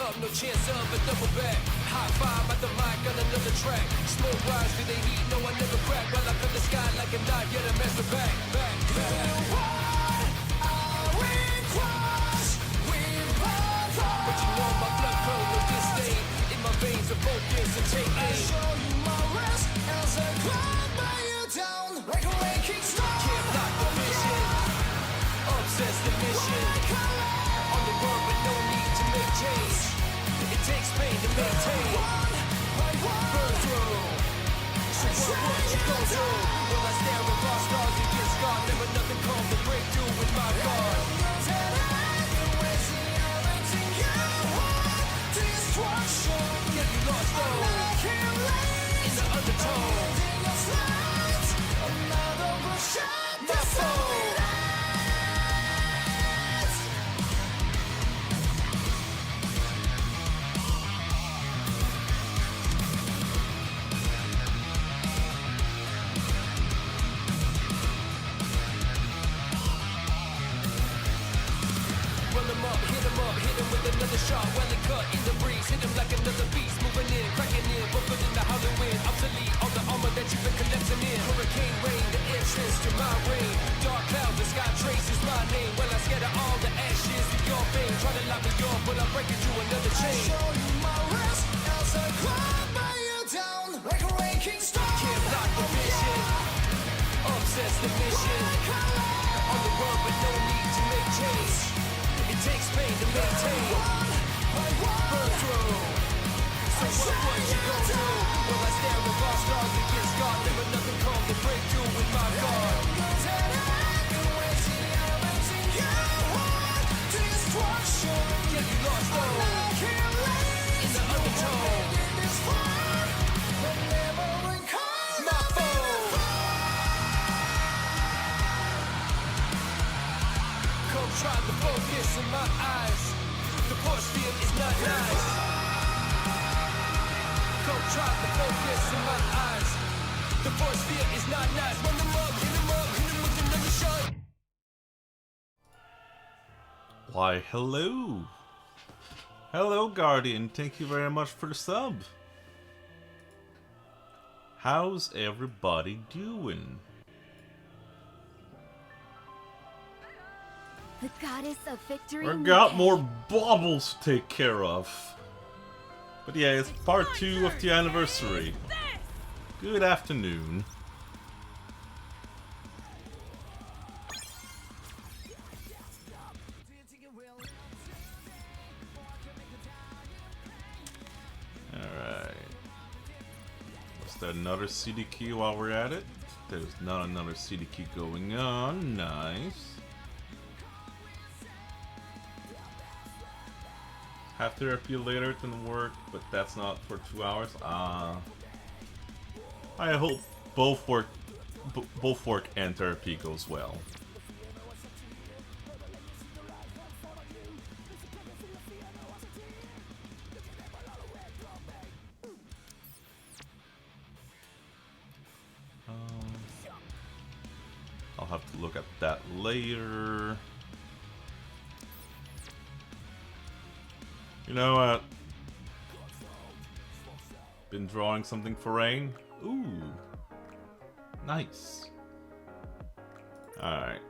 up, no chance of a double back. High five at the mic on another track. Smoke rise to the heat, no I never crack. While I cut the sky like a knife, yeah, the master back. But you know my blood flow with disdain. In my veins are focus and take aim. I show you my rest as I climb by you down like a waking star. Can't block the vision, obsessed the mission. On the road but no need to make change. It takes pain to maintain. Burn through. So what you go through? Will I stare at lost stars and get scarred? Never nothing come to break through with my guard. Yeah, you lost though. In the undertone. My phone. Hit him with another shot, well it cut in the breeze. Hit him like another beast, moving in, cracking in, buffeted in the howling wind. Obsolete, all the armor that you've been collecting in. Hurricane rain, the entrance to my reign. Dark clouds, the sky traces my name. Well I scatter all the ashes of your fame. Try to lock me up, but I'm breaking through another chain. I show you my rest as I climb by you down like a waking star. Can't block the vision, obsessed the mission. On the road but no need to make change. It takes pain to maintain. Burn through. So what you go through? Will I stare at lost stars and get scarred? Never nothing come to break through with my guard. Yeah, you lost though. In the undertone. My phone. Come try the focus in my eyes. The force field is not nice. Come try the focus in my eyes. The force field is not nice. Run them up, hit them up, hit them with another shot. Why, hello. Hello, Guardian. Thank you very much for the sub. How's everybody doing? The goddess of victory. I got more baubles to take care of. But yeah, it's part 2 of the anniversary. Good afternoon. Alright. Was there another CD key while we're at it? There's not another CD key going on. Nice. Have therapy later than work, but that's not for 2 hours. I hope both work and therapy goes well. I'll have to look at that later. You know what? Been drawing something for rain. Ooh. Nice. Alright.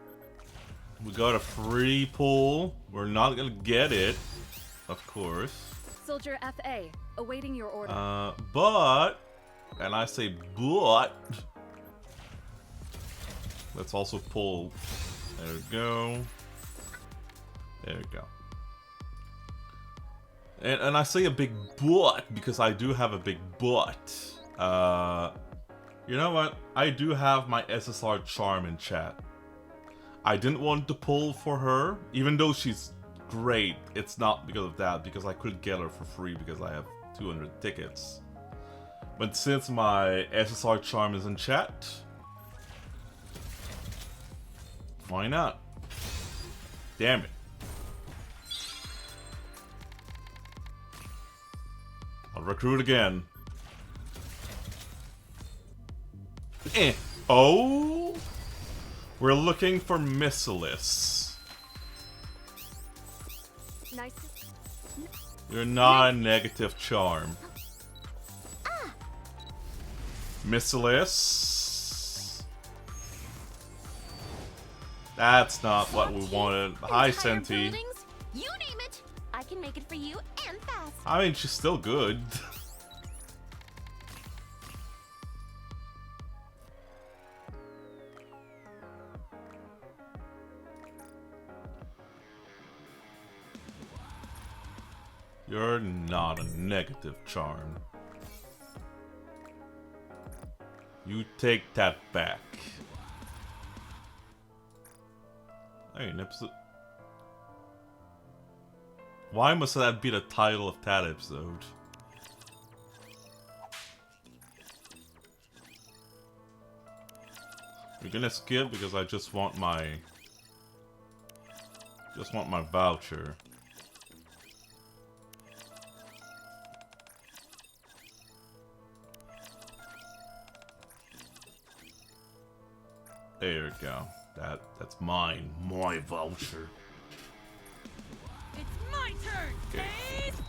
We got a free pull. We're not gonna get it. Of course. Soldier FA, awaiting your order. But... And I say but... Let's also pull... There we go. There we go. And I say a big butt because I do have a big butt. You know what? I do have my SSR charm in chat. I didn't want to pull for her, even though she's great. It's not because of that, because I could get her for free because I have 200 tickets. But since my SSR charm is in chat, why not? Damn it. I'll recruit again. Oh, we're looking for Missilis. Nice. You're not a negative charm. Miscellaneous. That's not what we wanted. Hi, Entire Senti. buildings? You name it. I can make it for you and fast. I mean, she's still good. You're not a negative charm. You take that back. Hey, an episode. Why must that be the title of that episode? We're gonna skip because I just want my voucher. There you go. That's mine. My voucher. It's my turn. Okay. Taste.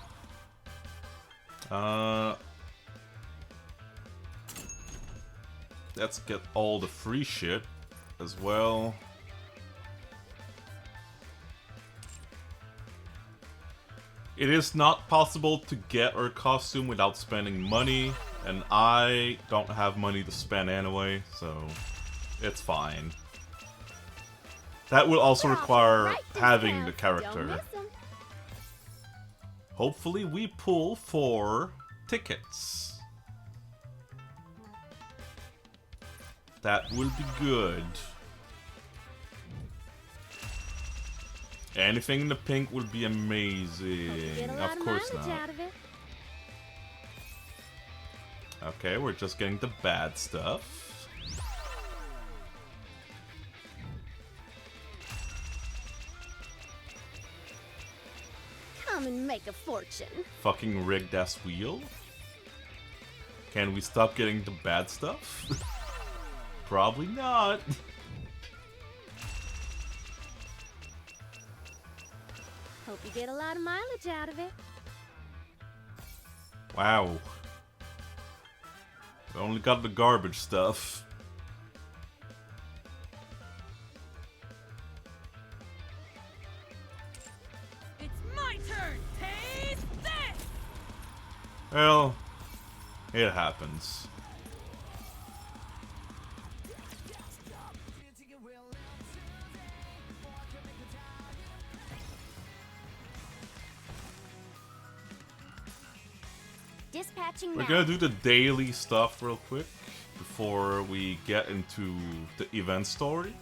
Let's get all the free shit as well. It is not possible to get her costume without spending money, and I don't have money to spend anyway, so it's fine. That will also require having the character. Hopefully we pull 4 tickets. That will be good. Anything in the pink will be amazing. Of course not. Okay, we're just getting the bad stuff. Come and make a fortune. Fucking rigged ass wheel. Can we stop getting the bad stuff? Probably not. Hope you get a lot of mileage out of it. Wow. We only got the garbage stuff. It's my turn. Taste this. Well, it happens. Dispatching We're now. gonna do the daily stuff real quick before we get into the event story.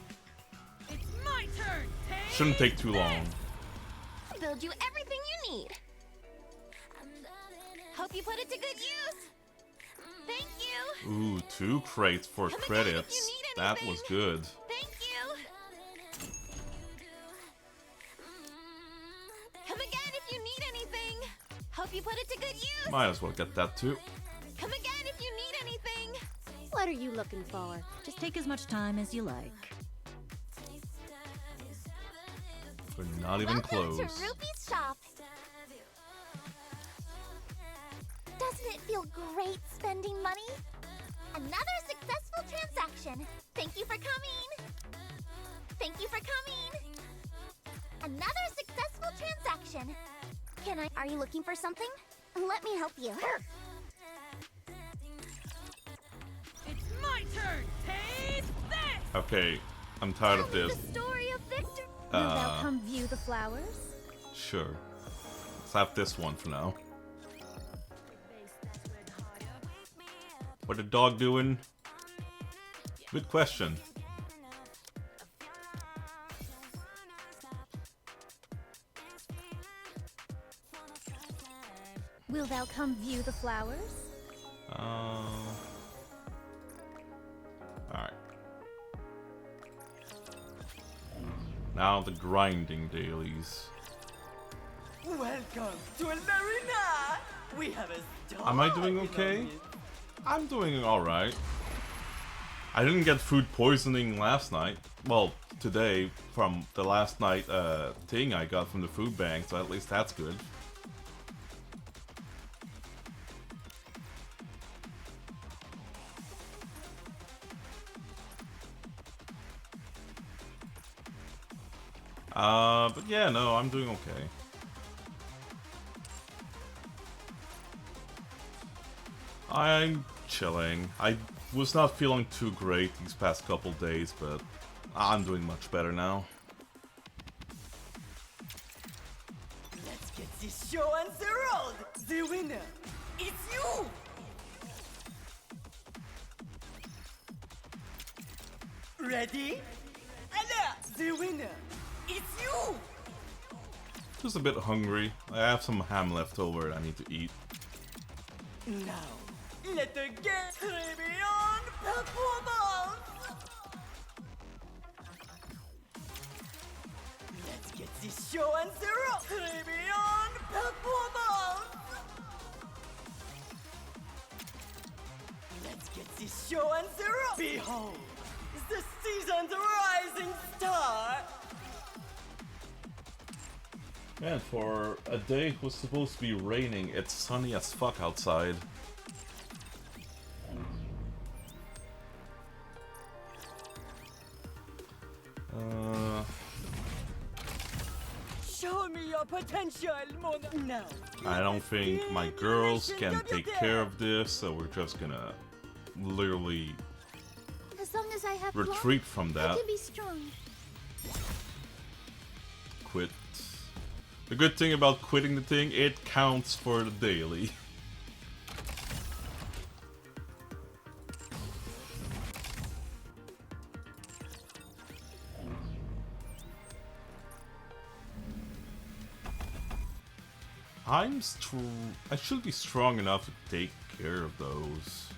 It's my turn. Taste Shouldn't take too long. this. Build you everything you need. Hope you put it to good use. Thank you. Ooh, 2 crates for Come again if credits. you need That anything. was good. Thank you. Come again if you need anything. Hope you put it to good use. Might as well get that too. Come again if you need anything. What are you looking for? Just take as much time as you like. We're not even Welcome close. to Ruby's shop. Doesn't it feel great spending money? Another successful transaction. Thank you for coming. Thank you for coming. Another successful transaction. Are you looking for something? Let me help you. It's my turn. Taste this. Okay, I'm tired of this. The story of Victor. Will thou come view the flowers? Sure. Let's have this one for now. What the dog doing? Good question. Will thou come view the flowers? Alright. Now the grinding dailies. Welcome to El Marina! We have a star. Am I doing in our okay? midst. I'm doing alright. I didn't get food poisoning last night. Well, today, from the last night thing I got from the food bank, so at least that's good. But yeah, no, I'm doing okay. I'm chilling. I was not feeling too great these past couple days, but I'm doing much better now. Let's get this show on the road. The winner, it's you. Ready? Alors, the winner, it's you. Just a bit hungry. I have some ham left over I need to eat. Now, let the game beyond performance. Let's get this show on the road. Beyond performance. Let's get this show on the road. Behold, the season's rising star. Man, for a day it was supposed to be raining, it's sunny as fuck outside. Show me your potential, mon. Now. I don't think my girls can take care of this, so we're just gonna literally As long as I have retreat from blood, I that. can be strong. Quit. The good thing about quitting the thing, it counts for the daily. I should be strong enough to take care of those.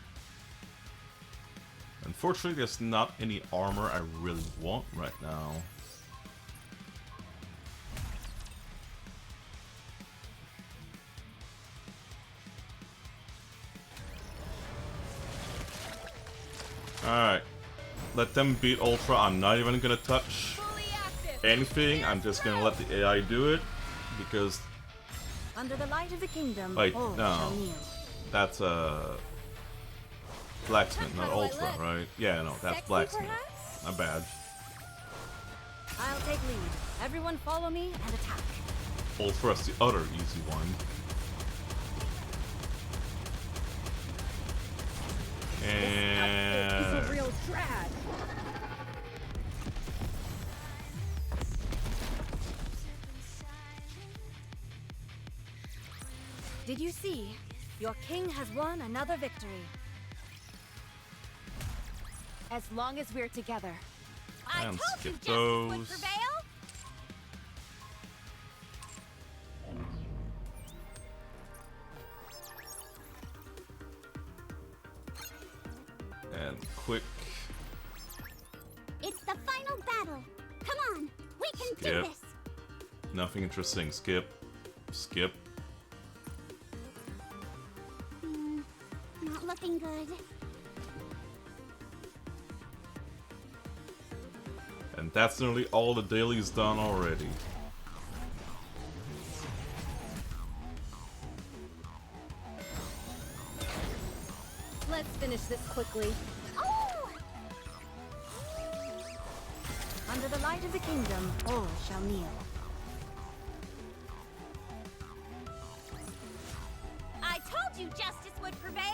Unfortunately, there's not any armor I really want right now. Alright. Let them beat Ultra. I'm not even gonna touch anything. I'm just gonna let the AI do it. Because... Under the light of the kingdom, Wait, all no. shall kneel. That's Blacksmith, not Ultra, right? Yeah, no, that's Blacksmith. My bad. I'll take lead. Everyone follow me and attack. Ultra's the other easy one. And... Real drag. Did you see? Your king has won another victory. As long as we're together. I And told you skip justice would those. prevail. And quick. It's the final battle. Come on, we can do Skip. this. Nothing interesting. Skip. Skip. Not looking good. And that's nearly all the dailies done already. Let's finish this quickly. Oh! Under the light of the kingdom, all shall kneel. I told you justice would prevail.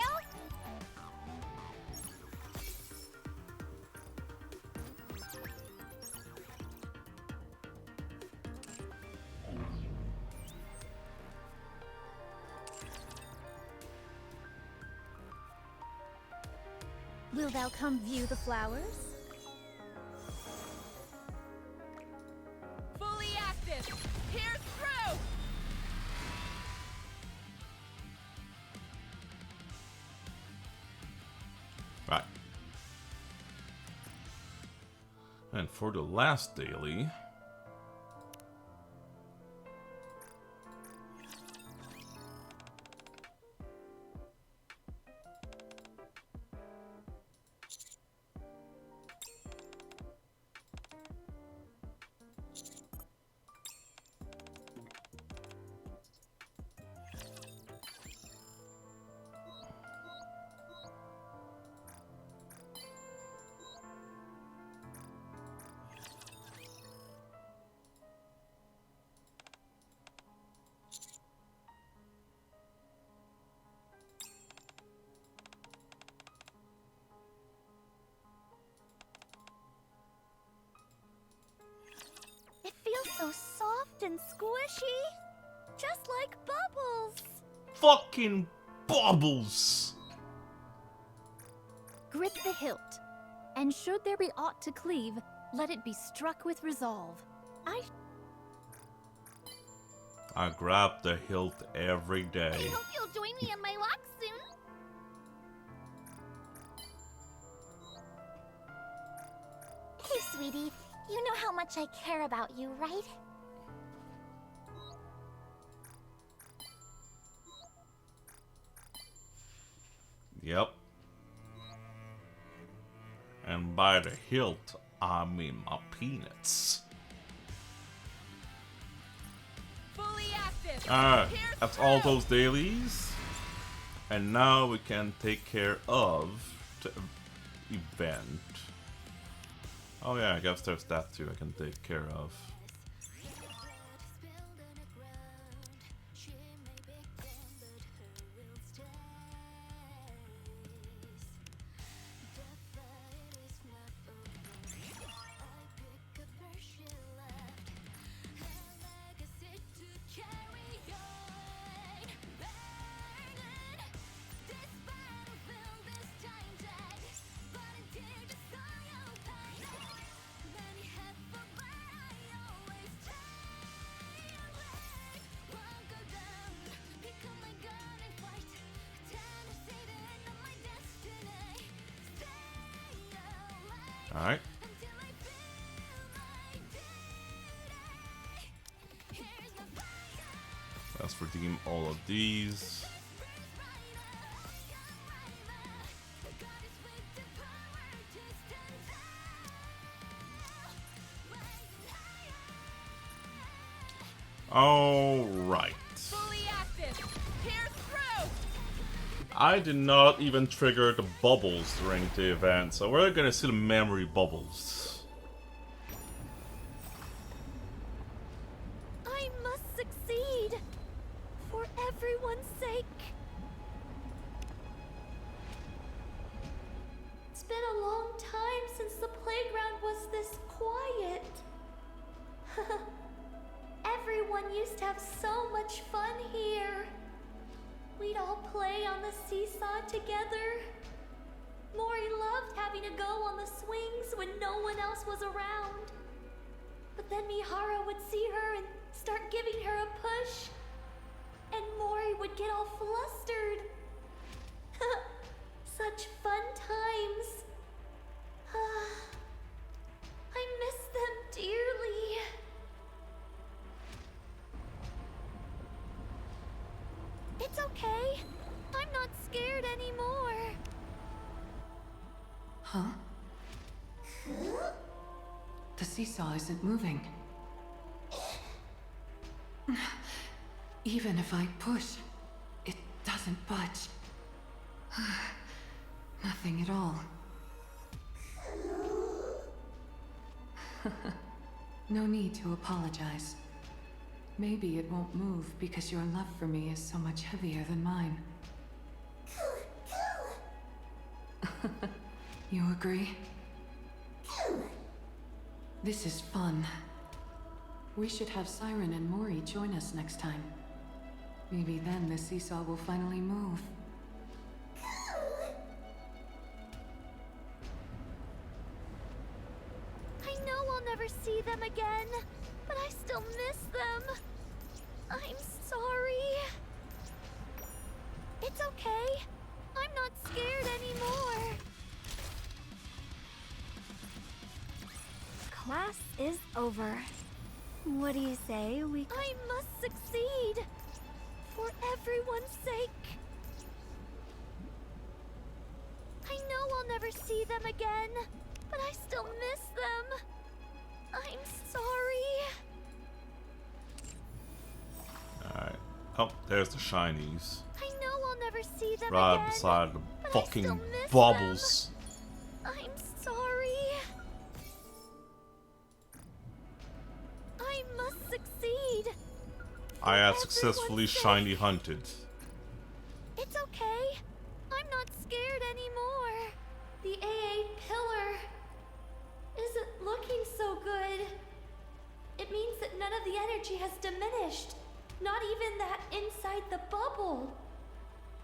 Will thou come view the flowers? Fully active. Pierce through. Right. And for the last daily... and squishy. Just like Bubbles. Fucking Bubbles! Grip the hilt. And should there be aught to cleave, let it be struck with resolve. I grab the hilt every I day. hope you'll join me on my walk soon. Hey, sweetie. You know how much I care about you, right? Yep. And by the hilt, I mean my peanuts. Fully active. Alright, Here's that's all through. those dailies. And now we can take care of the event. Oh yeah, I guess there's that too I can take care of. Alright. Let's redeem all of these. Alright. Fully active. Here's through. I did not even trigger the bubbles during the event, so we're gonna see the memory bubbles. I must succeed. For everyone's sake. It's been a long time since the playground was this quiet. Everyone used to have so much fun here. We'd all play on the seesaw together. Mori loved having to go on the swings when no one else was around. But then Mihara would see her and start giving her a push. And Mori would get all flustered. Such fun times. I miss them dearly. It's okay. I'm not scared anymore. Huh? The seesaw isn't moving. Even if I push, it doesn't budge. Nothing at all. No need to apologize. Maybe it won't move because your love for me is so much heavier than mine. You agree? This is fun. We should have Siren and Mori join us next time. Maybe then the seesaw will finally move. I know I'll never see them again, but I still miss them. I'm sorry. It's okay. I'm not scared anymore. Class is over. What do you say? I must succeed. For everyone's sake. I know I'll never see them again, but I still miss them. I'm sorry. Alright. Oh, there's the shinies. I know I'll never see them Right again. beside the but I fucking still miss bubbles. them. I'm sorry. I must succeed. I have For successfully everyone's shiny sake. hunted. It's okay. I'm not scared anymore. The AA pillar isn't looking so good. it means that none of the energy has diminished. Not even that inside the bubble.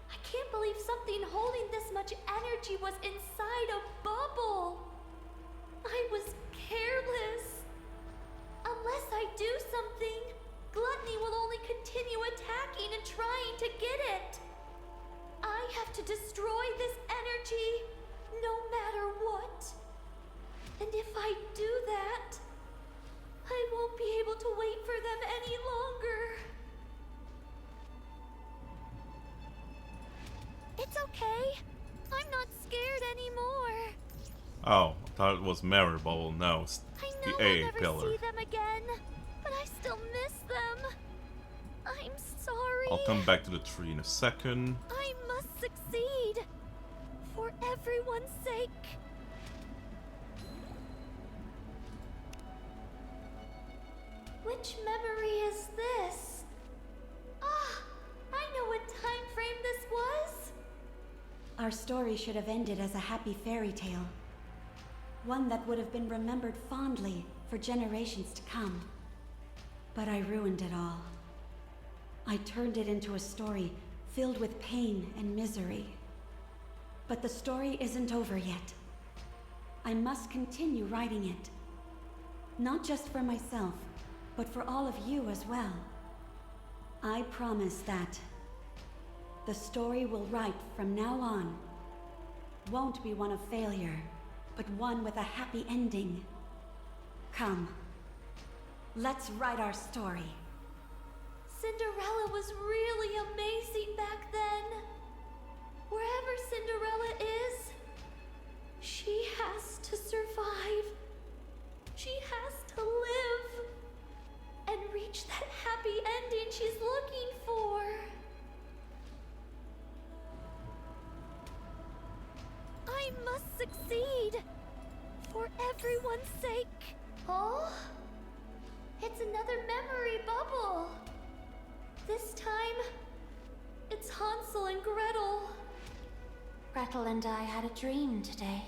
I can't believe something holding this much energy was inside a bubble. I was careless. Unless I do something, Gluttony will only continue attacking and trying to get it. I have to destroy this energy, no matter what. And if I do that, I won't be able to wait for them any longer. It's okay. I'm not scared anymore. Oh, I thought it was Mirror Bubble. No, it's I know the I'll A never pillar. see them again, but I still miss them. I'm sorry. I'll come back to the tree in a second. I must succeed. For everyone's sake. Which memory is this? Ah, I know what time frame this was. Our story should have ended as a happy fairy tale. One that would have been remembered fondly for generations to come. But I ruined it all. I turned it into a story filled with pain and misery. But the story isn't over yet. I must continue writing it. Not just for myself, but for all of you as well. I promise that the story we'll write from now on won't be one of failure, but one with a happy ending. Come, let's write our story. Cinderella was really amazing back then. Wherever Cinderella is, she has to survive. She has to live and reach that happy ending she's looking for. I must succeed. For everyone's sake. Oh? It's another memory bubble. This time, it's Hansel and Gretel. Gretel and I had a dream today.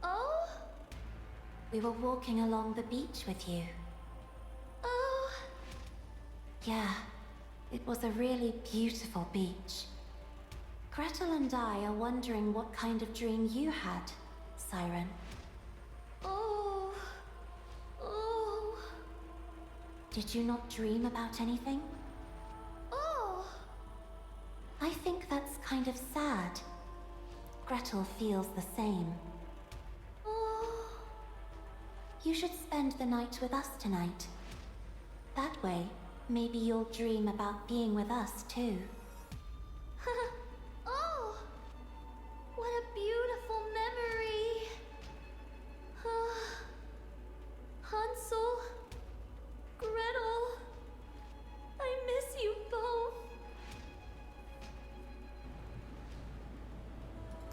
Oh? We were walking along the beach with you. Oh? Yeah, it was a really beautiful beach. Gretel and I are wondering what kind of dream you had, Siren. Oh? Oh? Did you not dream about anything? Oh? I think that's kind of sad. Gretel feels the same. Oh? You should spend the night with us tonight. That way, maybe you'll dream about being with us too. Oh, what a beautiful memory. Hansel, Gretel, I miss you both.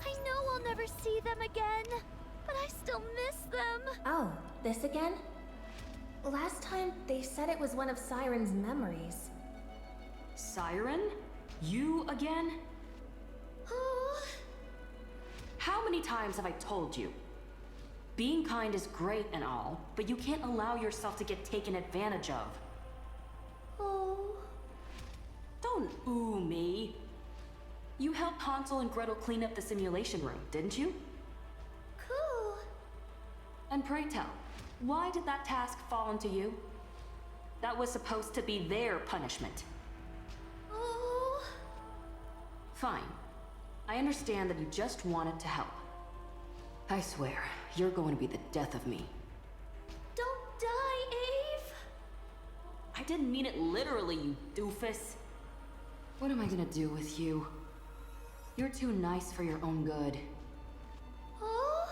I know I'll never see them again, but I still miss them. Oh, this again? Last time, they said it was one of Siren's memories. Siren? You again? Oh, How many times have I told you? Being kind is great and all, but you can't allow yourself to get taken advantage of. oh, Don't ooh me. You helped Hansel and Gretel clean up the simulation room, didn't you? cool. And pray tell, why did that task fall onto you? That was supposed to be their punishment. Oh, Fine. I understand that you just wanted to help. I swear, you're going to be the death of me. don't die, Ave. I didn't mean it literally, you doofus. What am I gonna do with you? You're too nice for your own good. Oh,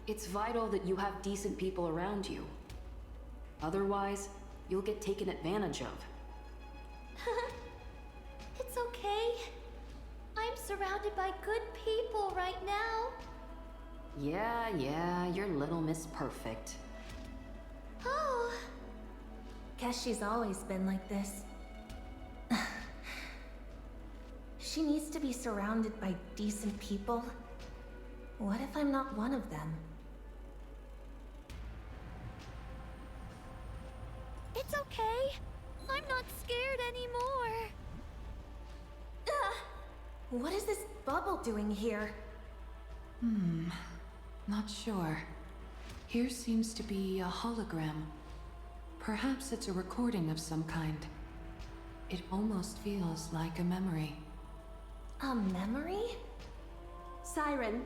It's vital that you have decent people around you. Otherwise, you'll get taken advantage of. it's okay. I'm surrounded by good people right now. Yeah, you're Little Miss Perfect. Oh, Guess she's always been like this. She needs to be surrounded by decent people. What if I'm not one of them? scared anymore. What is this bubble doing here? Not sure. Here seems to be a hologram. Perhaps it's a recording of some kind. It almost feels like a memory. A memory? Siren,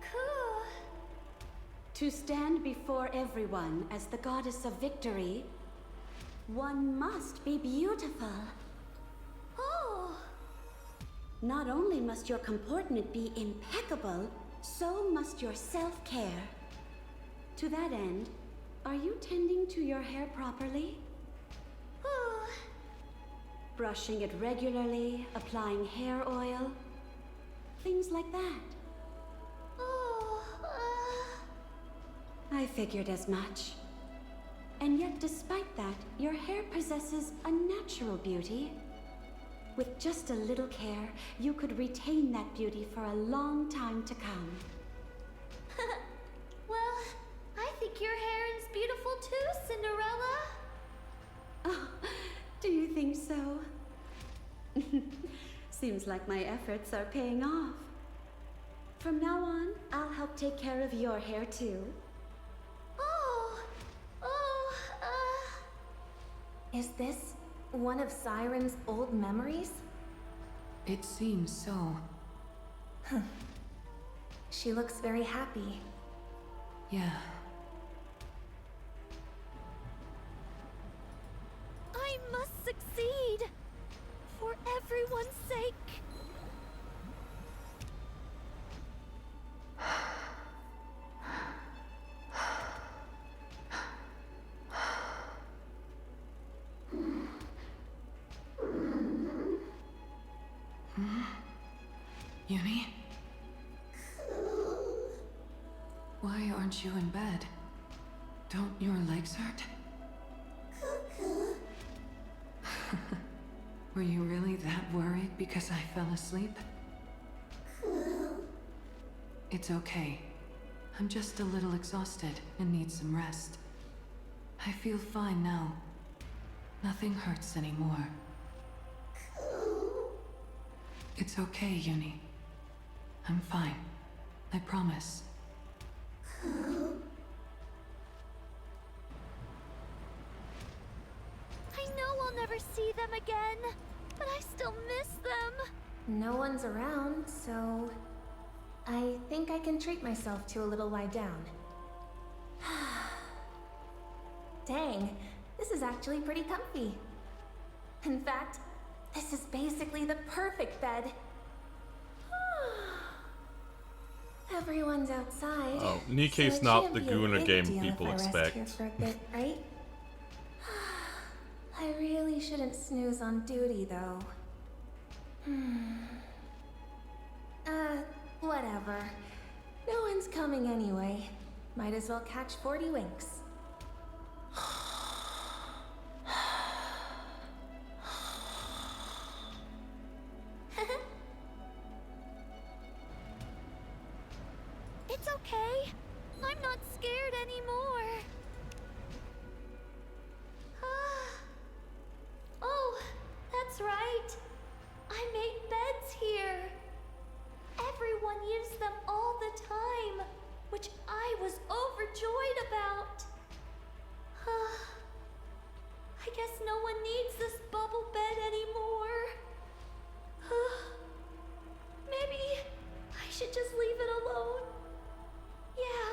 Cool. to stand before everyone as the goddess of victory, one must be beautiful. Oh, Not only must your comportment be impeccable, so must your self-care. To that end, are you tending to your hair properly? oh, Brushing it regularly, applying hair oil, things like that. oh, I figured as much. And yet, despite that, your hair possesses a natural beauty. With just a little care, you could retain that beauty for a long time to come. Well, I think your hair is beautiful too, Cinderella. Oh, do you think so? Seems like my efforts are paying off. From now on, I'll help take care of your hair too. Is this one of Siren's old memories? It seems so. She looks very happy. Yeah. I must succeed. For everyone's sake. Yumi? Why aren't you in bed? Don't your legs hurt? Were you really that worried because I fell asleep? It's okay. I'm just a little exhausted and need some rest. I feel fine now. Nothing hurts anymore. It's okay, Yuni. I'm fine. I promise. I know I'll never see them again, but I still miss them. No one's around, so I think I can treat myself to a little lie down. Dang, this is actually pretty comfy. In fact, this is basically the perfect bed. Everyone's outside. Oh, Nikkei's so it not shouldn't the be a Gooner big game deal people if I rest expect. here for a bit, right? I really shouldn't snooze on duty, though. Whatever. No one's coming anyway. Might as well catch 40 winks. It's okay. I'm not scared anymore. Oh, that's right. I made beds here. Everyone used them all the time, which I was overjoyed about. I guess no one needs this bubble bed anymore. Maybe I should just leave it alone. Yeah.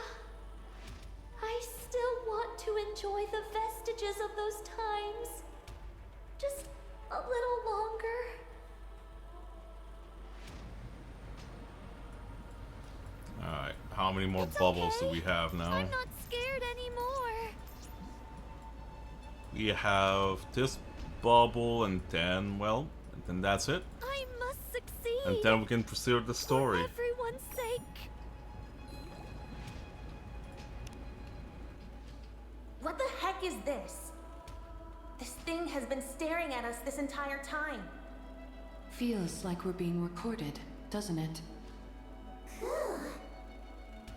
I still want to enjoy the vestiges of those times. Just a little longer. Alright, how many more It's bubbles okay. do we have now? I'm not scared anymore. We have this bubble and then, well, and then that's it. I must succeed. And then we can pursue the story. For everyone's sake. What the heck is this? This thing has been staring at us this entire time. Feels like we're being recorded, doesn't it?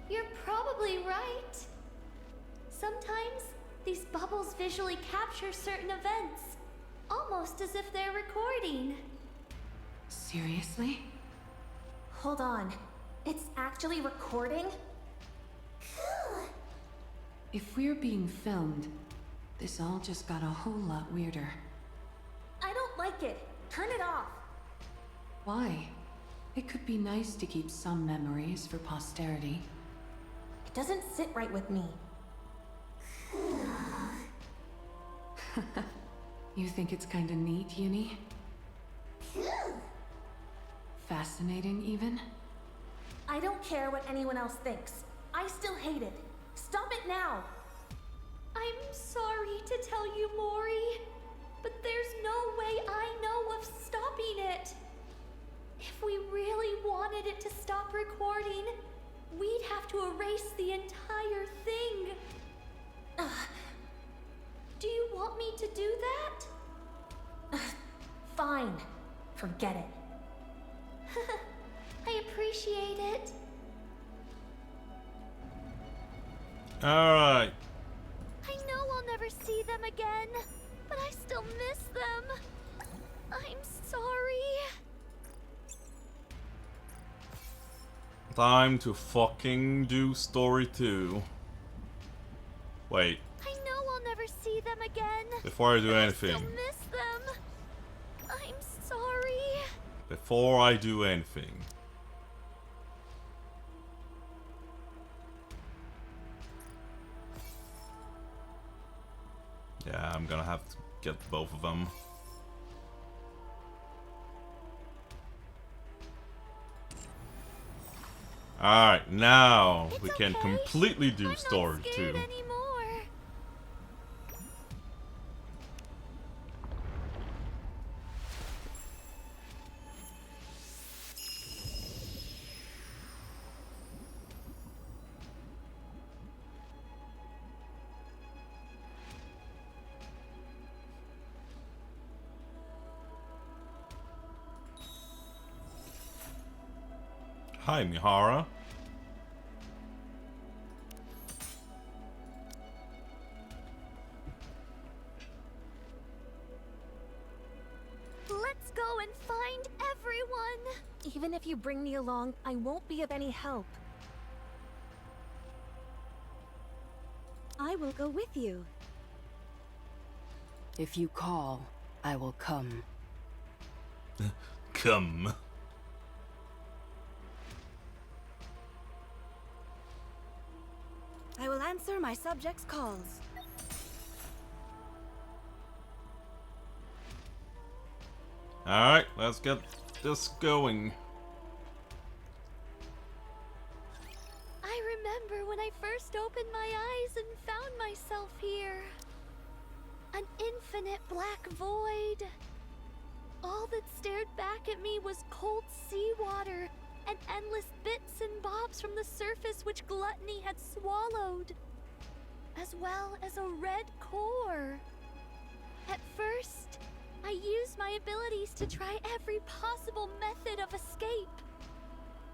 You're probably right. Sometimes these bubbles visually capture certain events. almost as if they're recording. Seriously? Hold on. It's actually recording? If we're being filmed, this all just got a whole lot weirder. I don't like it. Turn it off. Why? It could be nice to keep some memories for posterity. It doesn't sit right with me. You think it's kinda neat, Uni? Fascinating, even? I don't care what anyone else thinks. I still hate it. Stop it now! I'm sorry to tell you, Mori, but there's no way I know of stopping it. If we really wanted it to stop recording, we'd have to erase the entire thing. Do you want me to do that? Fine. Forget it. I appreciate it. Alright. I know I'll never see them again, but I still miss them. I'm sorry. Time to fucking do story 2. Wait. I know I'll never see them again. Before I do I anything. still miss them. I'm sorry. Before I do anything. Yeah, I'm gonna have to get both of them. Alright, now we can completely do story 2. Anymore. Hi, Mihara. Let's go and find everyone. Even if you bring me along, I won't be of any help. I will go with you. If you call, I will come. Come. I will answer my subjects' calls. Alright, let's get this going. I remember when I first opened my eyes and found myself here. An infinite black void. All that stared back at me was cold seawater and endless bits and bobs from the surface which gluttony had swallowed, as well as a red core. At first, I used my abilities to try every possible method of escape.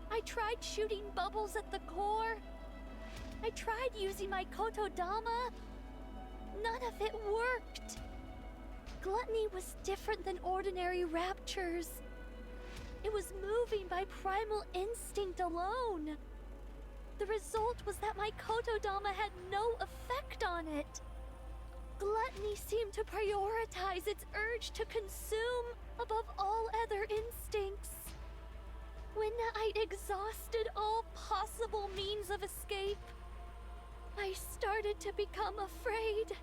I tried shooting bubbles at the core. I tried using my kotodama. None of it worked. Gluttony was different than ordinary raptures. It was moving by primal instinct alone. The result was that my kotodama had no effect on it. Gluttony seemed to prioritize its urge to consume above all other instincts. When I'd exhausted all possible means of escape, I started to become afraid.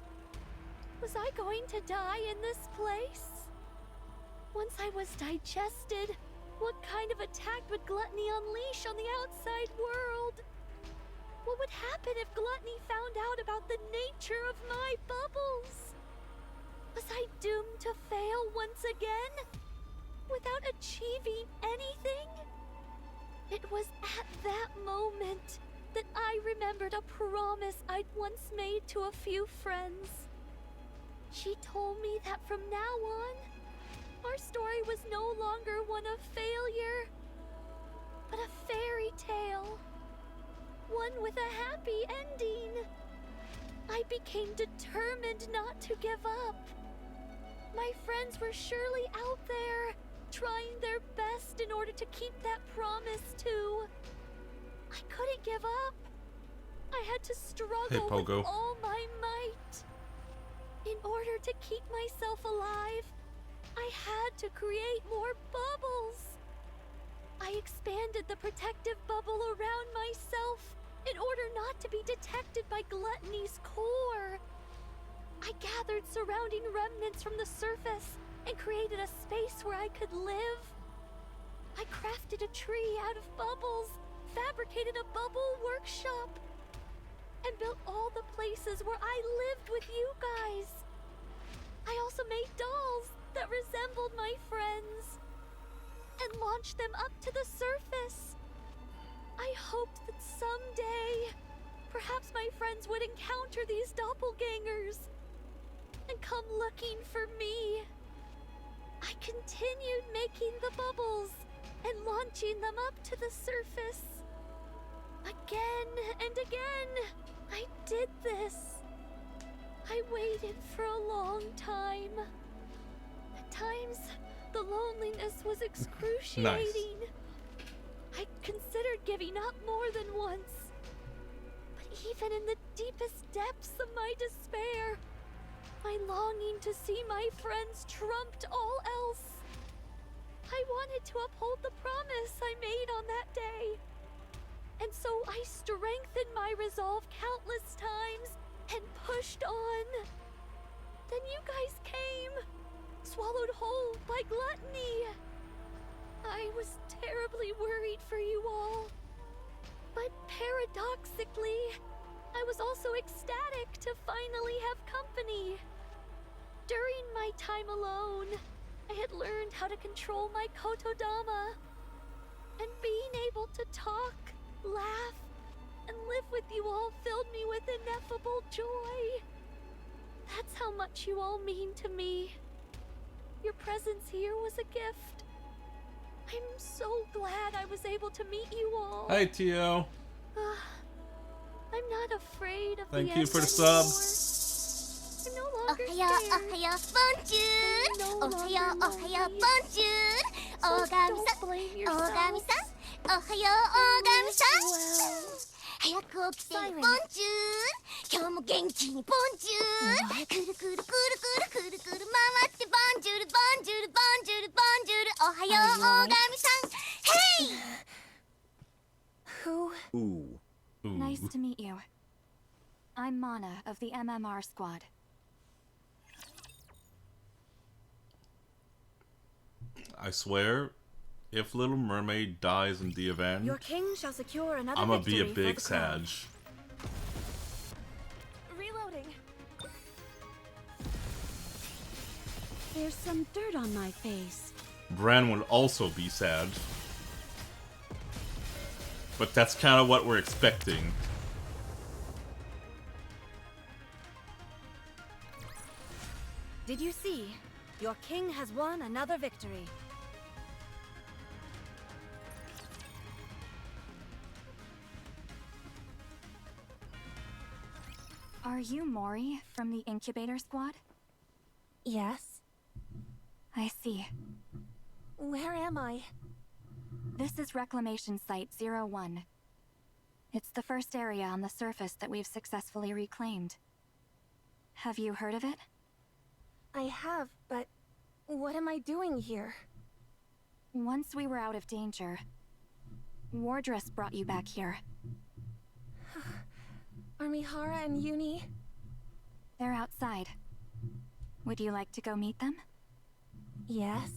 Was I going to die in this place? Once I was digested, what kind of attack would gluttony unleash on the outside world? What would happen if gluttony found out about the nature of my bubbles? Was I doomed to fail once again? Without achieving anything? It was at that moment that I remembered a promise I'd once made to a few friends. She told me that from now on, our story was no longer one of failure, but a fairy tale. One with a happy ending. I became determined not to give up. My friends were surely out there, trying their best in order to keep that promise too. I couldn't give up. I had to struggle with all my might. In order to keep myself alive, I had to create more bubbles. I expanded the protective bubble around myself in order not to be detected by Gluttony's core. I gathered surrounding remnants from the surface and created a space where I could live. I crafted a tree out of bubbles, fabricated a bubble workshop, and built all the places where I lived with you guys. I also made dolls that resembled my friends and launched them up to the surface. I hoped that someday, perhaps my friends would encounter these doppelgangers and come looking for me. I continued making the bubbles and launching them up to the surface. Again and again, I did this. I waited for a long time. At times, the loneliness was excruciating. I considered giving up more than once. But even in the deepest depths of my despair, my longing to see my friends trumped all else. I wanted to uphold the promise I made on that day. And so I strengthened my resolve countless times and pushed on. Then you guys came, swallowed whole by Gluttony. I was terribly worried for you all. But paradoxically, I was also ecstatic to finally have company. During my time alone, I had learned how to control my kotodama. And being able to talk, laugh, and live with you all filled me with ineffable joy. That's how much you all mean to me. Your presence here was a gift. I'm so glad I was able to meet you all. Hi, Tio. I'm not afraid of Thank the you for the sub. I'm no longer Ohayo, bonjour. Ohayo, bonjour. Ogami-san, Ogami-san. Ohayo, Ogami-san. 早く起きてボンジュール今日も元気にボンジュールくるくるくるくるくるくる回ってボンジュールボンジュールボンジュールボンジュールおはよう大神さん Hey! Ooh. Nice to meet you. I'm Mana of the MMR squad. I swear, if Little Mermaid dies in the event, Your king shall secure another I'ma be a victory big for the crown. Sag. Reloading. There's some dirt on my face. Bran would also be sad. But that's kind of what we're expecting. Did you see? Your king has won another victory. Are you Mori from the incubator squad? Yes. I see. Where am I? This is Reclamation Site 01. It's the first area on the surface that we've successfully reclaimed. Have you heard of it? I have, but what am I doing here? Once we were out of danger, Wardress brought you back here. Are Mihara and Uni? They're outside. Would you like to go meet them? Yes.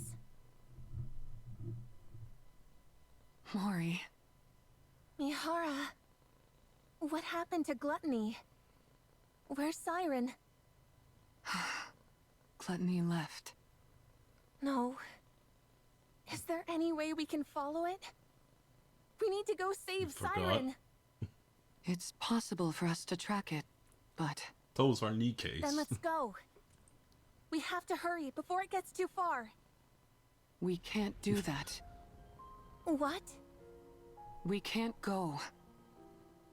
Mori. Mihara. What happened to Gluttony? Where's Siren? Gluttony left. No. Is there any way we can follow it? We need to go save Siren. It's possible for us to track it, but... Those are Nikes. Then let's go. We have to hurry before it gets too far. we can't do that. What? We can't go.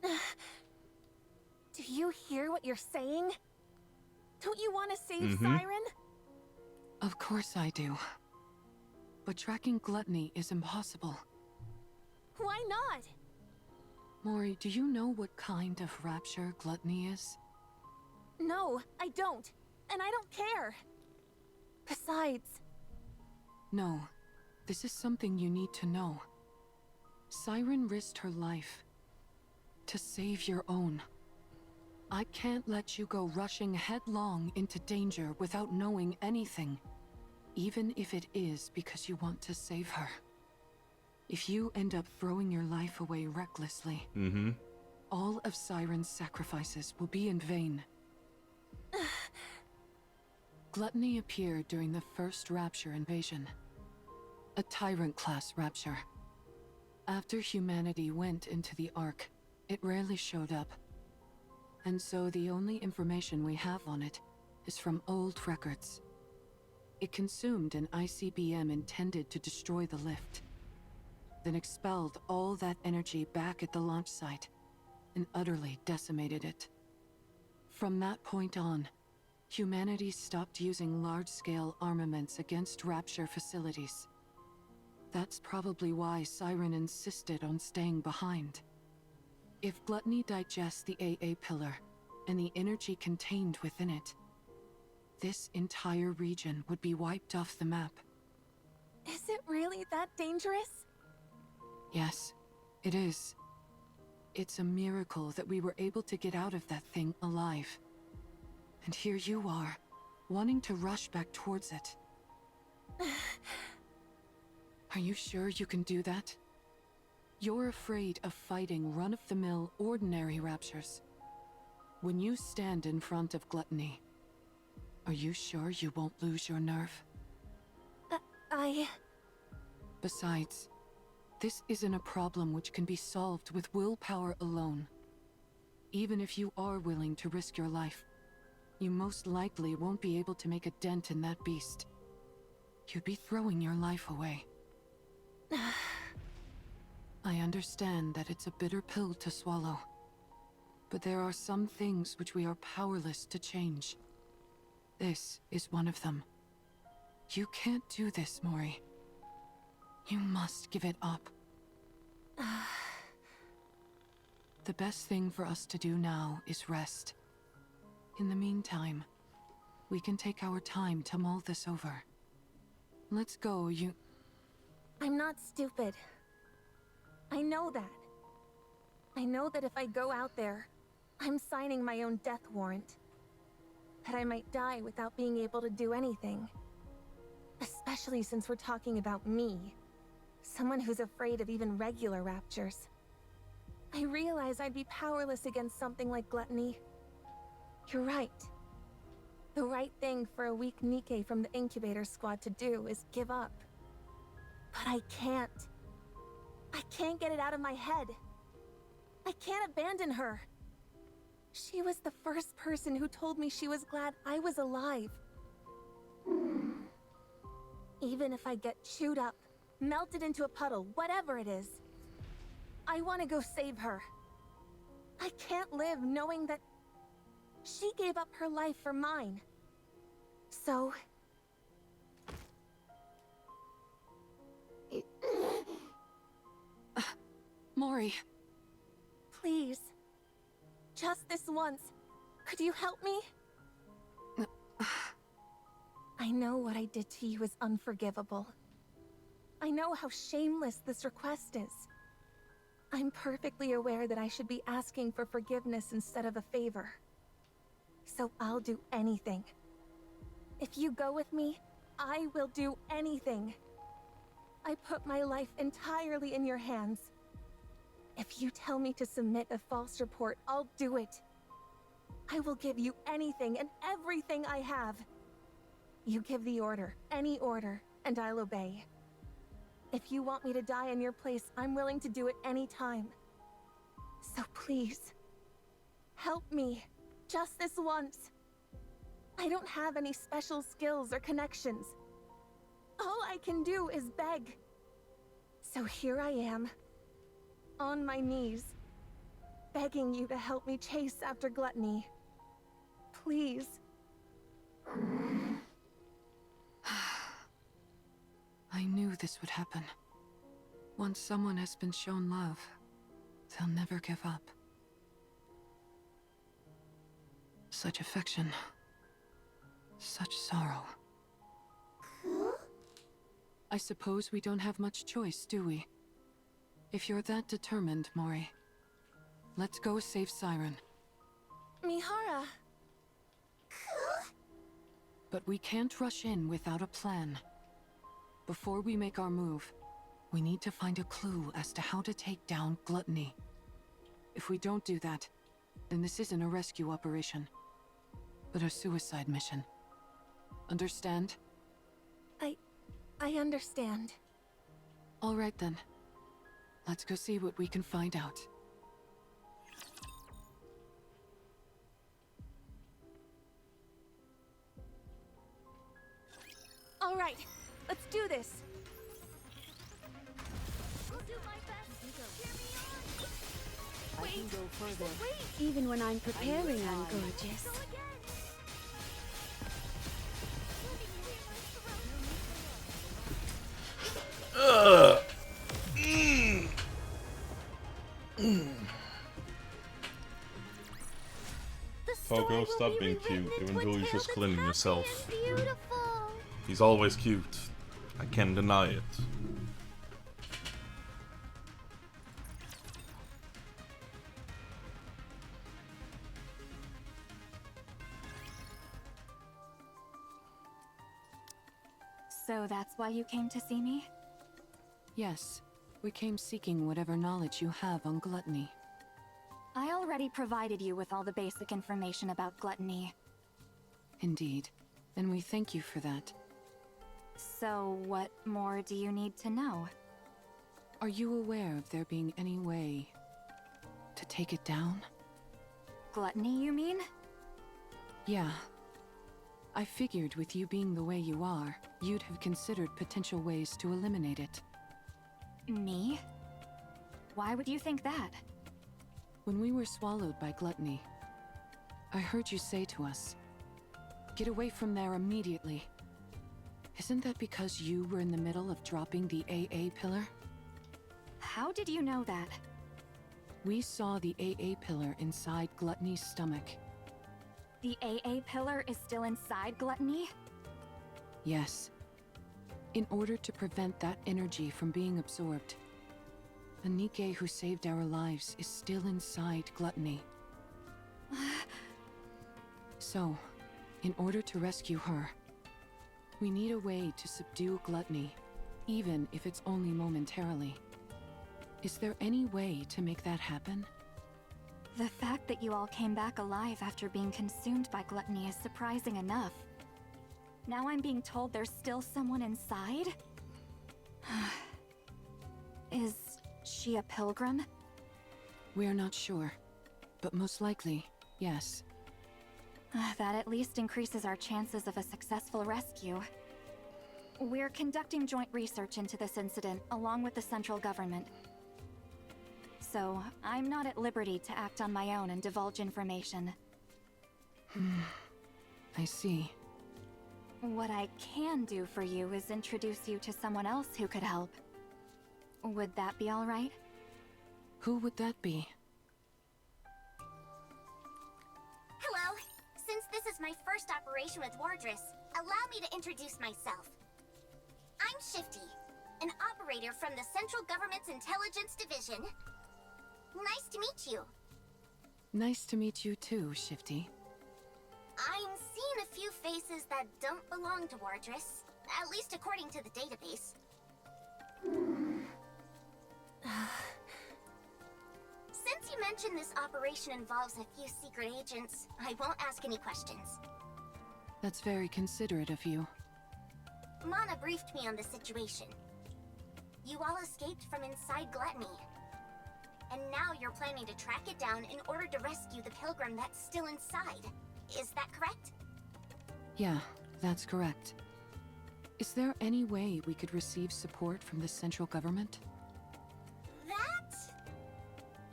Do you hear what you're saying? Don't you want to save Siren? Of course I do. But tracking gluttony is impossible. Why not? Mori, do you know what kind of rapture gluttony is? No, I don't. And I don't care. Besides... No. This is something you need to know. Siren risked her life to save your own. I can't let you go rushing headlong into danger without knowing anything, even if it is because you want to save her. If you end up throwing your life away recklessly, all of Siren's sacrifices will be in vain. Gluttony appeared during the first Rapture invasion. A Tyrant-class Rapture. After humanity went into the Ark, it rarely showed up. And so the only information we have on it is from old records. It consumed an ICBM intended to destroy the lift, then expelled all that energy back at the launch site and utterly decimated it. From that point on, humanity stopped using large-scale armaments against Rapture facilities. That's probably why Siren insisted on staying behind. If gluttony digests the AA pillar and the energy contained within it, this entire region would be wiped off the map. Is it really that dangerous? Yes, it is. It's a miracle that we were able to get out of that thing alive. And here you are, wanting to rush back towards it. Are you sure you can do that? You're afraid of fighting run-of-the-mill ordinary raptures. When you stand in front of gluttony, are you sure you won't lose your nerve? Besides, this isn't a problem which can be solved with willpower alone. Even if you are willing to risk your life, you most likely won't be able to make a dent in that beast. You'd be throwing your life away. I understand that it's a bitter pill to swallow, but there are some things which we are powerless to change. This is one of them. You can't do this, Mori. You must give it up. The best thing for us to do now is rest. In the meantime, we can take our time to mull this over. Let's go, I'm not stupid. I know that. I know that if I go out there, I'm signing my own death warrant. That I might die without being able to do anything. Especially since we're talking about me. Someone who's afraid of even regular raptures. I realize I'd be powerless against something like gluttony. You're right. The right thing for a weak Nikke from the incubator squad to do is give up. But I can't. I can't get it out of my head. I can't abandon her. She was the first person who told me she was glad I was alive. Even if I get chewed up, melted into a puddle, whatever it is, I want to go save her. I can't live knowing that she gave up her life for mine. So... Mori. Please. Just this once. Could you help me? I know what I did to you is unforgivable. I know how shameless this request is. I'm perfectly aware that I should be asking for forgiveness instead of a favor. So I'll do anything. If you go with me, I will do anything. I put my life entirely in your hands. If you tell me to submit a false report, I'll do it. I will give you anything and everything I have. You give the order, any order, and I'll obey. If you want me to die in your place, I'm willing to do it any time. So please, help me, just this once. I don't have any special skills or connections. All I can do is beg. So here I am, on my knees, begging you to help me chase after gluttony. Please. I knew this would happen. Once someone has been shown love, they'll never give up. Such affection. Such sorrow. I suppose we don't have much choice, do we? If you're that determined, Mori, let's go save Siren. Mihara. But we can't rush in without a plan. Before we make our move, we need to find a clue as to how to take down Gluttony. If we don't do that, then this isn't a rescue operation, but a suicide mission. Understand? I understand. All right then. Let's go see what we can find out. All right, let's do this. I'll do my best. Cheer me on. I can go further. Wait. Even when I'm preparing, I'm gorgeous. Go again. Pogo, stop being cute, even though you're just cleaning yourself. Beautiful. He's always cute. I can't deny it. So that's why you came to see me? Yes, we came seeking whatever knowledge you have on Gluttony. I already provided you with all the basic information about Gluttony. Indeed, and we thank you for that. So what more do you need to know? Are you aware of there being any way to take it down? Gluttony, you mean? Yeah. I figured with you being the way you are, you'd have considered potential ways to eliminate it. Me? Why would you think that? When we were swallowed by Gluttony, I heard you say to us, "Get away from there immediately." Isn't that because you were in the middle of dropping the AA pillar? How did you know that? We saw the AA pillar inside Gluttony's stomach. The AA pillar is still inside Gluttony? Yes. In order to prevent that energy from being absorbed, the Nikke who saved our lives is still inside Gluttony. So, in order to rescue her, we need a way to subdue Gluttony, even if it's only momentarily. Is there any way to make that happen? The fact that you all came back alive after being consumed by Gluttony is surprising enough. Now I'm being told there's still someone inside? Is she a pilgrim? We're not sure, but most likely, yes. That at least increases our chances of a successful rescue. We're conducting joint research into this incident, along with the central government. So, I'm not at liberty to act on my own and divulge information. I see. What I can do for you is introduce you to someone else who could help. Would that be all right? Who would that be? Hello. Since this is my first operation with Wardress, allow me to introduce myself. I'm Shifty, an operator from the Central Government's Intelligence Division. Nice to meet you. Nice to meet you too, Shifty. I'm seeing a few faces that don't belong to Wardress, at least according to the database. Since you mentioned this operation involves a few secret agents, I won't ask any questions. That's very considerate of you. Mana briefed me on the situation. You all escaped from inside Gluttony. And now you're planning to track it down in order to rescue the pilgrim that's still inside. Is that correct? Yeah, that's correct. Is there any way we could receive support from the central government? That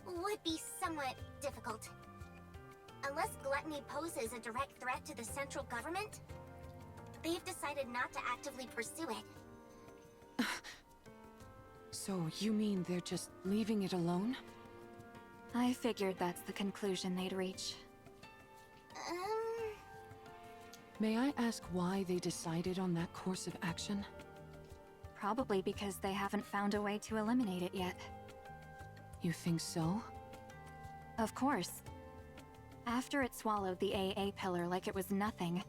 would be somewhat difficult. Unless Gluttony poses a direct threat to the central government, they've decided not to actively pursue it. So you mean they're just leaving it alone? I figured that's the conclusion they'd reach. May I ask why they decided on that course of action? Probably because they haven't found a way to eliminate it yet. You think so? Of course. After it swallowed the AA pillar like it was nothing,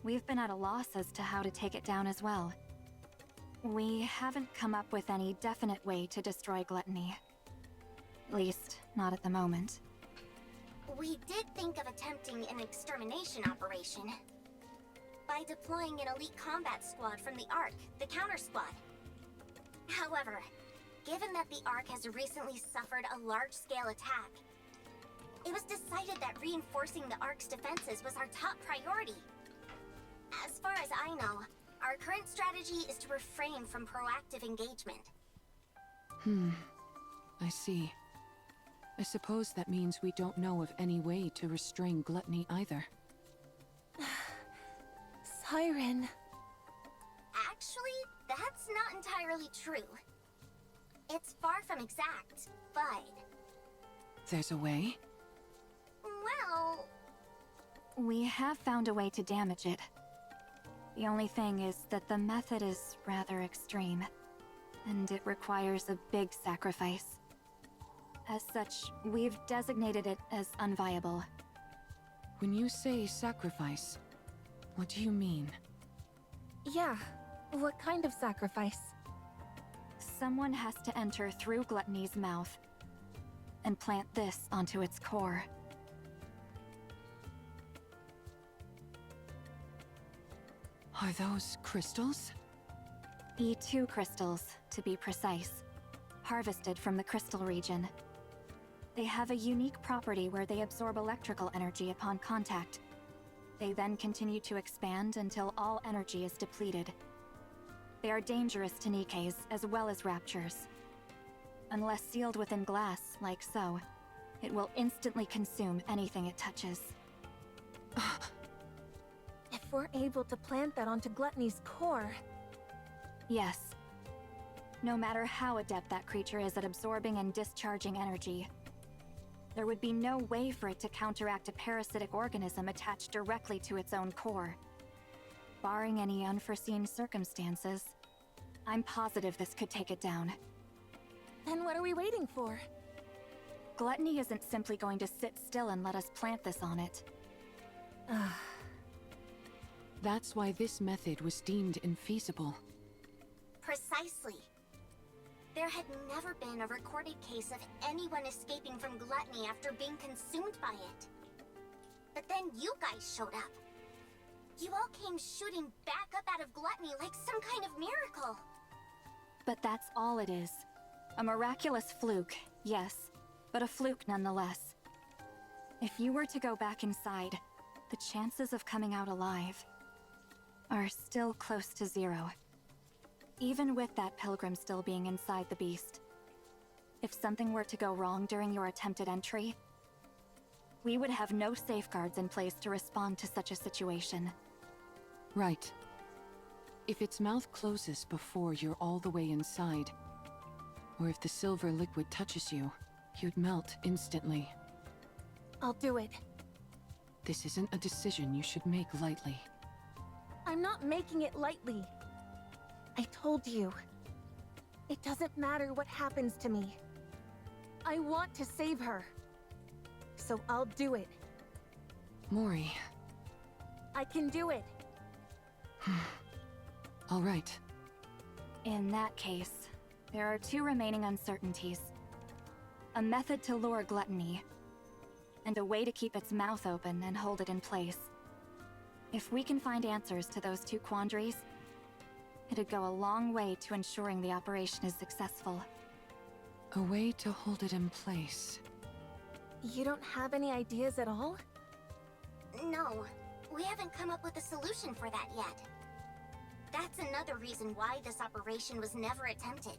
we've been at a loss as to how to take it down as well. We haven't come up with any definite way to destroy gluttony. At least, not at the moment. We did think of attempting an extermination operation by deploying an elite combat squad from the Ark, the counter squad. However, given that the Ark has recently suffered a large-scale attack, it was decided that reinforcing the Ark's defenses was our top priority. As far as I know, our current strategy is to refrain from proactive engagement. I see. I suppose that means we don't know of any way to restrain gluttony either. Siren. Actually, that's not entirely true. It's far from exact, but... There's a way? Well... We have found a way to damage it. The only thing is that the method is rather extreme, and it requires a big sacrifice. As such, we've designated it as unviable. When you say sacrifice, what do you mean? Yeah, what kind of sacrifice? Someone has to enter through Gluttony's mouth and plant this onto its core. Are those crystals? E2 crystals, to be precise, harvested from the crystal region. They have a unique property where they absorb electrical energy upon contact. They then continue to expand until all energy is depleted. They are dangerous to Nikes as well as raptures. Unless sealed within glass, like so, it will instantly consume anything it touches. If we're able to plant that onto Gluttony's core... Yes. No matter how adept that creature is at absorbing and discharging energy, there would be no way for it to counteract a parasitic organism attached directly to its own core. Barring any unforeseen circumstances, I'm positive this could take it down. Then what are we waiting for? Gluttony isn't simply going to sit still and let us plant this on it. That's why this method was deemed infeasible. Precisely. There had never been a recorded case of anyone escaping from gluttony after being consumed by it. But then you guys showed up. You all came shooting back up out of gluttony like some kind of miracle. But that's all it is. A miraculous fluke, yes, but a fluke nonetheless. If you were to go back inside, the chances of coming out alive are still close to 0. Even with that pilgrim still being inside the beast. If something were to go wrong during your attempted entry, we would have no safeguards in place to respond to such a situation. Right. If its mouth closes before you're all the way inside, or if the silver liquid touches you, you'd melt instantly. I'll do it. This isn't a decision you should make lightly. I'm not making it lightly. I told you. It doesn't matter what happens to me. I want to save her. So I'll do it. Mori. I can do it. All right. In that case, there are 2 remaining uncertainties. A method to lure gluttony, and a way to keep its mouth open and hold it in place. If we can find answers to those 2 quandaries, it'd go a long way to ensuring the operation is successful. A way to hold it in place. You don't have any ideas at all? No, we haven't come up with a solution for that yet. That's another reason why this operation was never attempted.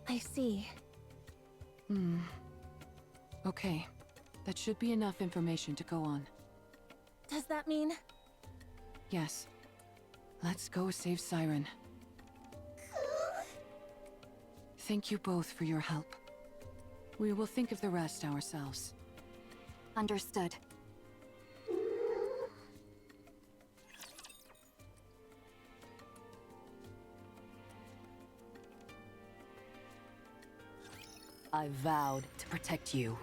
I see. Okay. That should be enough information to go on. Does that mean... Yes. Let's go save Siren. Thank you both for your help. We will think of the rest ourselves. Understood. I vowed to protect you.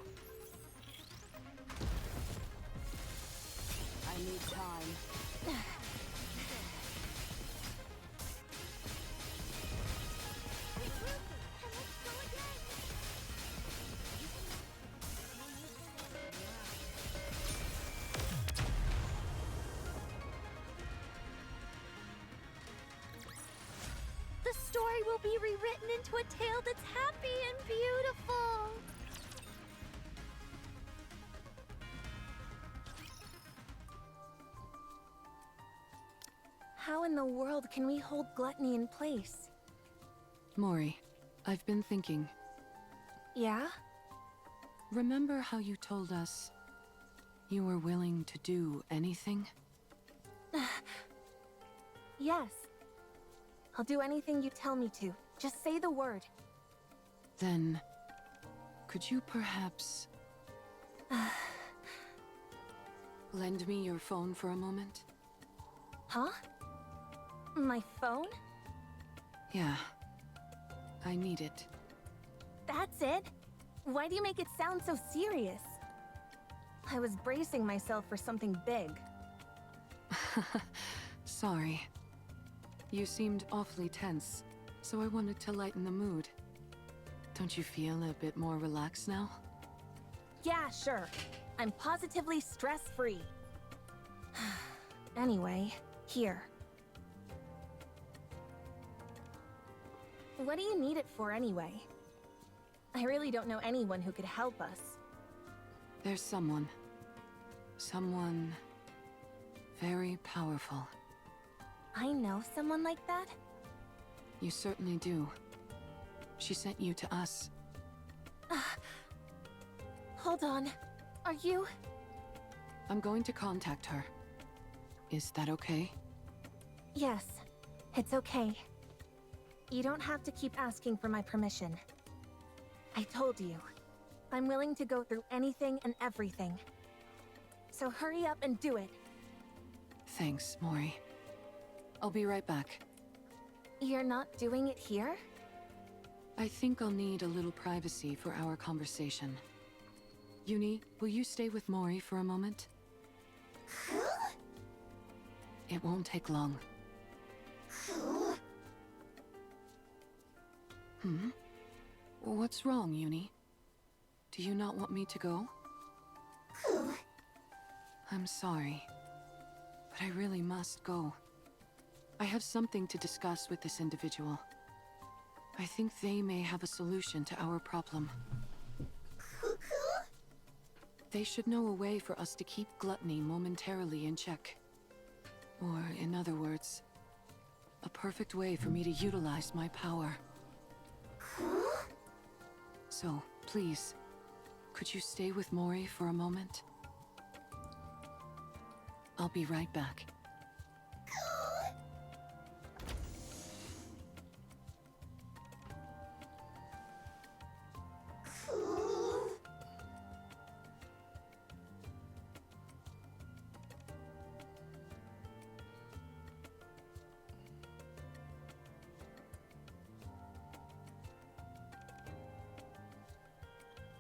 I need time. The story will be rewritten into a tale that's happy and beautiful. How in the world can we hold gluttony in place? Mori, I've been thinking. Yeah? Remember how you told us you were willing to do anything? Yes. I'll do anything you tell me to. Just say the word. Then, could you perhaps lend me your phone for a moment? Huh? My phone? Yeah. I need it. That's it? Why do you make it sound so serious? I was bracing myself for something big. Sorry. You seemed awfully tense, so I wanted to lighten the mood. Don't you feel a bit more relaxed now? Yeah, sure. I'm positively stress-free. Anyway, here. What do you need it for anyway? I really don't know anyone who could help us. There's someone. Someone very powerful. I know someone like that? You certainly do. She sent you to us. Hold on. Are you? I'm going to contact her. Is that okay? Yes, it's okay. You don't have to keep asking for my permission. I told you, I'm willing to go through anything and everything. So hurry up and do it. Thanks, Mori. I'll be right back. You're not doing it here? I think I'll need a little privacy for our conversation. Uni, will you stay with Mori for a moment? It won't take long. What's wrong, Uni? Do you not want me to go? I'm sorry, but I really must go. I have something to discuss with this individual. I think they may have a solution to our problem. They should know a way for us to keep gluttony momentarily in check. Or, in other words, a perfect way for me to utilize my power. So, please, could you stay with Mori for a moment? I'll be right back.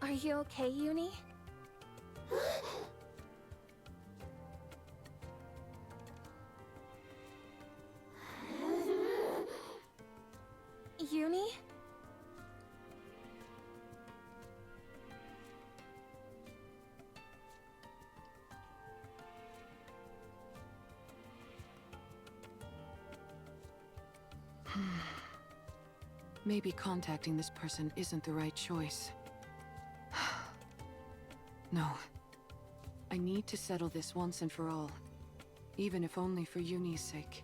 Are you okay, Uni? Uni? Maybe contacting this person isn't the right choice. No. I need to settle this once and for all. Even if only for Uni's sake.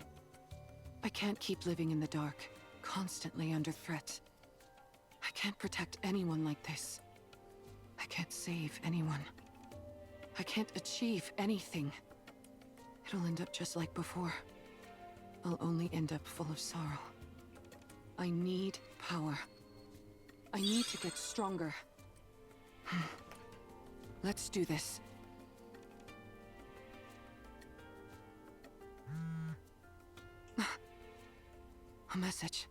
I can't keep living in the dark, constantly under threat. I can't protect anyone like this. I can't save anyone. I can't achieve anything. It'll end up just like before. I'll only end up full of sorrow. I need power. I need to get stronger. Let's do this. A message.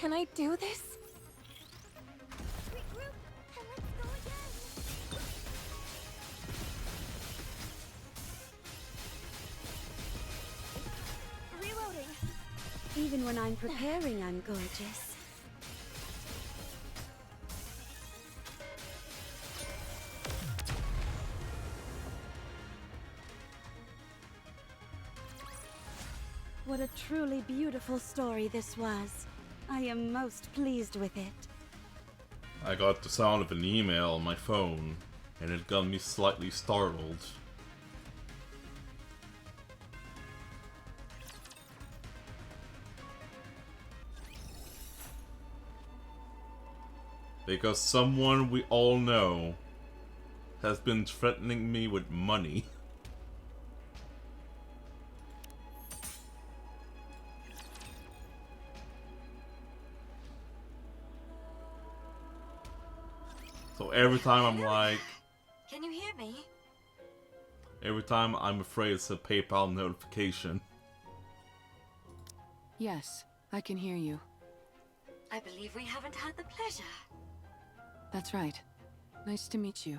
Can I do this? Regroup, and let's go again. Reloading. Even when I'm preparing, I'm gorgeous. What a truly beautiful story this was. I am most pleased with it. I got the sound of an email on my phone, and it got me slightly startled. Because someone we all know has been threatening me with money. So every time I'm like... Can you hear me? Every time I'm afraid it's a PayPal notification. Yes, I can hear you. I believe we haven't had the pleasure. That's right. Nice to meet you.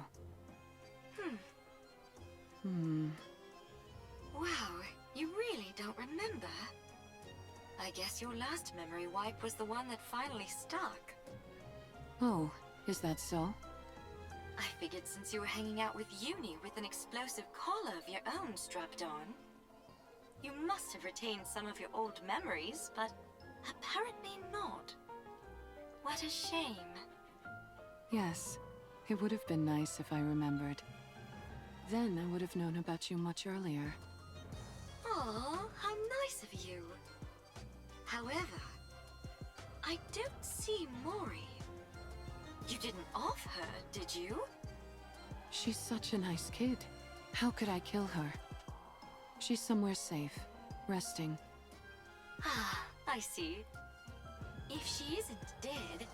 Wow, you really don't remember? I guess your last memory wipe was the one that finally stuck. Oh, is that so? I figured since you were hanging out with Uni with an explosive collar of your own strapped on, you must have retained some of your old memories, but apparently not. What a shame. Yes, it would have been nice if I remembered. Then I would have known about you much earlier. Aw, how nice of you. However, I don't see Mori. You didn't off her, did you? She's such a nice kid. How could I kill her? She's somewhere safe, resting. Ah, I see. If she isn't dead,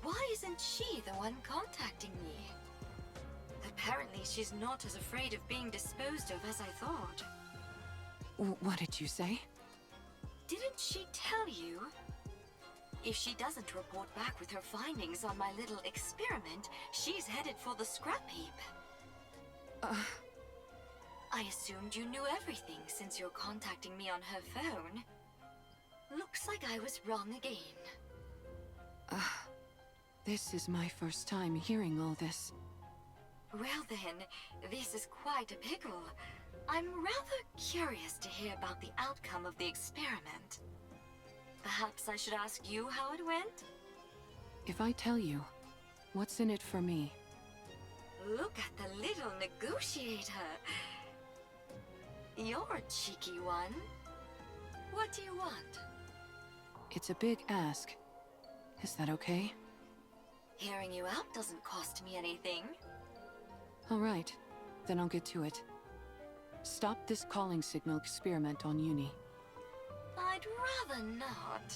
why isn't she the one contacting me? Apparently she's not as afraid of being disposed of as I thought. What did you say? Didn't she tell you? If she doesn't report back with her findings on my little experiment, she's headed for the scrap heap. I assumed you knew everything since you're contacting me on her phone. Looks like I was wrong again. This is my first time hearing all this. Well then, this is quite a pickle. I'm rather curious to hear about the outcome of the experiment. Perhaps I should ask you how it went? If I tell you, what's in it for me? Look at the little negotiator. You're a cheeky one. What do you want? It's a big ask, Is that okay? Hearing you out doesn't cost me anything. All right, then I'll get to it. Stop this calling signal experiment on Uni. I'd rather not.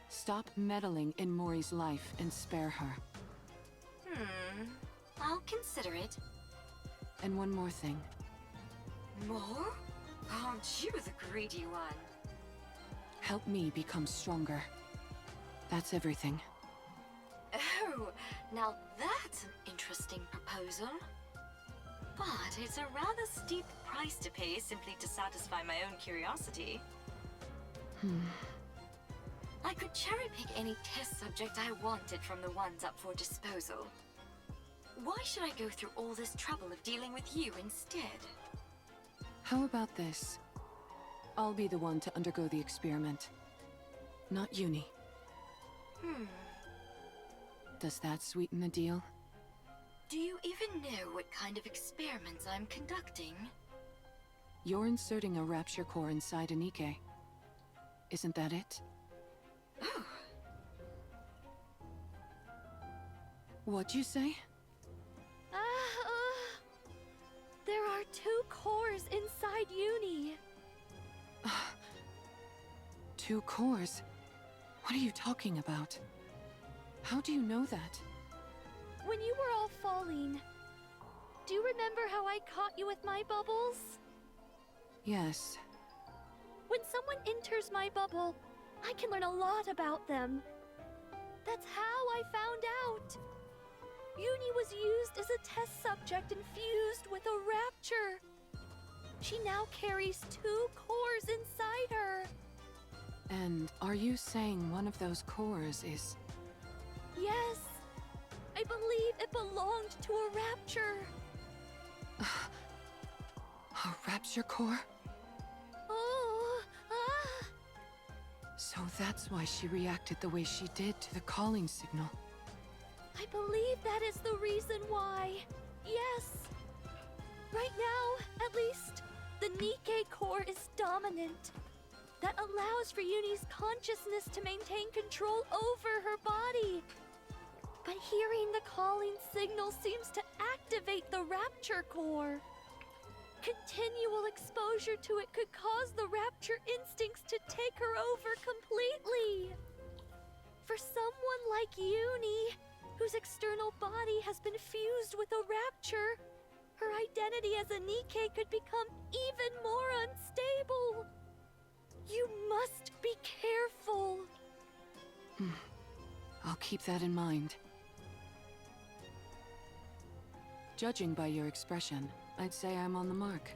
Stop meddling in Mori's life and spare her. I'll consider it. And one more thing. More? Aren't you the greedy one? Help me become stronger. That's everything. Oh, now that's an interesting proposal. But it's a rather steep price to pay simply to satisfy my own curiosity. I could cherry-pick any test subject I wanted from the ones up for disposal. Why should I go through all this trouble of dealing with you instead? How about this? I'll be the one to undergo the experiment. Not Uni. Does that sweeten the deal? Do you even know what kind of experiments I'm conducting? You're inserting a rapture core inside a Nikke. Isn't that it? Oh. What'd you say? There are 2 cores inside Uni. 2 cores? What are you talking about? How do you know that? When you were all falling, do you remember how I caught you with my bubbles? Yes. When someone enters my bubble, I can learn a lot about them. That's how I found out. Uni was used as a test subject infused with a rapture. She now carries 2 cores inside her. And are you saying one of those cores is... Yes. I believe it belonged to a rapture. A rapture core? So that's why she reacted the way she did to the calling signal. I believe that is the reason why. Yes. Right now, at least, the Nikke core is dominant. That allows for Uni's consciousness to maintain control over her body. But hearing the calling signal seems to activate the rapture core. Continual exposure to it could cause the rapture instincts to take her over completely. For someone like Uni, whose external body has been fused with a rapture, her identity as a Nikke could become even more unstable. You must be careful. I'll keep that in mind. Judging by your expression, I'd say I'm on the mark.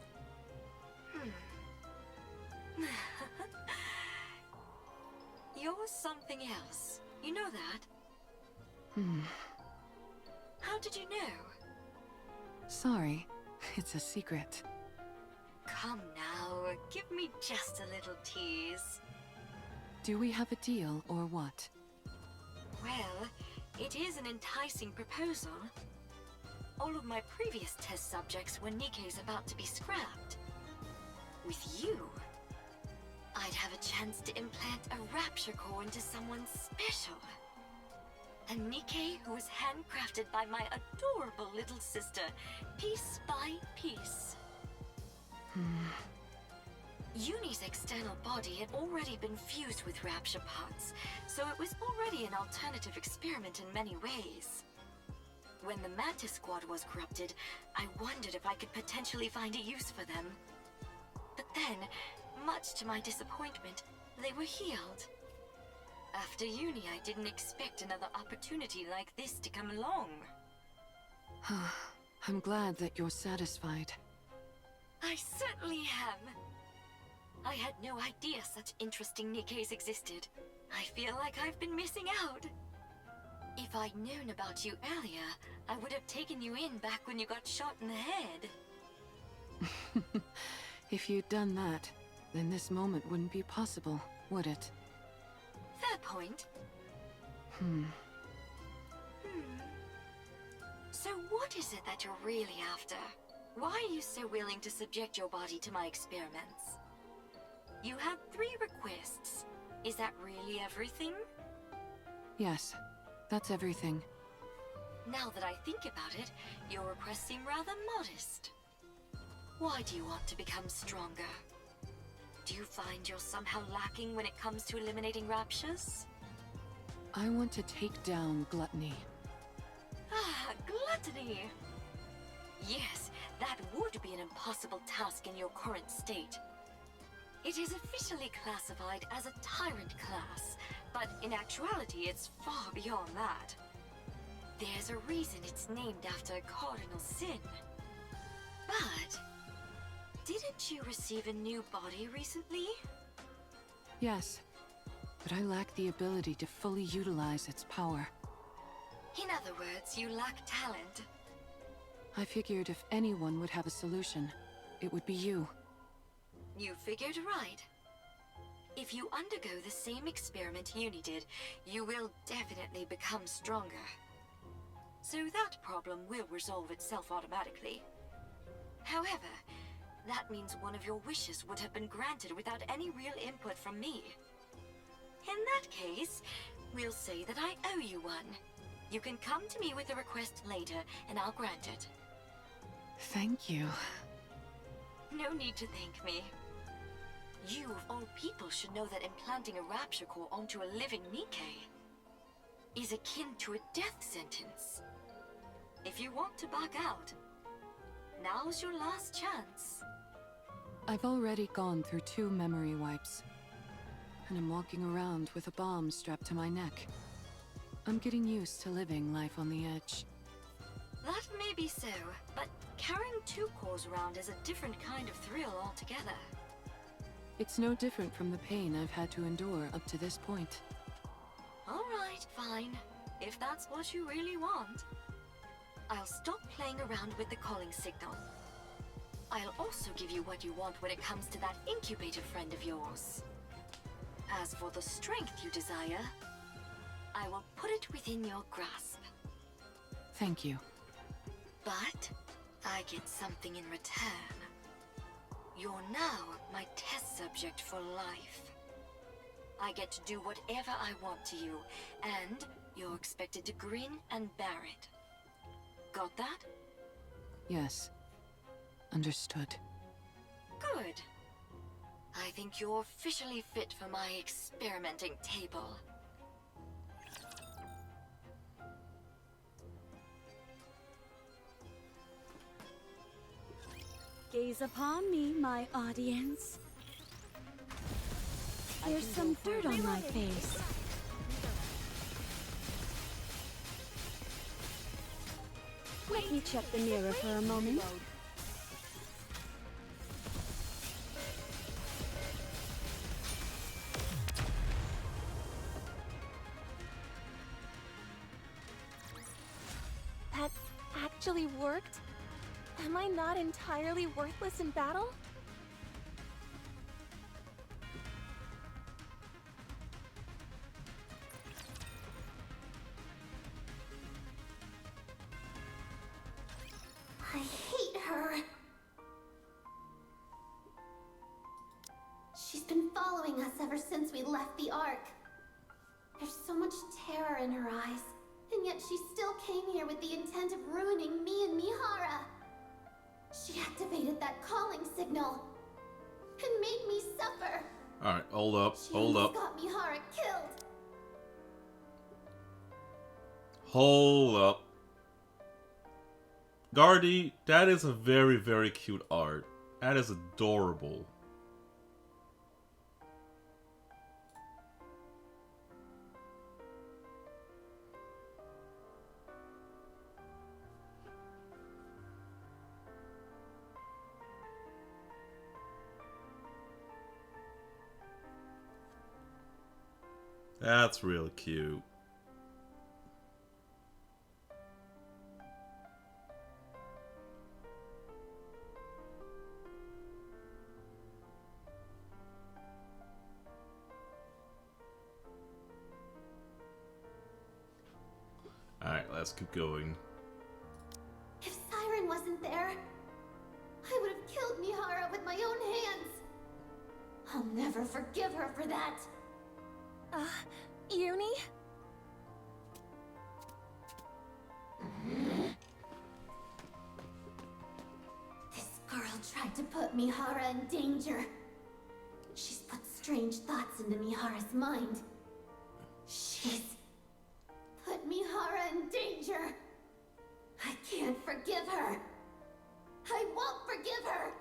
You're something else. You know that? How did you know? Sorry, it's a secret. Come now, give me just a little tease. Do we have a deal or what? Well, it is an enticing proposal. All of my previous test subjects were Nikke's about to be scrapped. With you, I'd have a chance to implant a rapture core into someone special. A Nikke who was handcrafted by my adorable little sister, piece by piece. Uni's external body had already been fused with rapture parts, so it was already an alternative experiment in many ways. When the Mantis Squad was corrupted, I wondered if I could potentially find a use for them. But then, much to my disappointment, they were healed. After Uni, I didn't expect another opportunity like this to come along. I'm glad that you're satisfied. I certainly am. I had no idea such interesting Nikkes existed. I feel like I've been missing out. If I'd known about you earlier, I would have taken you in back when you got shot in the head. If you'd done that, then this moment wouldn't be possible, would it? Fair point. So what is it that you're really after? Why are you so willing to subject your body to my experiments? You had 3 requests. Is that really everything? Yes, that's everything. Now that I think about it, your requests seem rather modest. Why do you want to become stronger? Do you find you're somehow lacking when it comes to eliminating raptures? I want to take down gluttony. Ah, gluttony! Yes, that would be an impossible task in your current state. It is officially classified as a tyrant class, but in actuality it's far beyond that. There's a reason it's named after a cardinal sin. But didn't you receive a new body recently? Yes, but I lack the ability to fully utilize its power. In other words, you lack talent. I figured if anyone would have a solution, it would be you. You figured right. If you undergo the same experiment Uni did, you will definitely become stronger. So that problem will resolve itself automatically. However, that means one of your wishes would have been granted without any real input from me. In that case, we'll say that I owe you one. You can come to me with a request later, and I'll grant it. Thank you. No need to thank me. You, of all people, should know that implanting a rapture core onto a living Nikkei is akin to a death sentence. If you want to back out, now's your last chance. I've already gone through 2 memory wipes, and I'm walking around with a bomb strapped to my neck. I'm getting used to living life on the edge. That may be so, but carrying 2 cores around is a different kind of thrill altogether. It's no different from the pain I've had to endure up to this point. Alright, fine. If that's what you really want. I'll stop playing around with the calling signal. I'll also give you what you want when it comes to that incubator friend of yours. As for the strength you desire, I will put it within your grasp. Thank you. But I get something in return. You're now my test subject for life. I get to do whatever I want to you, and you're expected to grin and bear it. Got that? Yes. Understood. Good. I think you're officially fit for my experimenting table. Gaze upon me, my audience. There's some dirt on my face. Let me check the mirror for a moment. That actually worked? Am I not entirely worthless in battle? I hate her. She's been following us ever since we left the Ark. There's so much terror in her eyes, and yet she still came here with the intent of ruining me and Mihara. She activated that calling signal and made me suffer. Alright, hold up, She hold almost up. got Mihara killed. Hold up. Guardy, that is a very, very cute art. That is adorable. That's really cute. Alright, let's keep going. If Siren wasn't there, I would have killed Mihara with my own hands. I'll never forgive her for that. Uni? tried to put Mihara in danger. She's put strange thoughts into Mihara's mind. She's put Mihara in danger. I can't forgive her. I won't forgive her.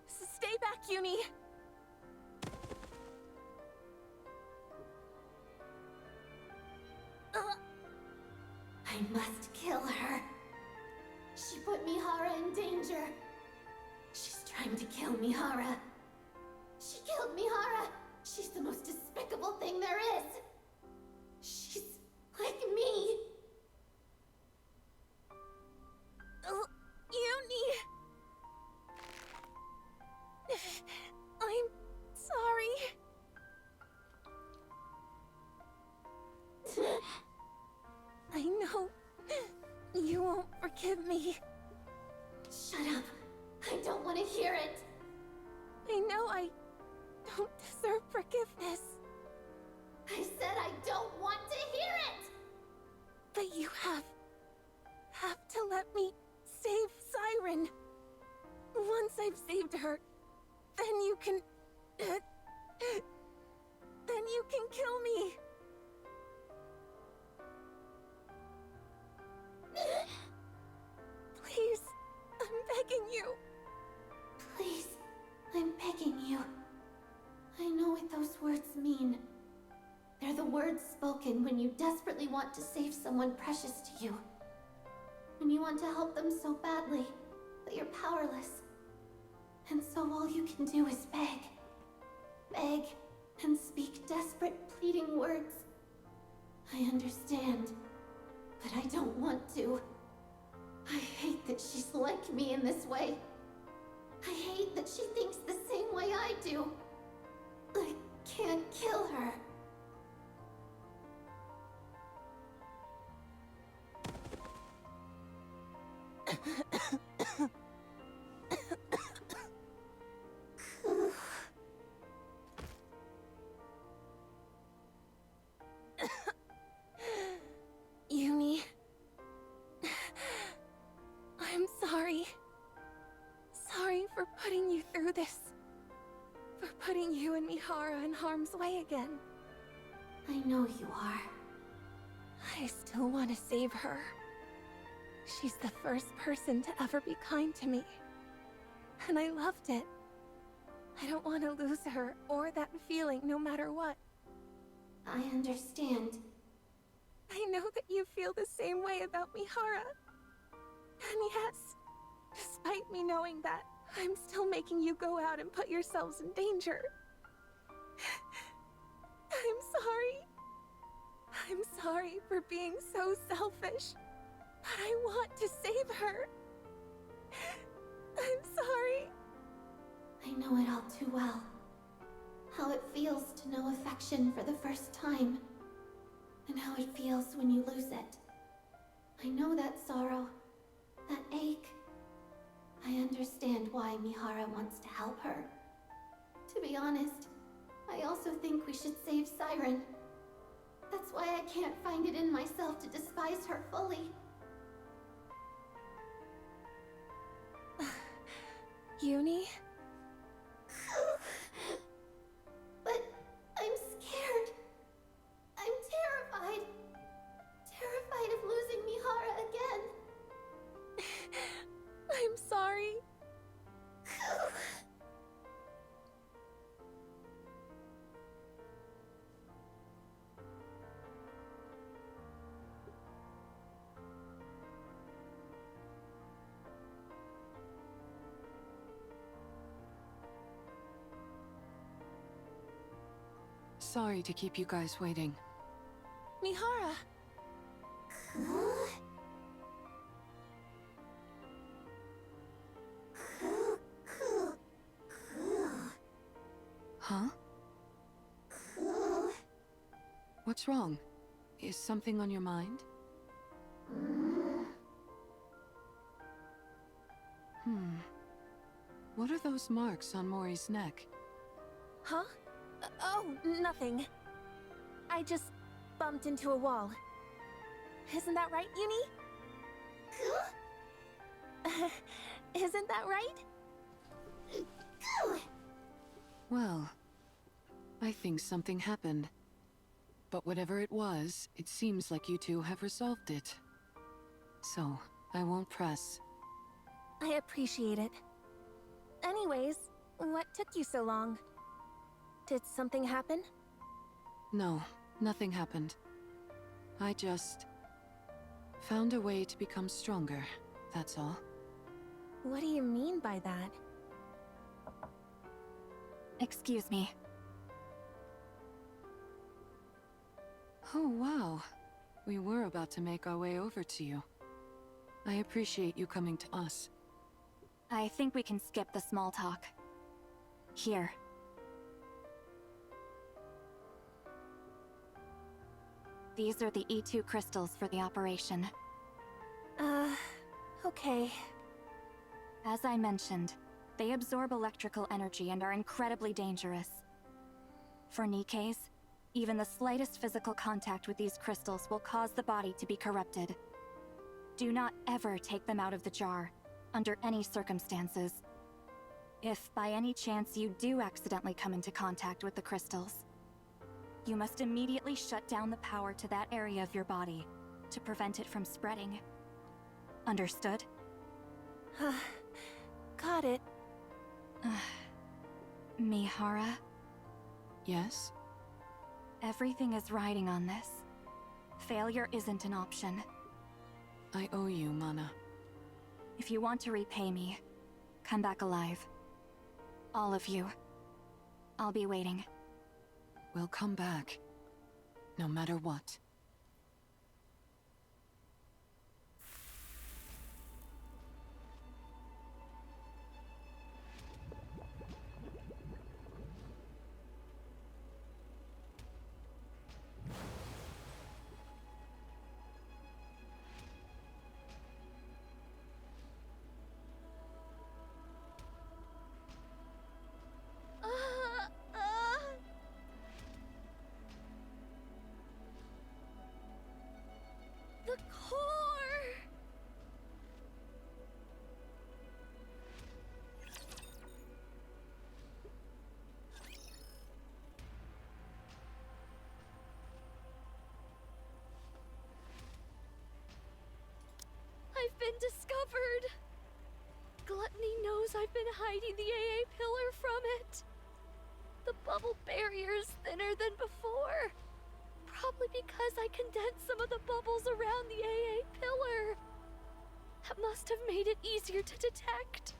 Stay back, Uni. I must kill her. She put Mihara in danger. She's trying to kill Mihara. She killed Mihara. She's the most despicable thing there is. She's like me. Uni! I'm sorry. I know you won't forgive me. Shut up. I don't want to hear it. I know I don't deserve forgiveness. I said I don't want to hear it. But you have to let me save Siren. Once I've saved her, then you can kill me. Please, I'm begging you. Please, I'm begging you. I know what those words mean. They're the words spoken when you desperately want to save someone precious to you. When you want to help them so badly, but you're powerless. And so all you can do is beg. Beg and speak desperate, pleading words. I understand, but I don't want to. I hate that she's like me in this way. I hate that she thinks the same way I do. I can't kill her. Uni, I'm sorry. Sorry for putting you through this. For putting you and Mihara in harm's way again. I know you are. I still want to save her. She's the first person to ever be kind to me. And I loved it. I don't want to lose her or that feeling no matter what. I understand. I know that you feel the same way about Mihara. And yes, despite me knowing that, I'm still making you go out and put yourselves in danger. I'm sorry. I'm sorry for being so selfish. But I want to save her. I'm sorry. I know it all too well. How it feels to know affection for the first time. And how it feels when you lose it. I know that sorrow, that ache. I understand why Mihara wants to help her. To be honest, I also think we should save Siren. That's why I can't find it in myself to despise her fully. Uni? But I'm scared. I'm terrified. Terrified of losing Mihara again. I'm sorry. Sorry to keep you guys waiting. Mihara! Huh? What's wrong? Is something on your mind? What are those marks on Mori's neck? Huh? Oh, nothing. I just bumped into a wall. Isn't that right, Uni? Isn't that right? Well, I think something happened. But whatever it was, it seems like you two have resolved it. So, I won't press. I appreciate it. Anyways, what took you so long? Did something happen? No, nothing happened. I just found a way to become stronger, that's all. What do you mean by that? Excuse me. Oh, wow. We were about to make our way over to you. I appreciate you coming to us. I think we can skip the small talk. Here. These are the E2 crystals for the operation. Okay. As I mentioned, they absorb electrical energy and are incredibly dangerous. For Nikke's, even the slightest physical contact with these crystals will cause the body to be corrupted. Do not ever take them out of the jar, under any circumstances. If by any chance you do accidentally come into contact with the crystals, you must immediately shut down the power to that area of your body to prevent it from spreading. Understood? Got it. Mihara, Yes? everything is riding on this. Failure isn't an option. I owe you, Mana. If you want to repay me, come back alive. All of you. I'll be waiting. We'll come back. No matter what. The core! I've been discovered! Gluttony knows I've been hiding the AA pillar from it. The bubble barrier is thinner than before. Probably because I condensed some of the bubbles around the AA pillar. That must have made it easier to detect.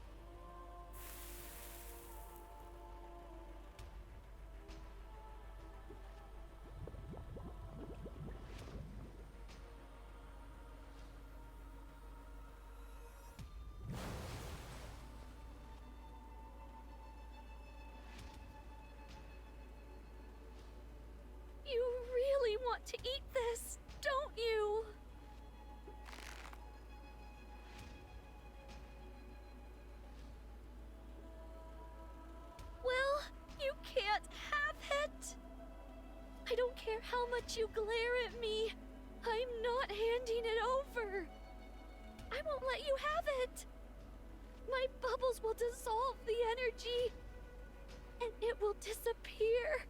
You really want to eat this, don't you? Well, you can't have it. I don't care how much you glare at me. I'm not handing it over. I won't let you have it. My bubbles will dissolve the energy, and it will disappear.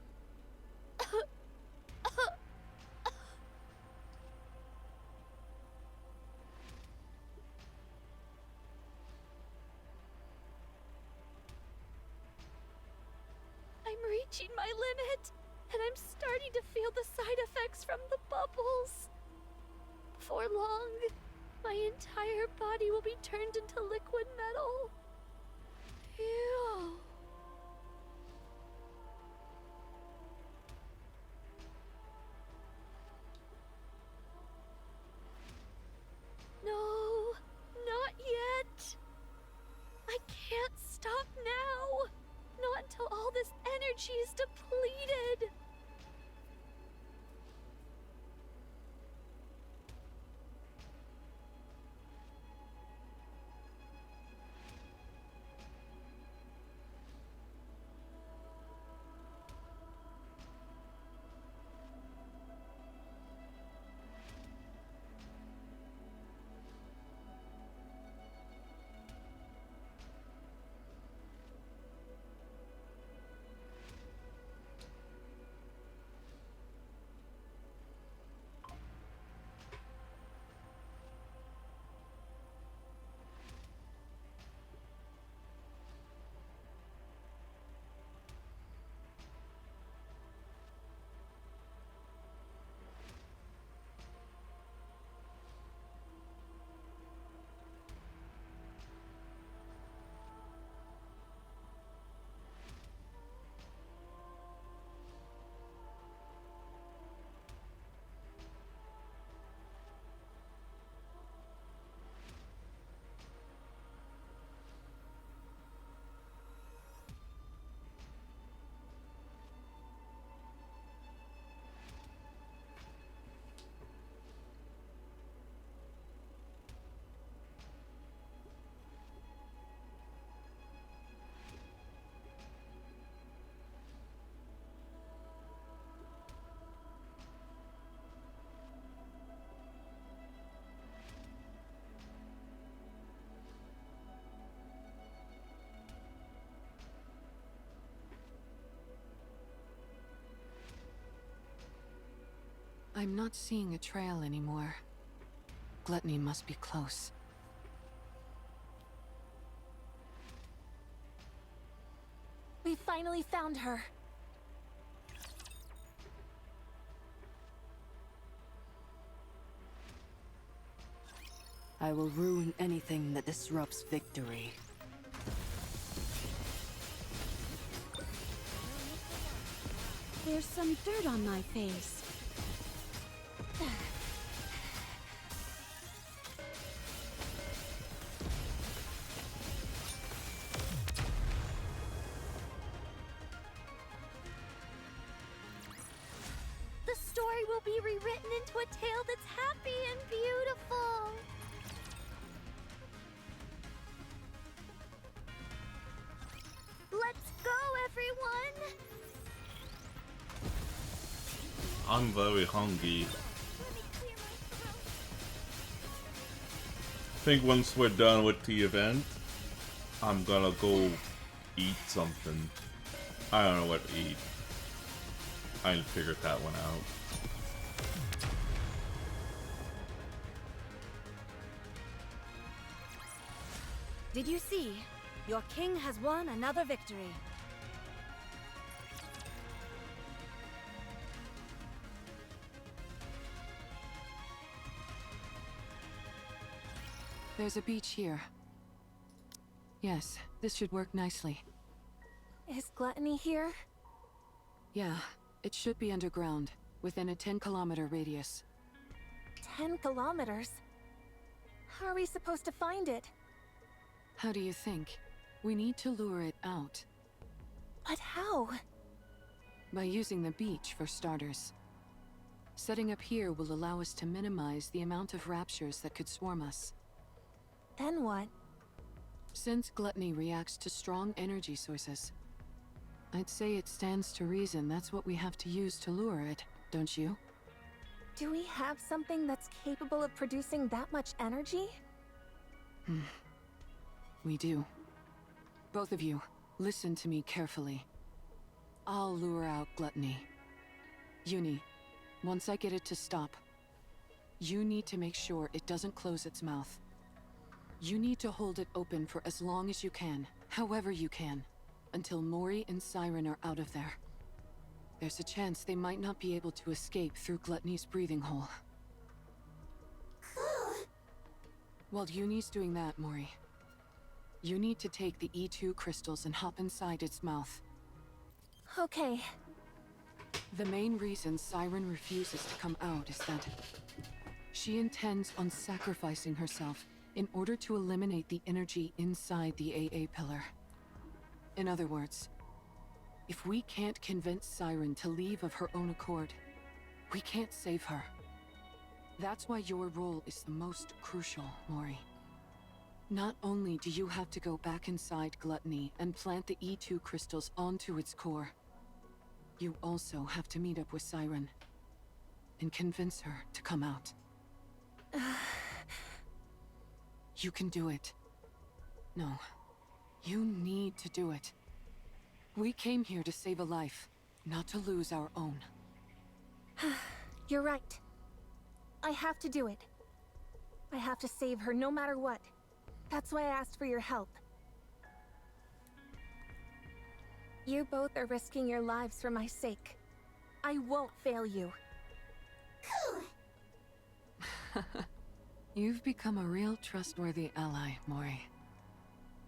I'm reaching my limit, and I'm starting to feel the side effects from the bubbles. Before long, my entire body will be turned into liquid metal. Ew. No, not yet. I can't stop now. Not until all this energy is depleted. I'm not seeing a trail anymore. Gluttony must be close. We finally found her. I will ruin anything that disrupts victory. There's some dirt on my face. The story will be rewritten into a tale that's happy and beautiful. Let's go, everyone! I'm very hungry. I think once we're done with the event, I'm gonna go eat something. I don't know what to eat. I ain't figured that one out. Did you see? Your king has won another victory. There's a beach here. Yes, this should work nicely. Is Gluttony here? Yeah, it should be underground, within a 10-kilometer radius. 10 kilometers? How are we supposed to find it? How do you think? We need to lure it out. But how? By using the beach, for starters. Setting up here will allow us to minimize the amount of raptures that could swarm us. Then what? Since Gluttony reacts to strong energy sources, I'd say it stands to reason that's what we have to use to lure it, don't you? Do we have something that's capable of producing that much energy? We do. Both of you, listen to me carefully. I'll lure out Gluttony. Uni, once I get it to stop, you need to make sure it doesn't close its mouth. You need to hold it open for as long as you can, however you can, until Mori and Siren are out of there. There's a chance they might not be able to escape through Gluttony's breathing hole. While Uni's doing that, Mori, you need to take the E2 crystals and hop inside its mouth. Okay. The main reason Siren refuses to come out is that she intends on sacrificing herself in order to eliminate the energy inside the AA pillar. In other words, if we can't convince Siren to leave of her own accord, we can't save her. That's why your role is the most crucial, Mori. Not only do you have to go back inside Gluttony and plant the E2 crystals onto its core, you also have to meet up with Siren and convince her to come out. You can do it. No, you need to do it. We came here to save a life, not to lose our own. You're right. I have to do it. I have to save her no matter what. That's why I asked for your help. You both are risking your lives for my sake. I won't fail you. You've become a real trustworthy ally, Mori.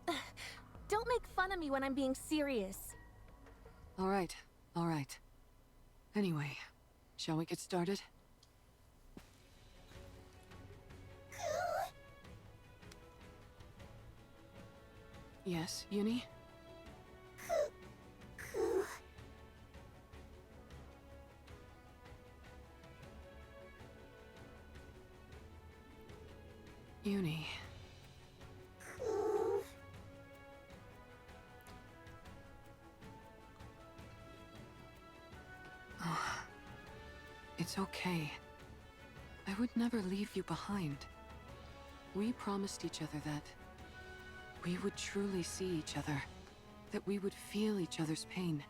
Don't make fun of me when I'm being serious. All right. Anyway, shall we get started? Yes, Uni? Uni. Oh, it's okay. I would never leave you behind. We promised each other that we would truly see each other, that we would feel each other's pain,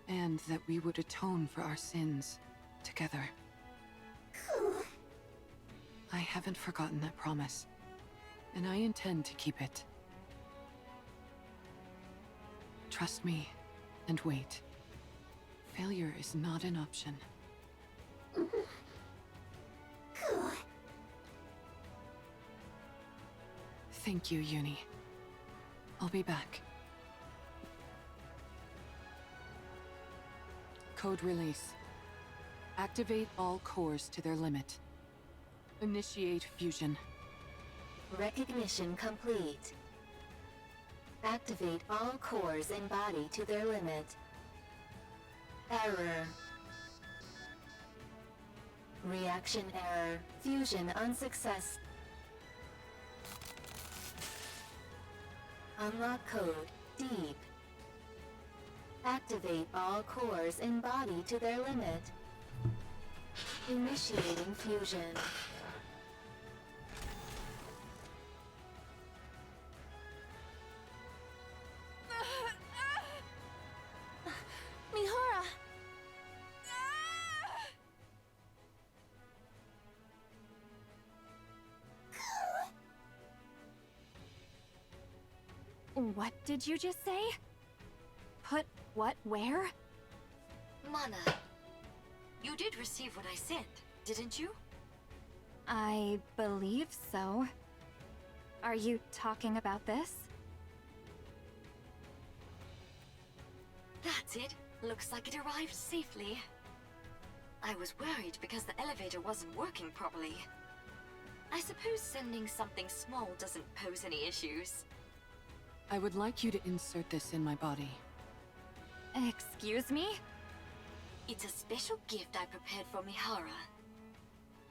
and that we would atone for our sins together. I haven't forgotten that promise, and I intend to keep it. Trust me, and wait. Failure is not an option. Thank you, Uni. I'll be back. Code release. Activate all cores to their limit. Initiate fusion. Recognition complete. Activate all cores in body to their limit. Error. Reaction error. Fusion unsuccess. Unlock code. Deep. Activate all cores in body to their limit. Initiating fusion. Mihara! What did you just say? Put what where? Mana, you did receive what I sent, didn't you? I believe so. Are you talking about this? That's it. Looks like it arrived safely. I was worried because the elevator wasn't working properly. I suppose sending something small doesn't pose any issues. I would like you to insert this in my body. Excuse me? It's a special gift I prepared for Mihara.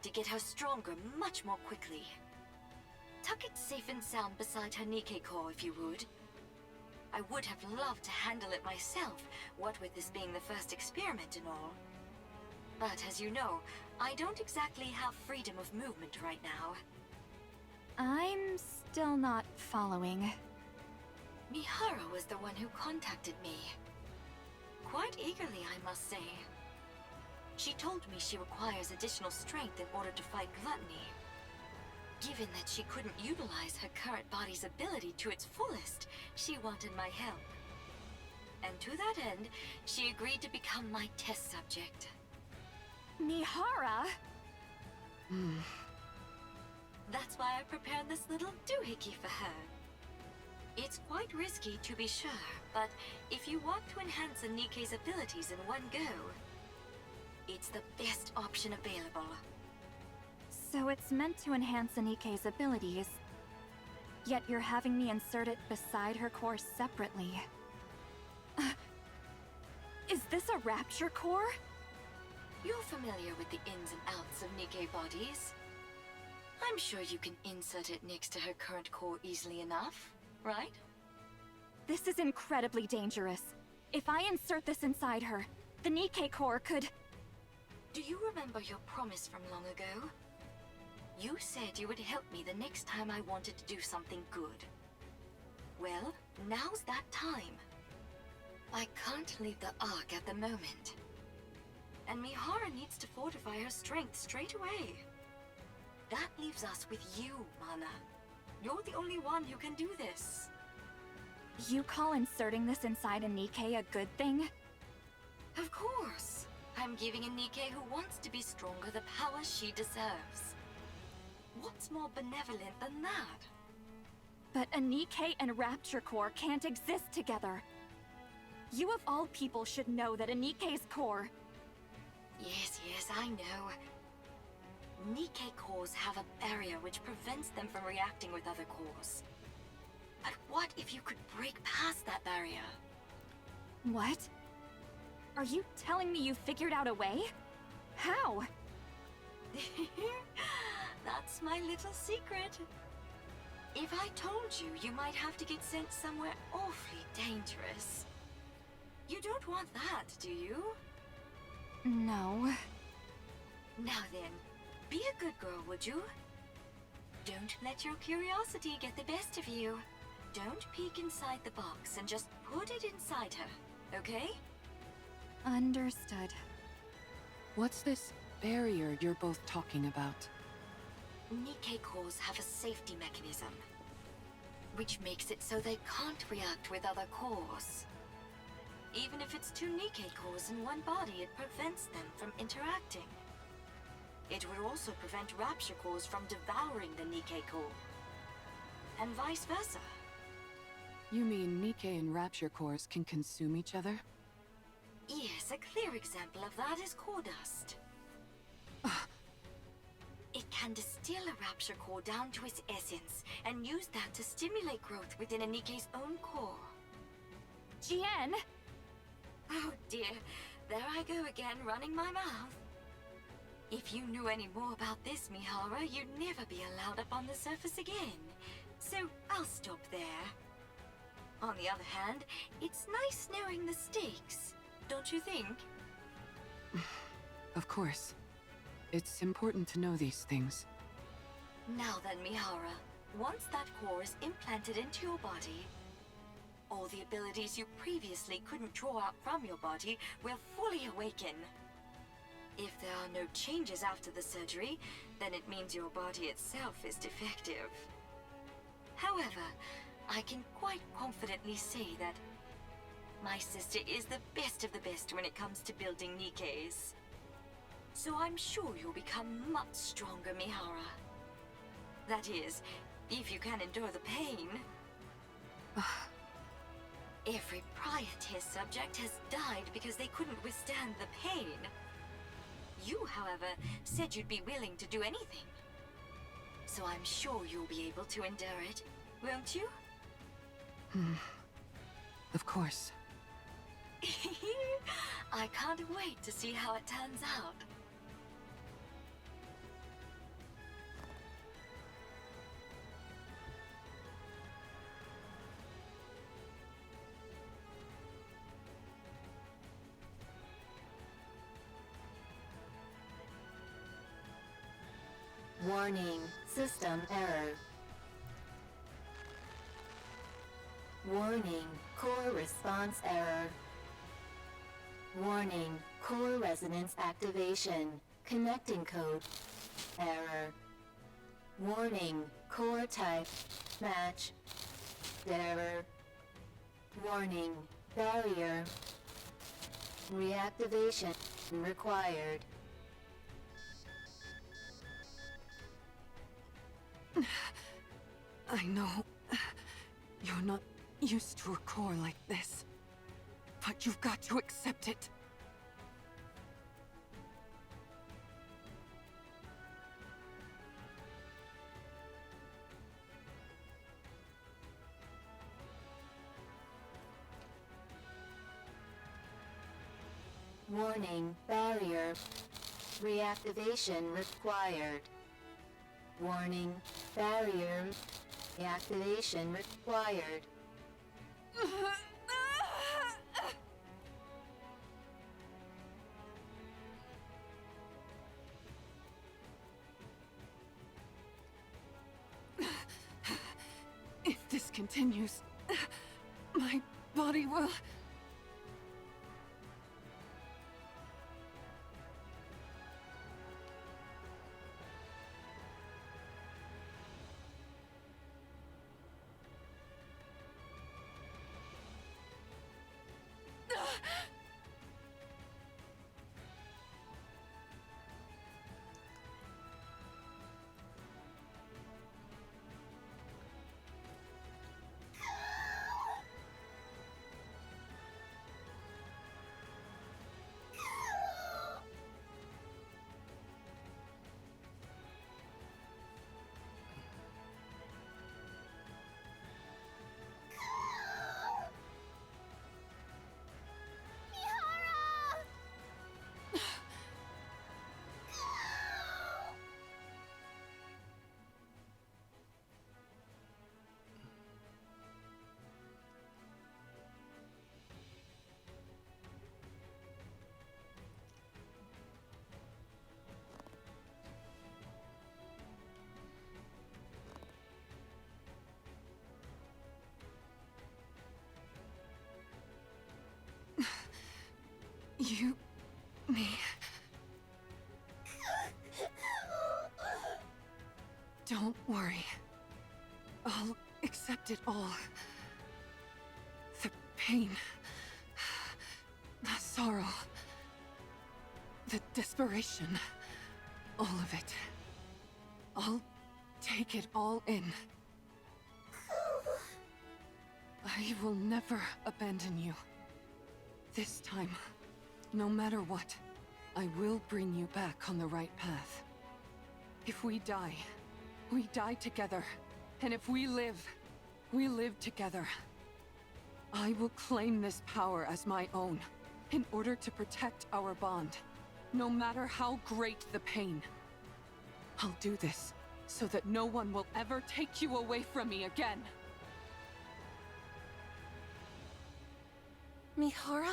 To get her stronger much more quickly. Tuck it safe and sound beside her Nikkei core if you would. I would have loved to handle it myself, what with this being the first experiment and all. But as you know, I don't exactly have freedom of movement right now. I'm still not following. Mihara was the one who contacted me. Quite eagerly, I must say. She told me she requires additional strength in order to fight gluttony. Given that she couldn't utilize her current body's ability to its fullest, she wanted my help. And to that end, she agreed to become my test subject. Mihara? That's why I prepared this little doohickey for her. It's quite risky to be sure, but if you want to enhance a Nikkei's abilities in one go, it's the best option available. So it's meant to enhance Anikei's abilities, yet you're having me insert it beside her core separately. Is this a rapture core? You're familiar with the ins and outs of Nikkei bodies. I'm sure you can insert it next to her current core easily enough, right? This is incredibly dangerous. If I insert this inside her, the Nikkei core could... Do you remember your promise from long ago? You said you would help me the next time I wanted to do something good. Well, now's that time. I can't leave the Ark at the moment. And Mihara needs to fortify her strength straight away. That leaves us with you, Mana. You're the only one who can do this. You call inserting this inside a Nikkei a good thing? Of course. I'm giving a Nikkei who wants to be stronger the power she deserves. What's more benevolent than that? But a Nikkei and Rapture Core can't exist together. You of all people should know that a Nikkei's core... Yes, I know. Nikkei cores have a barrier which prevents them from reacting with other cores. But what if you could break past that barrier? What? Are you telling me you figured out a way? How? That's my little secret. If I told you, you might have to get sent somewhere awfully dangerous. You don't want that, do you? No. Now then, be a good girl, would you? Don't let your curiosity get the best of you. Don't peek inside the box and just put it inside her, okay? Understood. What's this barrier you're both talking about? Nikkei cores have a safety mechanism, which makes it so they can't react with other cores. Even if it's two Nikkei cores in one body, it prevents them from interacting. It would also prevent Rapture cores from devouring the Nikkei core, and vice versa. You mean Nikkei and Rapture cores can consume each other? Yes, a clear example of that is core dust. It can distill a Rapture core down to its essence, and use that to stimulate growth within a Nikkei's own core. Jien! Oh dear, there I go again, running my mouth. If you knew any more about this, Mihara, you'd never be allowed up on the surface again. So I'll stop there. On the other hand, it's nice knowing the stakes, don't you think? Of course. It's important to know these things. Now then, Mihara, once that core is implanted into your body, all the abilities you previously couldn't draw out from your body will fully awaken. If there are no changes after the surgery, then it means your body itself is defective. However, I can quite confidently say that my sister is the best of the best when it comes to building Nikkeis. So I'm sure you'll become much stronger, Mihara. That is, if you can endure the pain. Every prior test subject has died because they couldn't withstand the pain. You, however, said you'd be willing to do anything. So I'm sure you'll be able to endure it, won't you? Of course. I can't wait to see how it turns out. Warning, system error. Warning, core response error. Warning, core resonance activation. Connecting code error. Warning, core type match error. Warning, barrier reactivation required. I know you're not used to a core like this, but you've got to accept it. Warning, barrier reactivation required. Warning, barrier reactivation required. If this continues, my body will... You... me... Don't worry. I'll accept it all. The pain. The sorrow. The desperation. All of it. I'll take it all in. I will never abandon you. This time, no matter what, I will bring you back on the right path. If we die together. And if we live together. I will claim this power as my own, in order to protect our bond, no matter how great the pain. I'll do this, so that no one will ever take you away from me again. Mihara?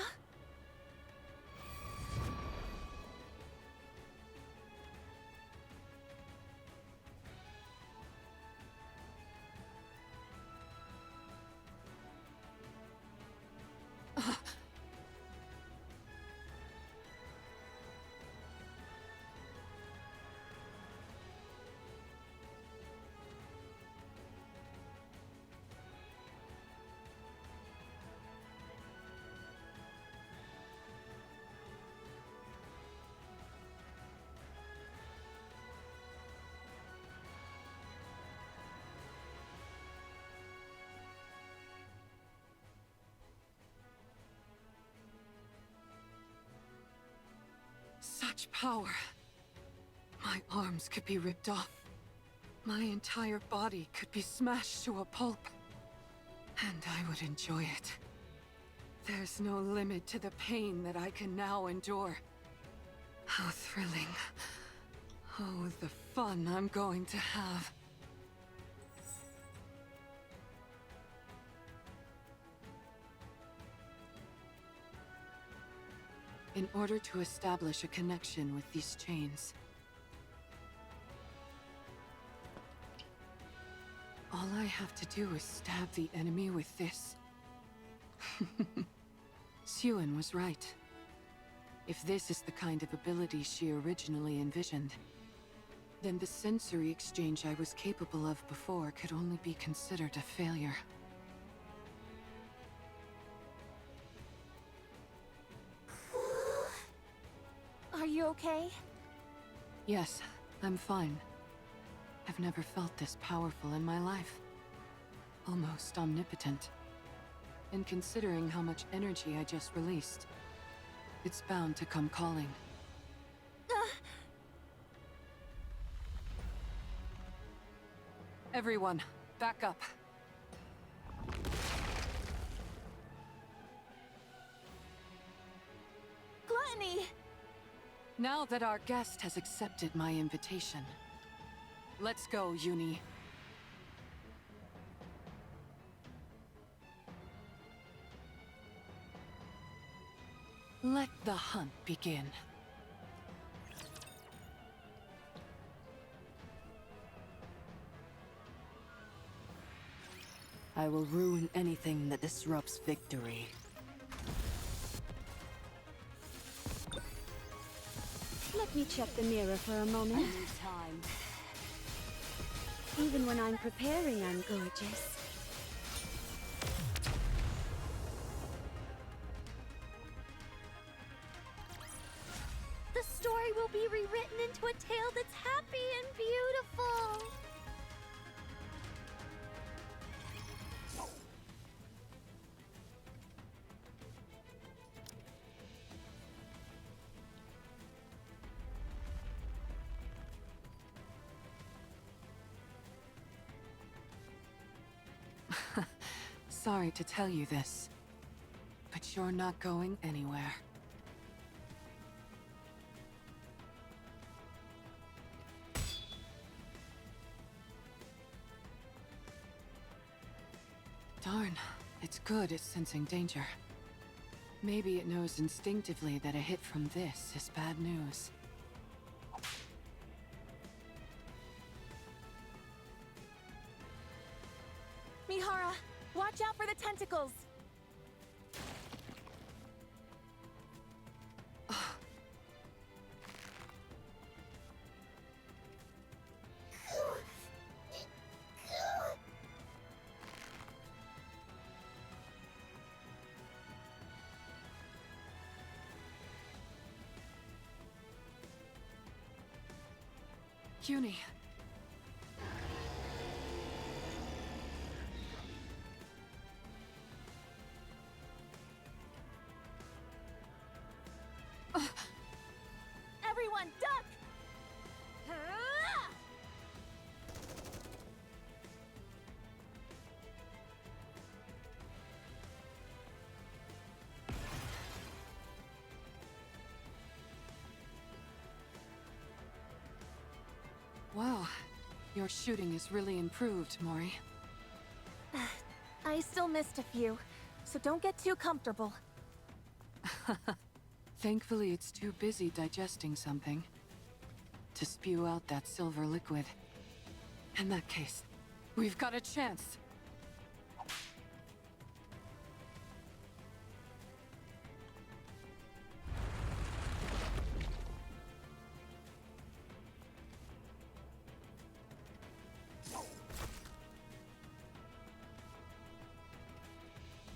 Such power. My arms could be ripped off. My entire body could be smashed to a pulp. And I would enjoy it. There's no limit to the pain that I can now endure. How thrilling. Oh, the fun I'm going to have. In order to establish a connection with these chains, all I have to do is stab the enemy with this. Suen was right. If this is the kind of ability she originally envisioned, then the sensory exchange I was capable of before could only be considered a failure. Are you okay? Yes, I'm fine. I've never felt this powerful in my life. Almost omnipotent. And considering how much energy I just released, it's bound to come calling. Everyone, back up. Gluttony! Now that our guest has accepted my invitation, let's go, Uni. Let the hunt begin. I will ruin anything that disrupts victory. Let me check the mirror for a moment. Time. Even when I'm preparing, I'm gorgeous. The story will be rewritten into a tale that's happy and beautiful. Sorry to tell you this, but you're not going anywhere. Darn, it's good at sensing danger. Maybe it knows instinctively that a hit from this is bad news. Mihara, watch out for the tentacles! Uni. Everyone, duck! Wow, your shooting is really improved, Mori. I still missed a few, so don't get too comfortable. Thankfully, it's too busy digesting something to spew out that silver liquid. In that case, we've got a chance.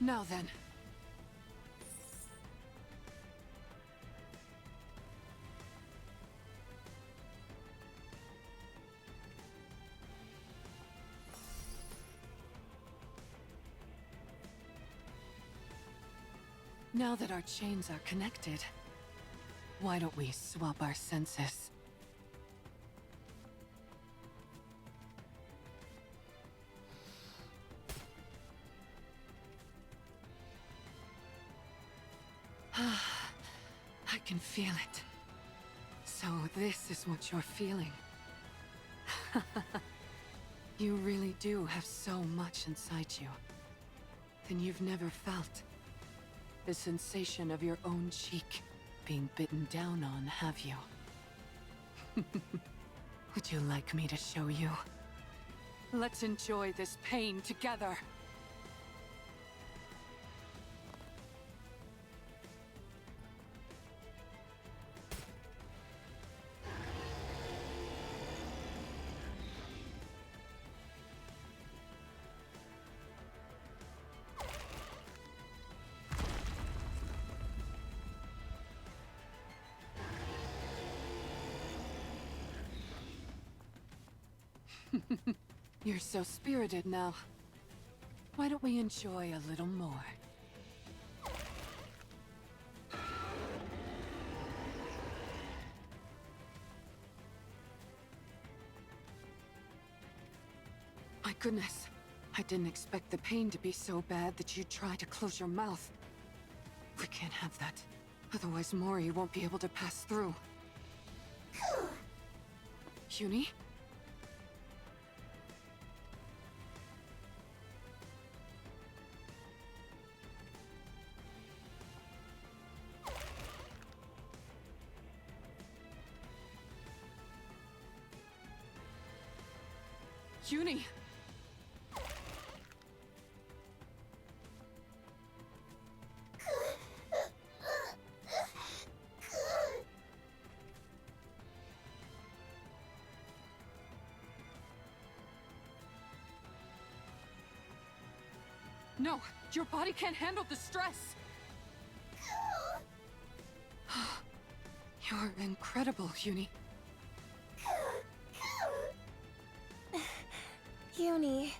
Now then. Now that our chains are connected, why don't we swap our senses? I can feel it. So this is what you're feeling. You really do have so much inside you. Then you've never felt the sensation of your own cheek being bitten down on, have you? Would you like me to show you? Let's enjoy this pain together. You're so spirited now. Why don't we enjoy a little more? My goodness. I didn't expect the pain to be so bad that you'd try to close your mouth. We can't have that. Otherwise Mori won't be able to pass through. Uni? Uni! No, your body can't handle the stress. You're incredible, Uni. Uni.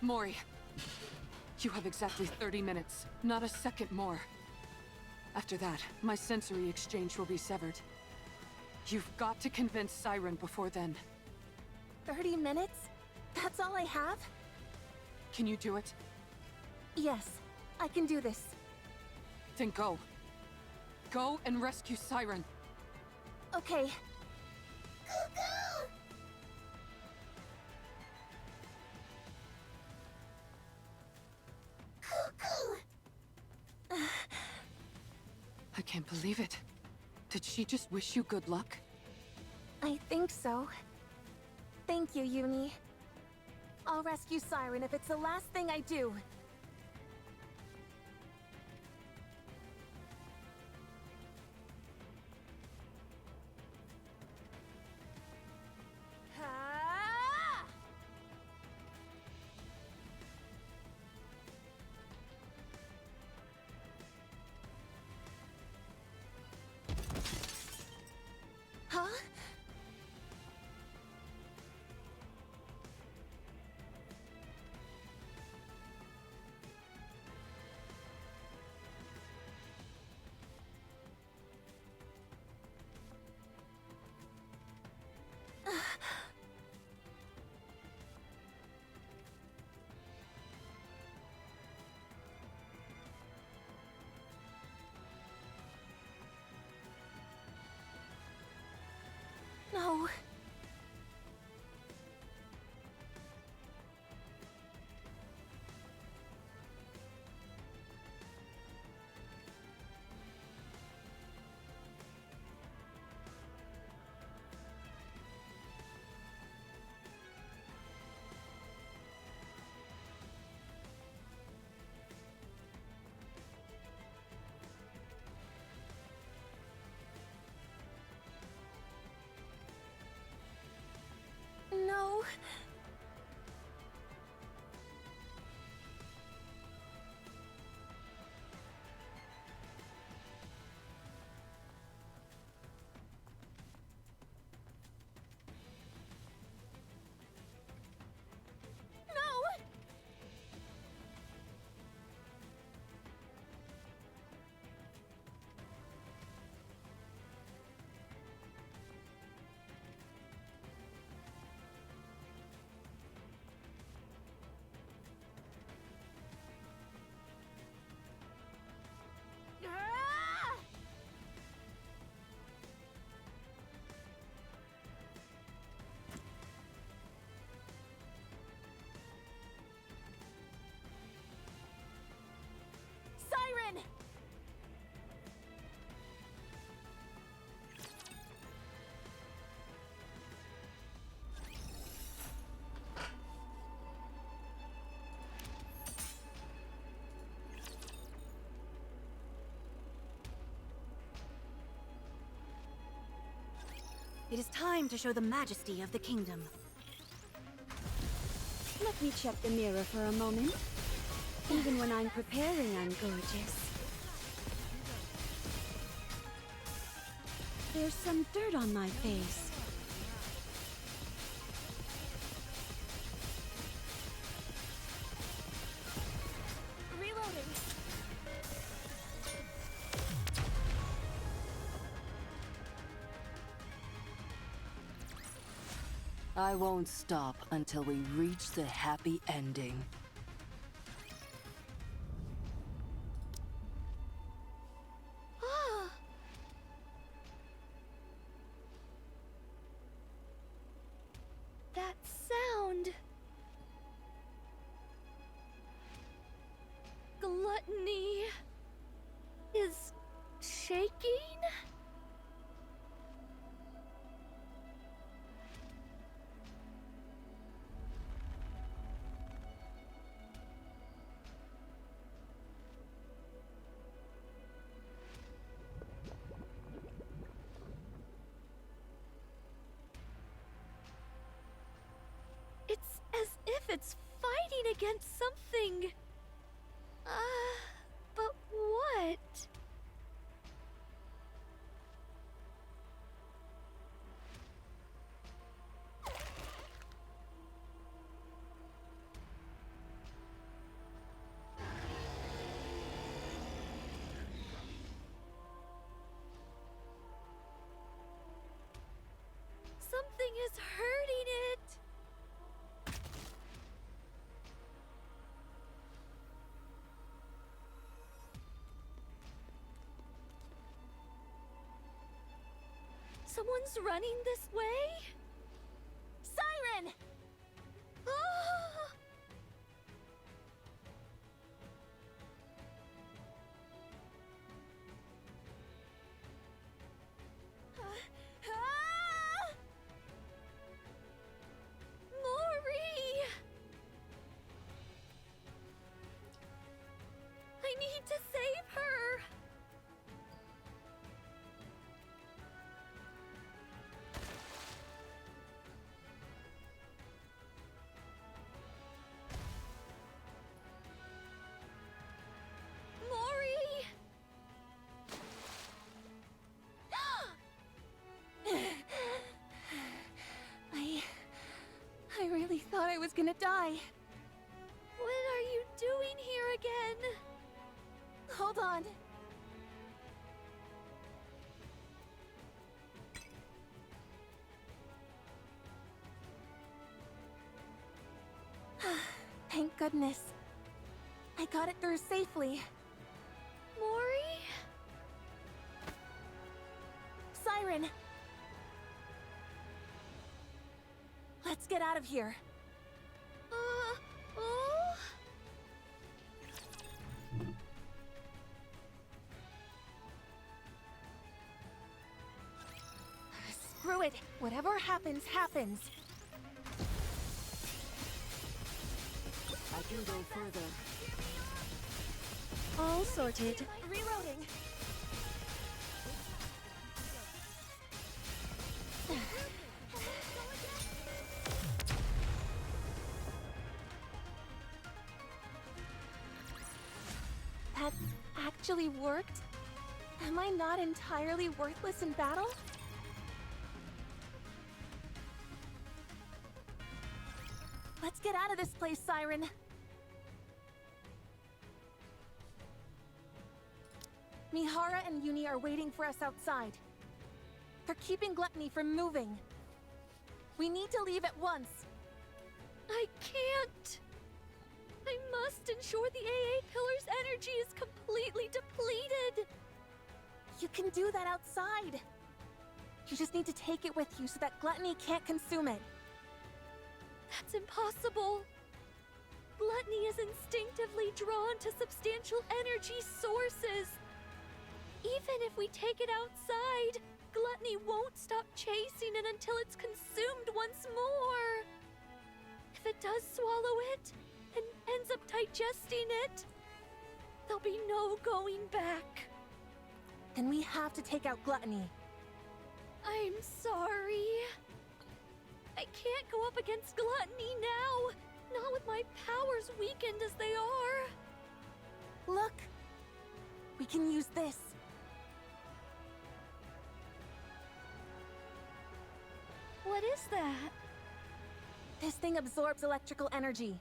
Mori, you have exactly 30 minutes, not a second more. After that, my sensory exchange will be severed. You've got to convince Siren before then. 30 minutes? That's all I have? Can you do it? Yes, I can do this. Then go. Go and rescue Siren. Okay. I can't believe it. Did she just wish you good luck? I think so. Thank you, Uni. I'll rescue Siren if it's the last thing I do. Huh? It is time to show the majesty of the kingdom. Let me check the mirror for a moment. Even when I'm preparing, I'm gorgeous. There's some dirt on my face. Reloading. I won't stop until we reach the happy ending. Ah. That sound. Gluttony is shaking? It's as if it's fighting against something. But what? Something is hurting it. Someone's running this way? Siren! Ah! Ah! Mori! I need to save her! Mori! I really thought I was gonna die. What are you doing here again? Hold on. Thank goodness. I got it through safely. Mori? Siren! Let's get out of here. Oh? Screw it. Whatever happens, happens. I can go further. All sorted. Reloading. That actually worked? Am I not entirely worthless in battle? Let's get out of this place, Siren. Mihara and Uni are waiting for us outside. They're keeping Gluttony from moving. We need to leave at once. I can't. I must ensure the AA Pillar's energy is completely depleted. You can do that outside. You just need to take it with you so that Gluttony can't consume it. That's impossible. Gluttony is instinctively drawn to substantial energy sources. Even if we take it outside, Gluttony won't stop chasing it until it's consumed once more. If it does swallow it, and ends up digesting it, there'll be no going back. Then we have to take out Gluttony. I'm sorry. I can't go up against Gluttony now! Not with my powers weakened as they are! Look! We can use this. What is that? This thing absorbs electrical energy.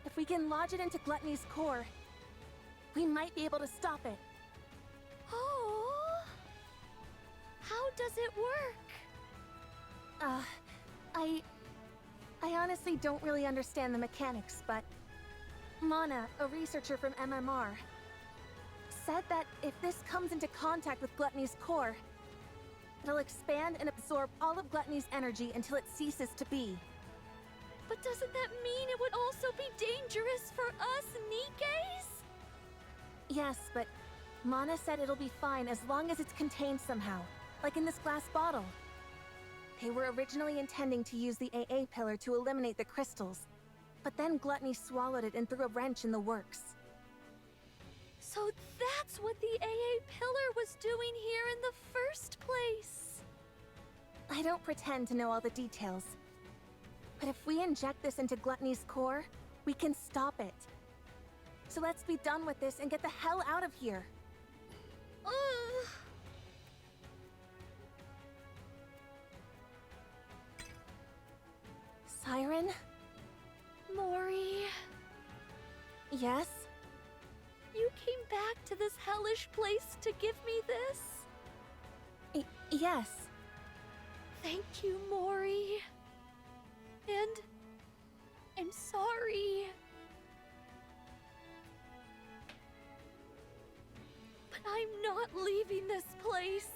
If we can lodge it into Gluttony's core, we might be able to stop it. Oh! How does it work? I honestly don't really understand the mechanics, but Mana, a researcher from MMR, said that if this comes into contact with Gluttony's core, it'll expand and absorb all of Gluttony's energy until it ceases to be. But doesn't that mean it would also be dangerous for us Nikes? Yes, but Mana said it'll be fine as long as it's contained somehow, like in this glass bottle. They were originally intending to use the AA pillar to eliminate the crystals, but then Gluttony swallowed it and threw a wrench in the works. So that's what the AA pillar was doing here in the first place! I don't pretend to know all the details, but if we inject this into Gluttony's core, we can stop it. So let's be done with this and get the hell out of here. Ugh. Siren? Mori... Yes? You came back to this hellish place to give me this? Yes. Thank you, Mori. And... I'm sorry. But I'm not leaving this place.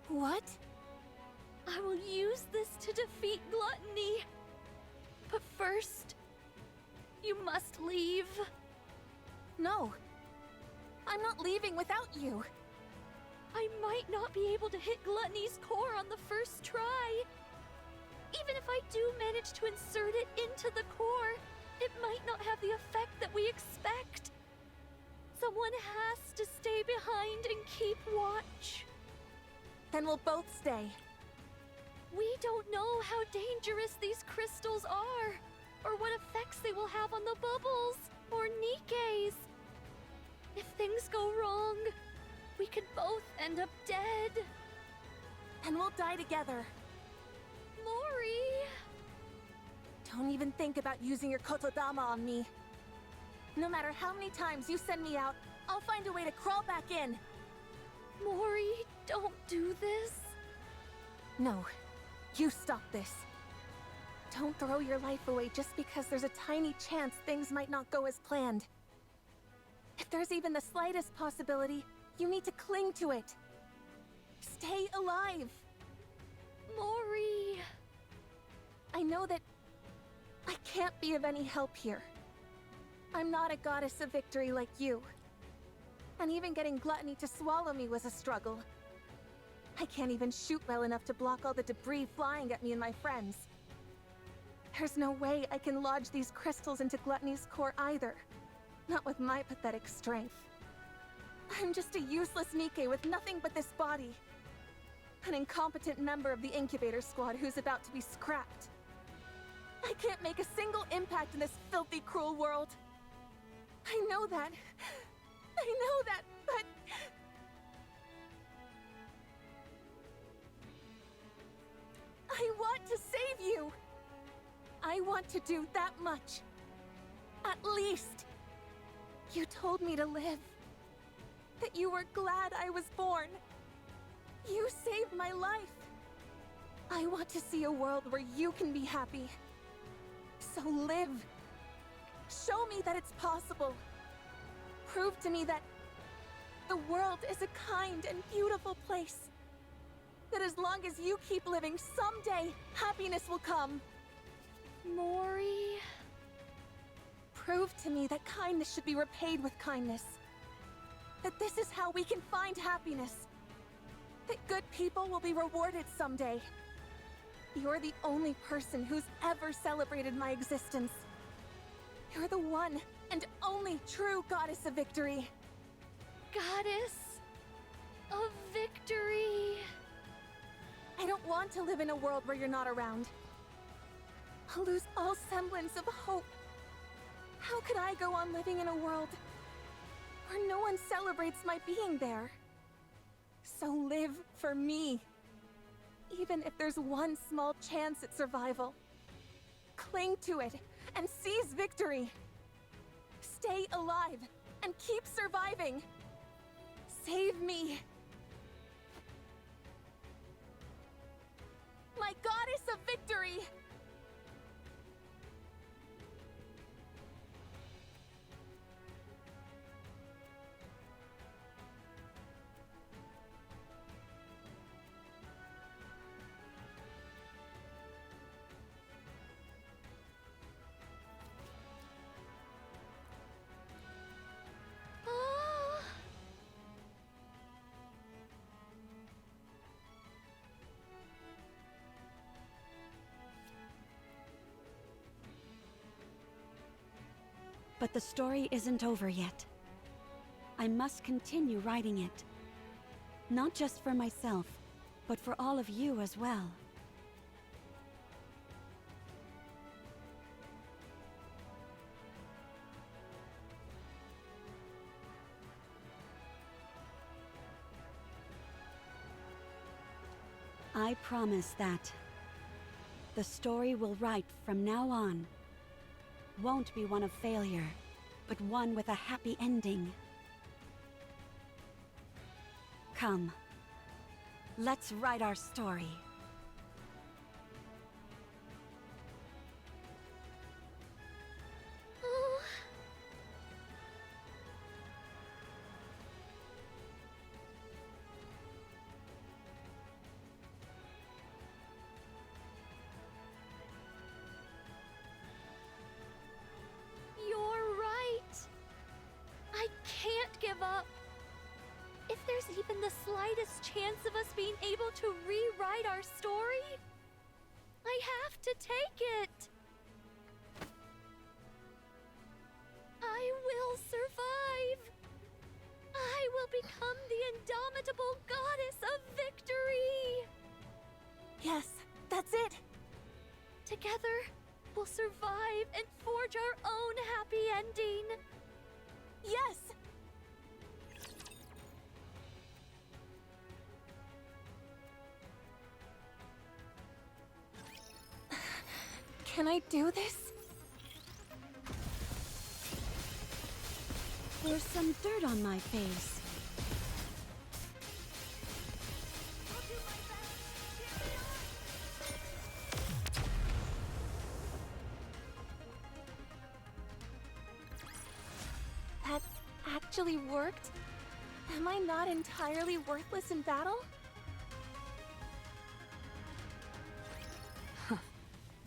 What? I will use this to defeat Gluttony. But first, you must leave. No. I'm not leaving without you. I might not be able to hit Gluttony's core on the first try. Even if I do manage to insert it into the core, it might not have the effect that we expect. Someone has to stay behind and keep watch. Then we'll both stay. We don't know how dangerous these crystals are, or what effects they will have on the bubbles, or Nikes. If things go wrong, we could both end up dead. And we'll die together. Mori! Don't even think about using your Kotodama on me. No matter how many times you send me out, I'll find a way to crawl back in. Mori, don't do this. No, you stop this. Don't throw your life away just because there's a tiny chance things might not go as planned. If there's even the slightest possibility, you need to cling to it. Stay alive. Mori. I know that I can't be of any help here. I'm not a goddess of victory like you. And even getting Gluttony to swallow me was a struggle. I can't even shoot well enough to block all the debris flying at me and my friends. There's no way I can lodge these crystals into Gluttony's core either. Not with my pathetic strength. I'm just a useless Nike with nothing but this body. An incompetent member of the incubator squad who's about to be scrapped. I can't make a single impact in this filthy, cruel world. I know that. But... I want to save you! I want to do that much. At least. You told me to live. That you were glad I was born. You saved my life. I want to see a world where you can be happy. So live. Show me that it's possible. Prove to me that the world is a kind and beautiful place. That as long as you keep living, someday happiness will come. Mori. Prove to me that kindness should be repaid with kindness. That this is how we can find happiness. That good people will be rewarded someday. You're the only person who's ever celebrated my existence. You're the one and only true goddess of victory. Goddess of victory. I don't want want to live in a world where you're not around. I'll lose all semblance of hope. How could I go on living in a world where no one celebrates my being there? So live for me. Even if there's one small chance at survival. Cling to it and seize victory. Stay alive and keep surviving. Save me. My goddess of victory! But the story isn't over yet. I must continue writing it. Not just for myself, but for all of you as well. I promise that the story we'll write from now on won't be one of failure, but one with a happy ending. Come, let's write our story. If there's even the slightest chance of us being able to rewrite our story, I have to take it. I will survive. I will become the indomitable goddess of victory. Yes, that's it. Together, we'll survive and forge our own happy ending. Yes! Can I do this? There's some dirt on my face. That actually worked? Am I not entirely worthless in battle?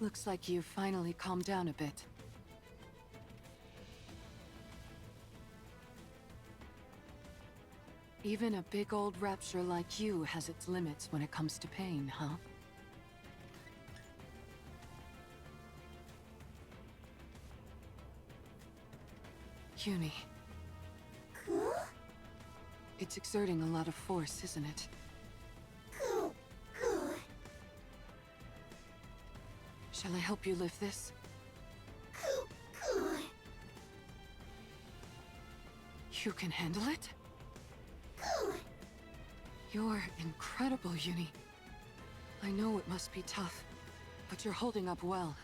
Looks like you finally calmed down a bit. Even a big old rapture like you has its limits when it comes to pain, huh? Uni. It's exerting a lot of force, isn't it? Shall I help you lift this? You can handle it? You're incredible, Uni. I know it must be tough, but you're holding up well.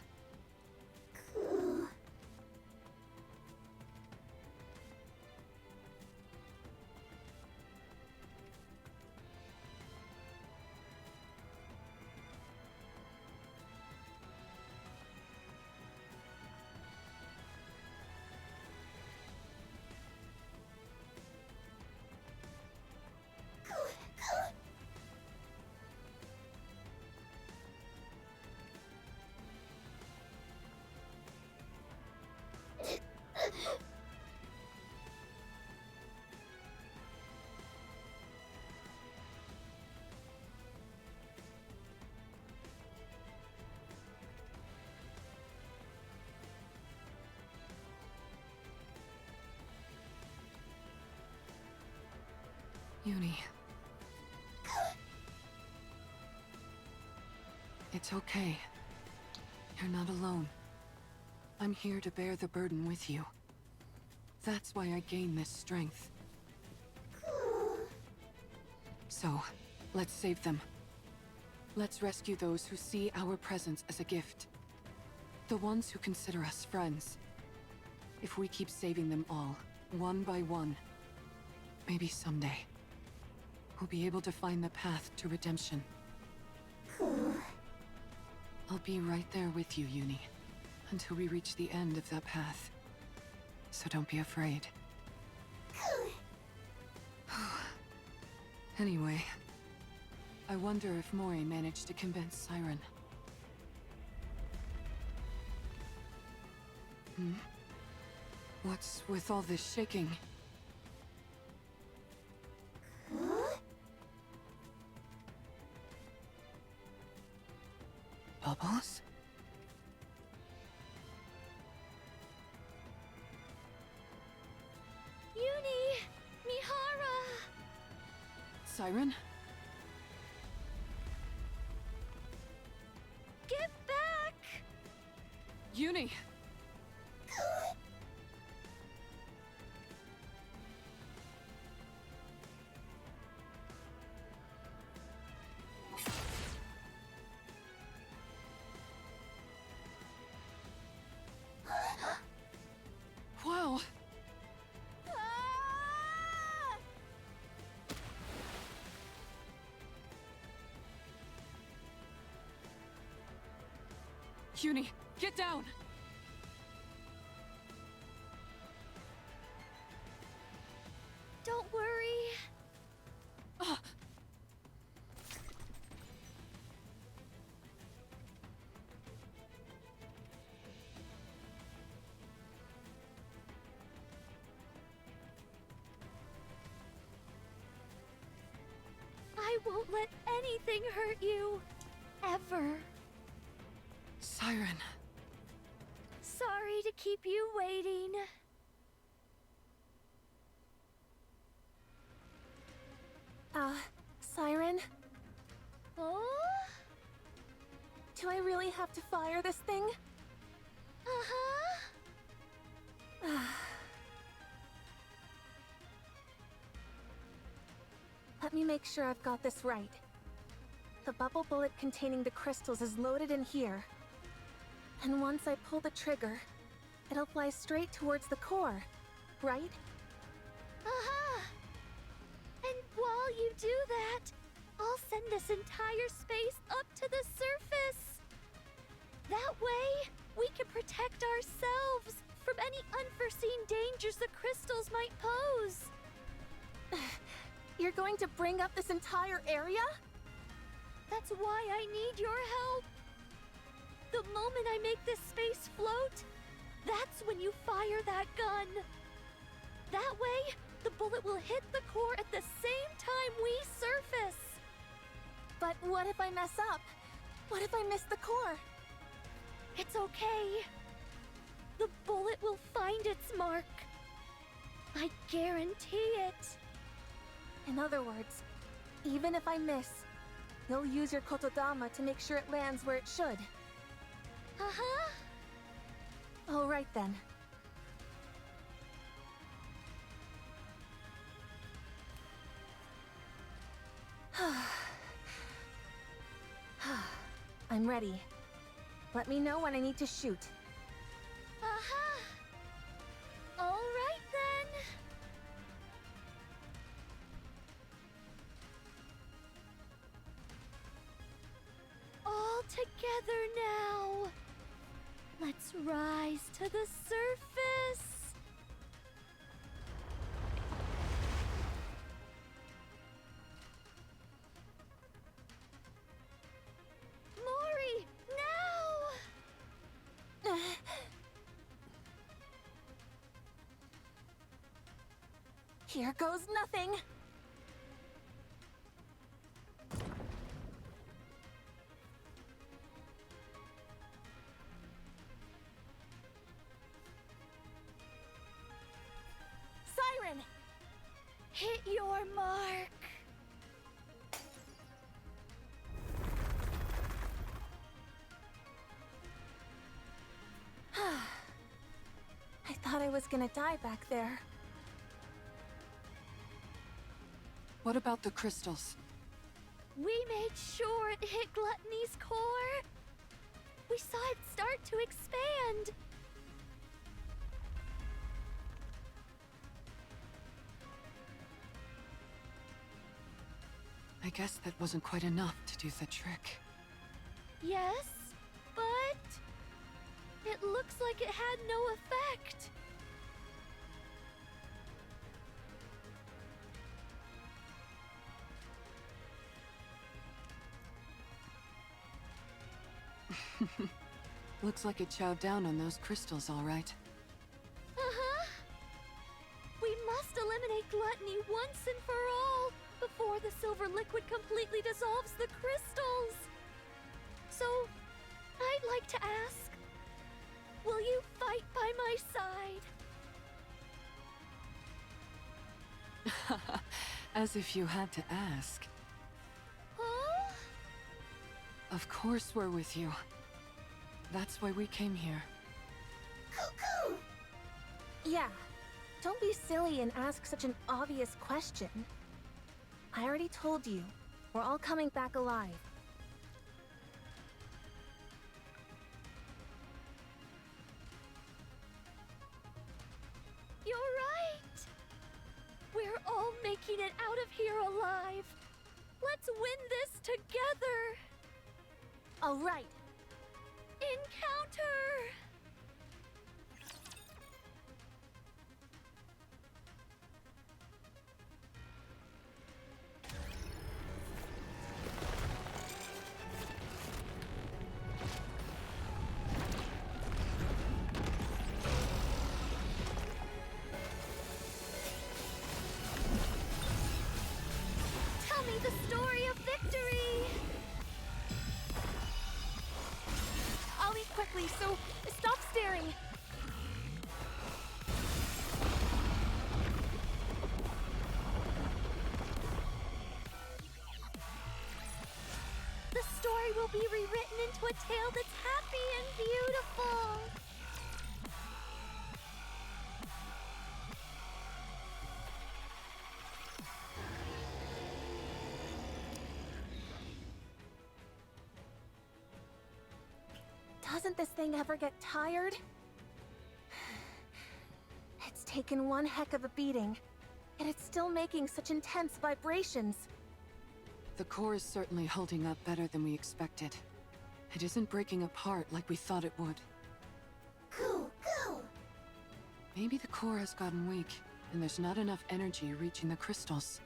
Uni. It's okay. You're not alone. I'm here to bear the burden with you. That's why I gain this strength. So, let's save them. Let's rescue those who see our presence as a gift. The ones who consider us friends. If we keep saving them all, one by one, maybe someday, we'll be able to find the path to redemption. I'll be right there with you, Uni, until we reach the end of that path. So don't be afraid. Anyway, I wonder if Mori managed to convince Siren. What's with all this shaking? Bubbles? Uni! Mihara! Siren? Get back! Uni! Wow! Uni, get down! Don't worry. I won't let anything hurt you. Ever. Siren. Sorry to keep you waiting. Siren? Oh? Do I really have to fire this thing? Uh-huh. Let me make sure I've got this right. The bubble bullet containing the crystals is loaded in here. And once I pull the trigger, it'll fly straight towards the core, right? Uh-huh. And while you do that, I'll send this entire space up to the surface. That way, we can protect ourselves from any unforeseen dangers the crystals might pose. You're going to bring up this entire area? That's why I need your help. The moment I make this space float, that's when you fire that gun. That way, the bullet will hit the core at the same time we surface. But what if I mess up? What if I miss the core? It's okay. The bullet will find its mark. I guarantee it. In other words, even if I miss, you'll use your kotodama to make sure it lands where it should. Uh-huh. All right then. I'm ready. Let me know when I need to shoot. Uh-huh. All right then. All together now. Let's rise to the surface. Mori, now! Here goes nothing. Siren! Hit your mark. was gonna die back there. What about the crystals? We made sure it hit Gluttony's core. We saw it start to expand. I guess that wasn't quite enough to do the trick. Yes, but it looks like it had no effect. Looks like it chowed down on those crystals, all right. Uh-huh. We must eliminate Gluttony once and for all before the silver liquid completely dissolves the crystals. So, I'd like to ask, will you fight by my side? As if you had to ask. Huh? Of course we're with you. That's why we came here. Cuckoo! Yeah, don't be silly and ask such an obvious question. I already told you, we're all coming back alive. You're right! We're all making it out of here alive. Let's win this together! All right. Encounter! Tell me the story of victory! I'll eat quickly, so stop staring. The story will be rewritten into a tale that's happy and beautiful. Doesn't this thing ever get tired? It's taken one heck of a beating, and it's still making such intense vibrations. The core is certainly holding up better than we expected. It isn't breaking apart like we thought it would. Cool, cool. Maybe the core has gotten weak, and there's not enough energy reaching the crystals.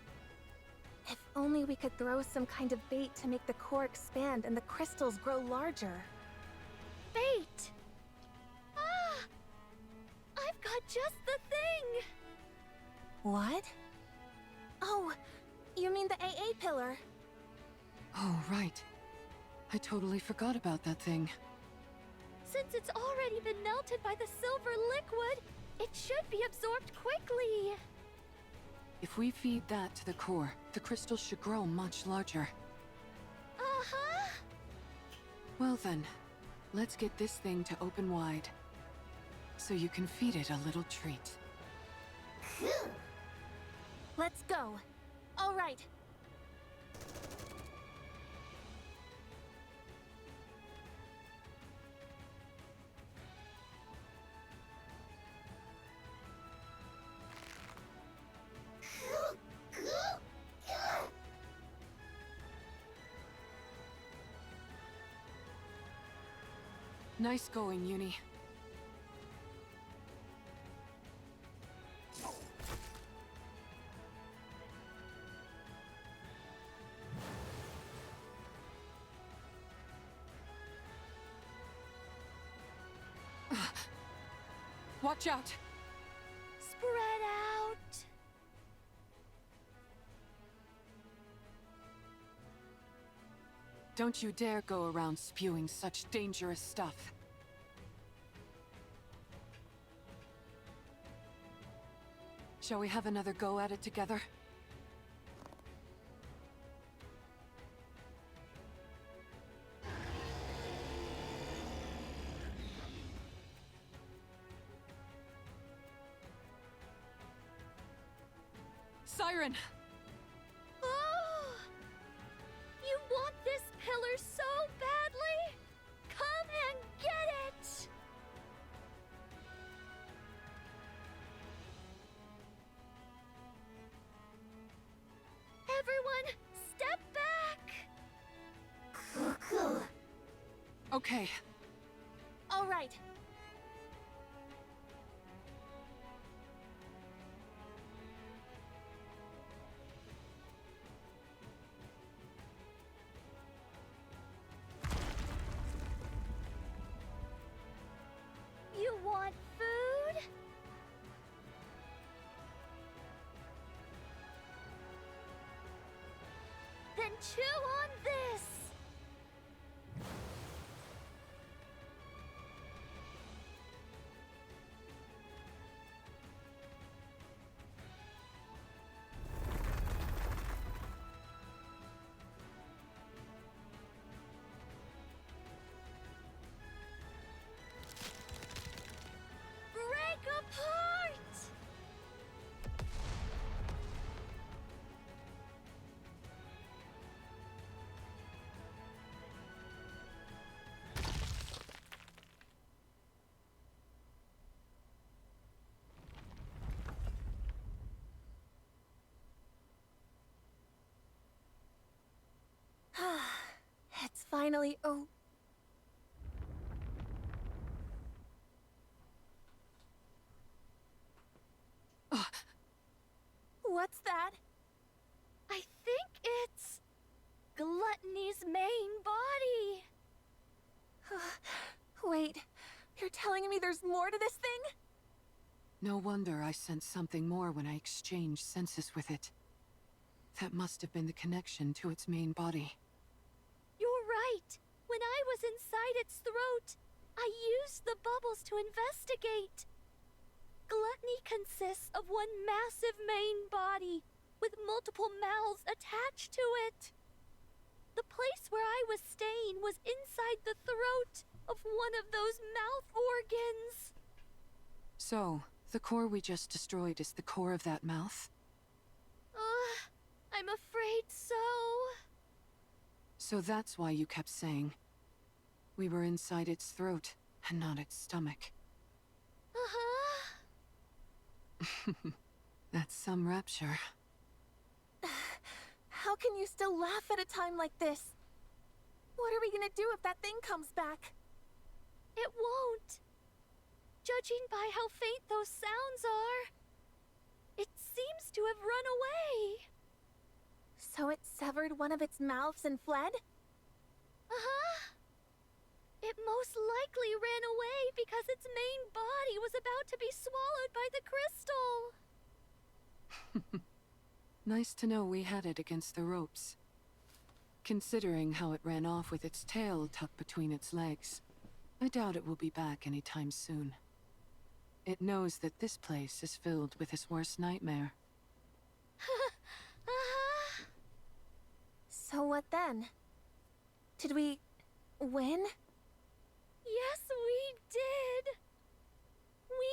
If only we could throw some kind of bait to make the core expand and the crystals grow larger. Bait! Ah! I've got just the thing! What? Oh, you mean the AA pillar? Oh, right. I totally forgot about that thing. Since it's already been melted by the silver liquid, it should be absorbed quickly. If we feed that to the core, the crystals should grow much larger. Uh-huh. Well then, let's get this thing to open wide. So you can feed it a little treat. Let's go. All right. Nice going, Uni. Watch out! Spread out. Don't you dare go around spewing such dangerous stuff. Shall we have another go at it together? Siren! Oh! You want this pillar so badly? Come and get it! Everyone, step back! Okay. All right. You want food? Then chew on this! Break apart! It's finally What's that? I think it's Gluttony's main body. Wait, you're telling me there's more to this thing? No wonder I sensed something more when I exchanged senses with it. That must have been the connection to its main body. You're right. When I was inside its throat, I used the bubbles to investigate. Gluttony consists of one massive main body, with multiple mouths attached to it. The place where I was staying was inside the throat of one of those mouth organs. So, the core we just destroyed is the core of that mouth? I'm afraid so. So that's why you kept saying we were inside its throat and not its stomach. That's some rapture. How can you still laugh at a time like this? What are we gonna do if that thing comes back? It won't. Judging by how faint those sounds are, it seems to have run away. So it severed one of its mouths and fled? It most likely ran away because its main body was about to be swallowed by the crystal. Nice to know we had it against the ropes. Considering how it ran off with its tail tucked between its legs, I doubt it will be back anytime soon. It knows that this place is filled with his worst nightmare. So what then? Did we win? Yes, we did. We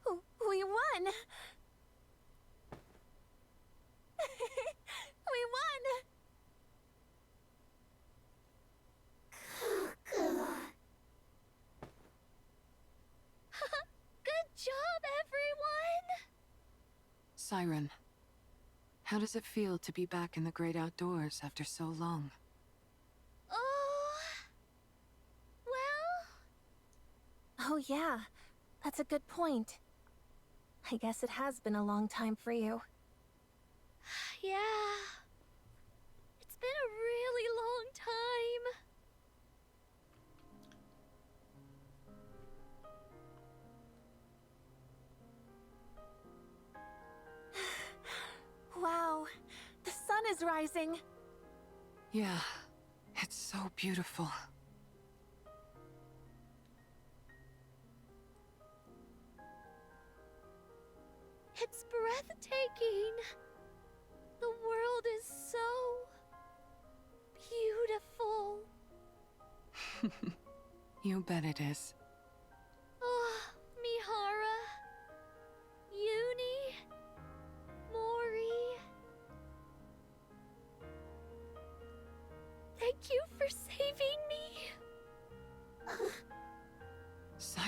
won. We won! We won! Good job, everyone! Siren, how does it feel to be back in the great outdoors after so long? Oh yeah, that's a good point. I guess it has been a long time for you. Yeah. It's been a really long time. Wow, the sun is rising. Yeah, it's so beautiful. It's breathtaking. The world is so beautiful. You bet it is. Oh, Mihara. Uni.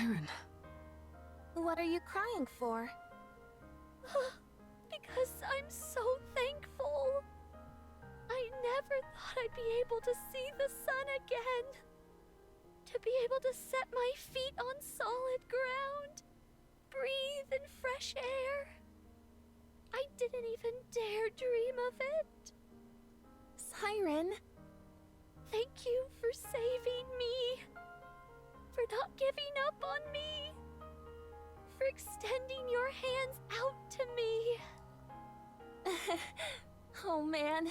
Siren. What are you crying for? Because I'm so thankful. I never thought I'd be able to see the sun again. To be able to set my feet on solid ground. Breathe in fresh air. I didn't even dare dream of it. Siren. Thank you for saving me. For not giving up on me. For extending your hands out to me. Oh man,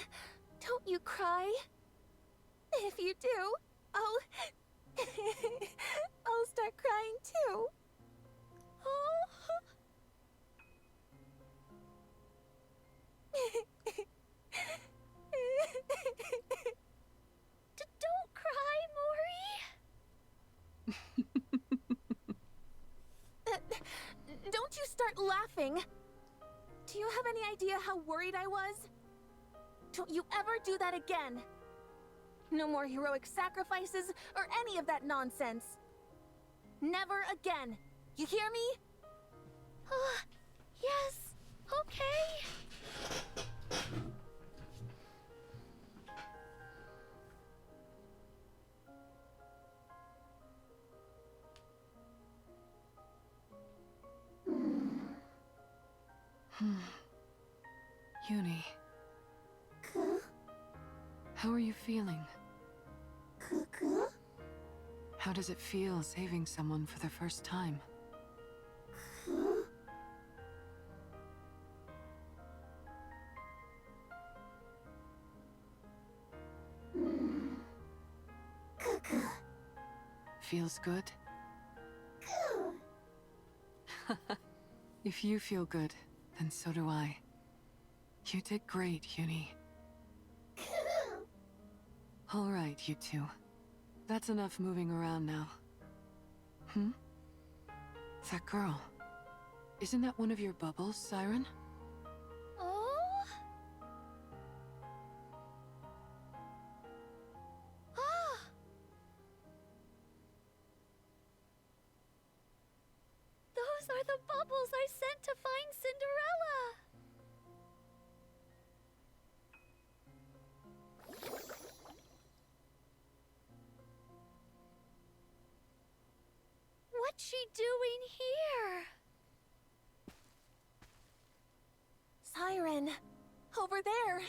don't you cry. If you do, I'll start crying too. Oh. Don't cry, Mori. Don't you start laughing. Do you have any idea how worried I was? Don't you ever do that again. No more heroic sacrifices or any of that nonsense. Never again. You hear me? Yes, okay. Uni. How are you feeling? How does it feel saving someone for the first time? Feels good? If you feel good, then so do I. You did great, Uni. All right, you two. That's enough moving around now. That girl. Isn't that one of your bubbles, Siren? Oh? Ah! Those are the bubbles I sent to find Cinderella! What's she doing here? Siren. Over there.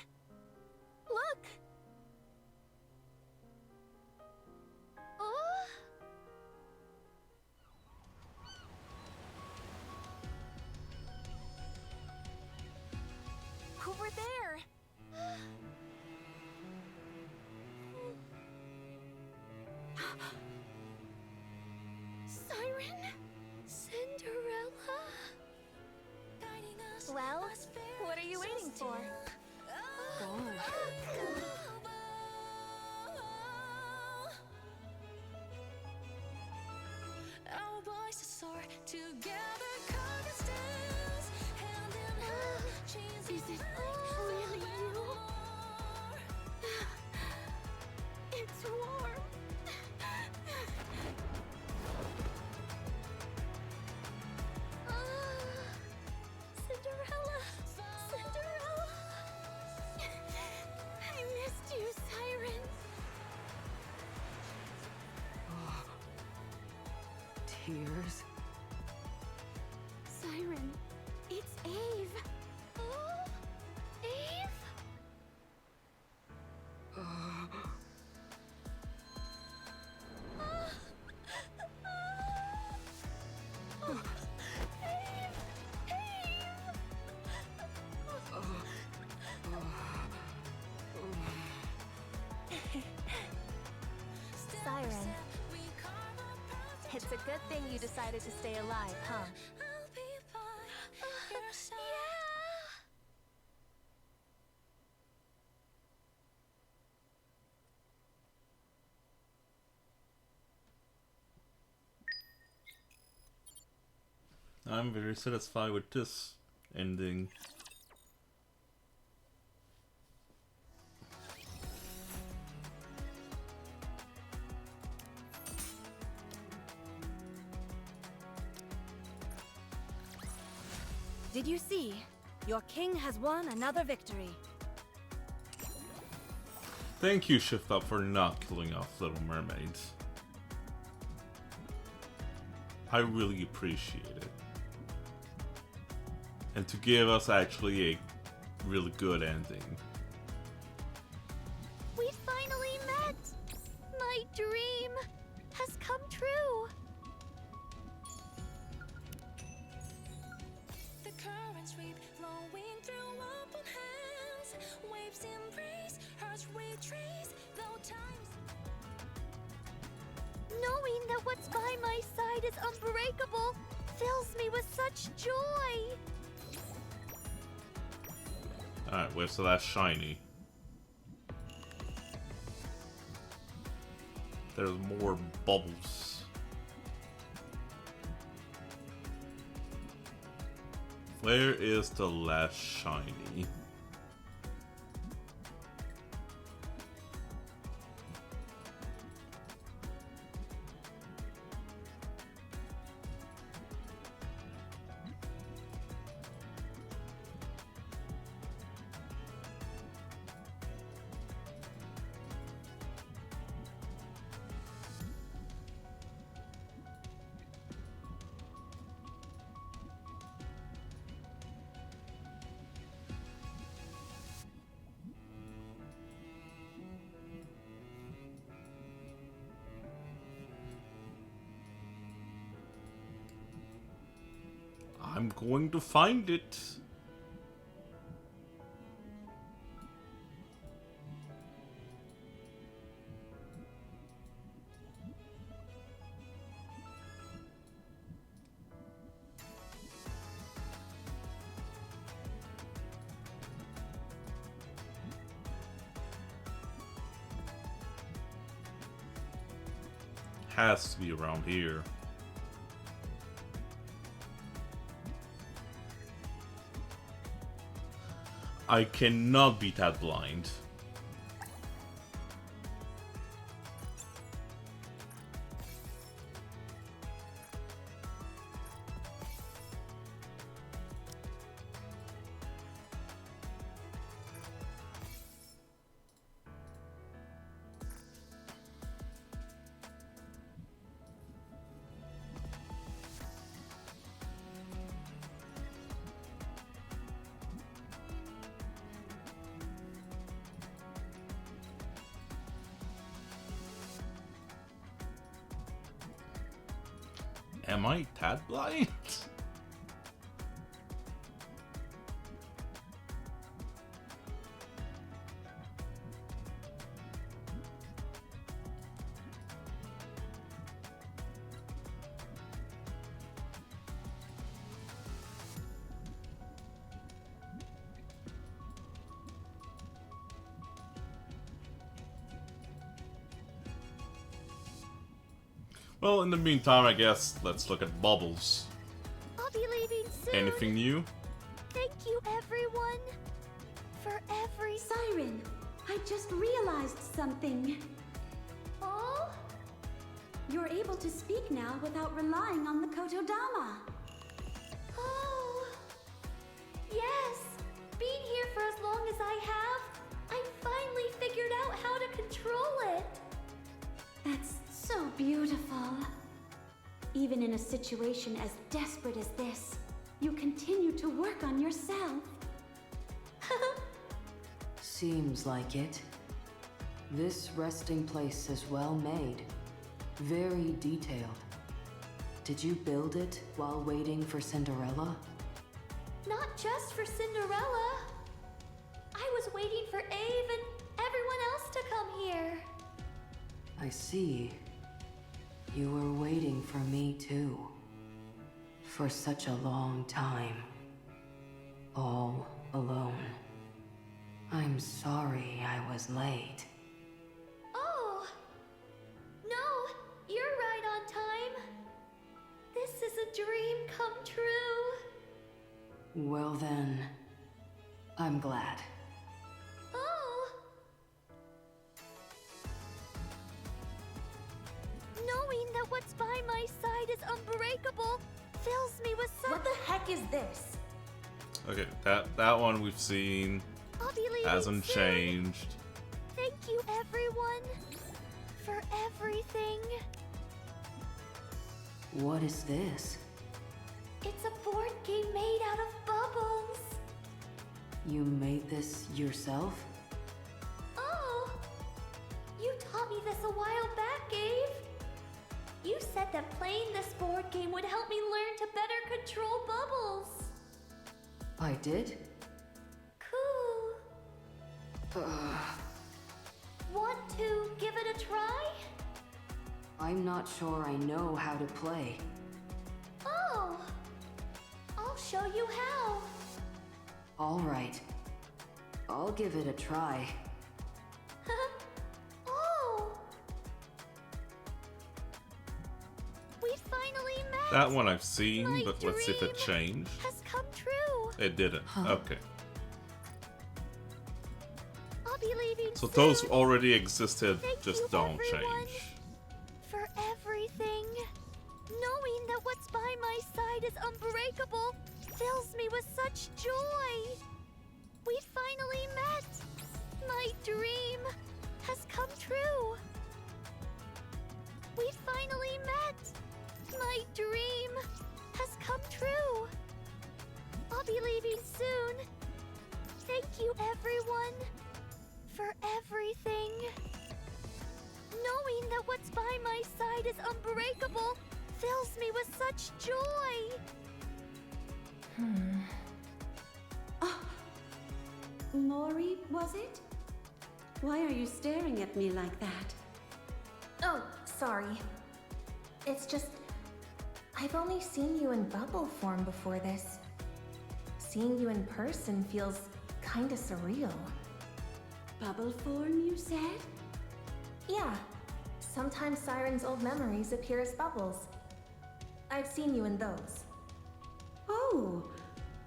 Look. Oh? Over there. Siren? Cinderella? Well, what are you waiting for? Go on. Our voices soar together, carving stems, hand in hand, chains Is it really you? It's warm. Cinderella! Cinderella! I missed you, Siren. Tears. Siren, it's Eve. Oh? Eve? Siren, it's a good thing you decided to stay alive, huh? I'm very satisfied with this ending. Did you see? Your king has won another victory. Thank you, Shift Up, for not killing off Little Mermaids. I really appreciate it. And to give us actually a really good ending. We finally met! My dream has come true! The currents sweep, flowing through open hands. Waves embrace, hearts retrace, though times. Knowing that what's by my side is unbreakable fills me with such joy! Alright, wait, so that's shiny. There's more bubbles. Where is the last shiny? I'm going to find it. Has to be around here. I cannot be that blind. Am I that blind? Well, in the meantime, I guess let's look at bubbles. I'll be leaving soon. Anything new? Thank you, everyone, for every... Siren, I just realized something. Oh? You're able to speak now without relying on the Kotodama. Oh. Yes. Being here for as long as I have, I finally figured out how to control it. That's so beautiful. Even in a situation as desperate as this, you continue to work on yourself. Seems like it. This resting place is well made. Very detailed. Did you build it while waiting for Cinderella? Not just for Cinderella. I was waiting for Ave and everyone else to come here. I see. You were waiting for me too. For such a long time. All alone. I'm sorry I was late. Oh. No, you're right on time. This is a dream come true. Well then, I'm glad. Oh. Knowing that what's by my side is unbreakable fills me with some... What the heck is this? Okay, that one we've seen. I'll be leaving Hasn't soon. changed. Thank you, everyone, for everything. What is this? It's a board game made out of bubbles. You made this yourself? Oh! You taught me this a while back, Gabe. You said that playing this board game would help me learn to better control bubbles. I did? Cool. Want to give it a try? I'm not sure I know how to play. Oh! I'll show you how. All right. I'll give it a try. Oh! We finally met. That one I've seen, My but let's see if it dream changed. has come true. It didn't. Okay. I'll be leaving So soon. those already existed, Thank just you, don't everyone, change. for everything. Knowing that what's by my side is unbreakable fills me with such joy. We finally met. My dream has come true. We finally met. My dream has come true. I'll be leaving soon. Thank you, everyone, for everything. Knowing that what's by my side is unbreakable fills me with such joy. Mori, was it? Why are you staring at me like that? Oh, sorry. It's just, I've only seen you in bubble form before this. Seeing you in person feels kinda surreal. Bubble form, you said? Yeah, sometimes Siren's old memories appear as bubbles. I've seen you in those. Oh,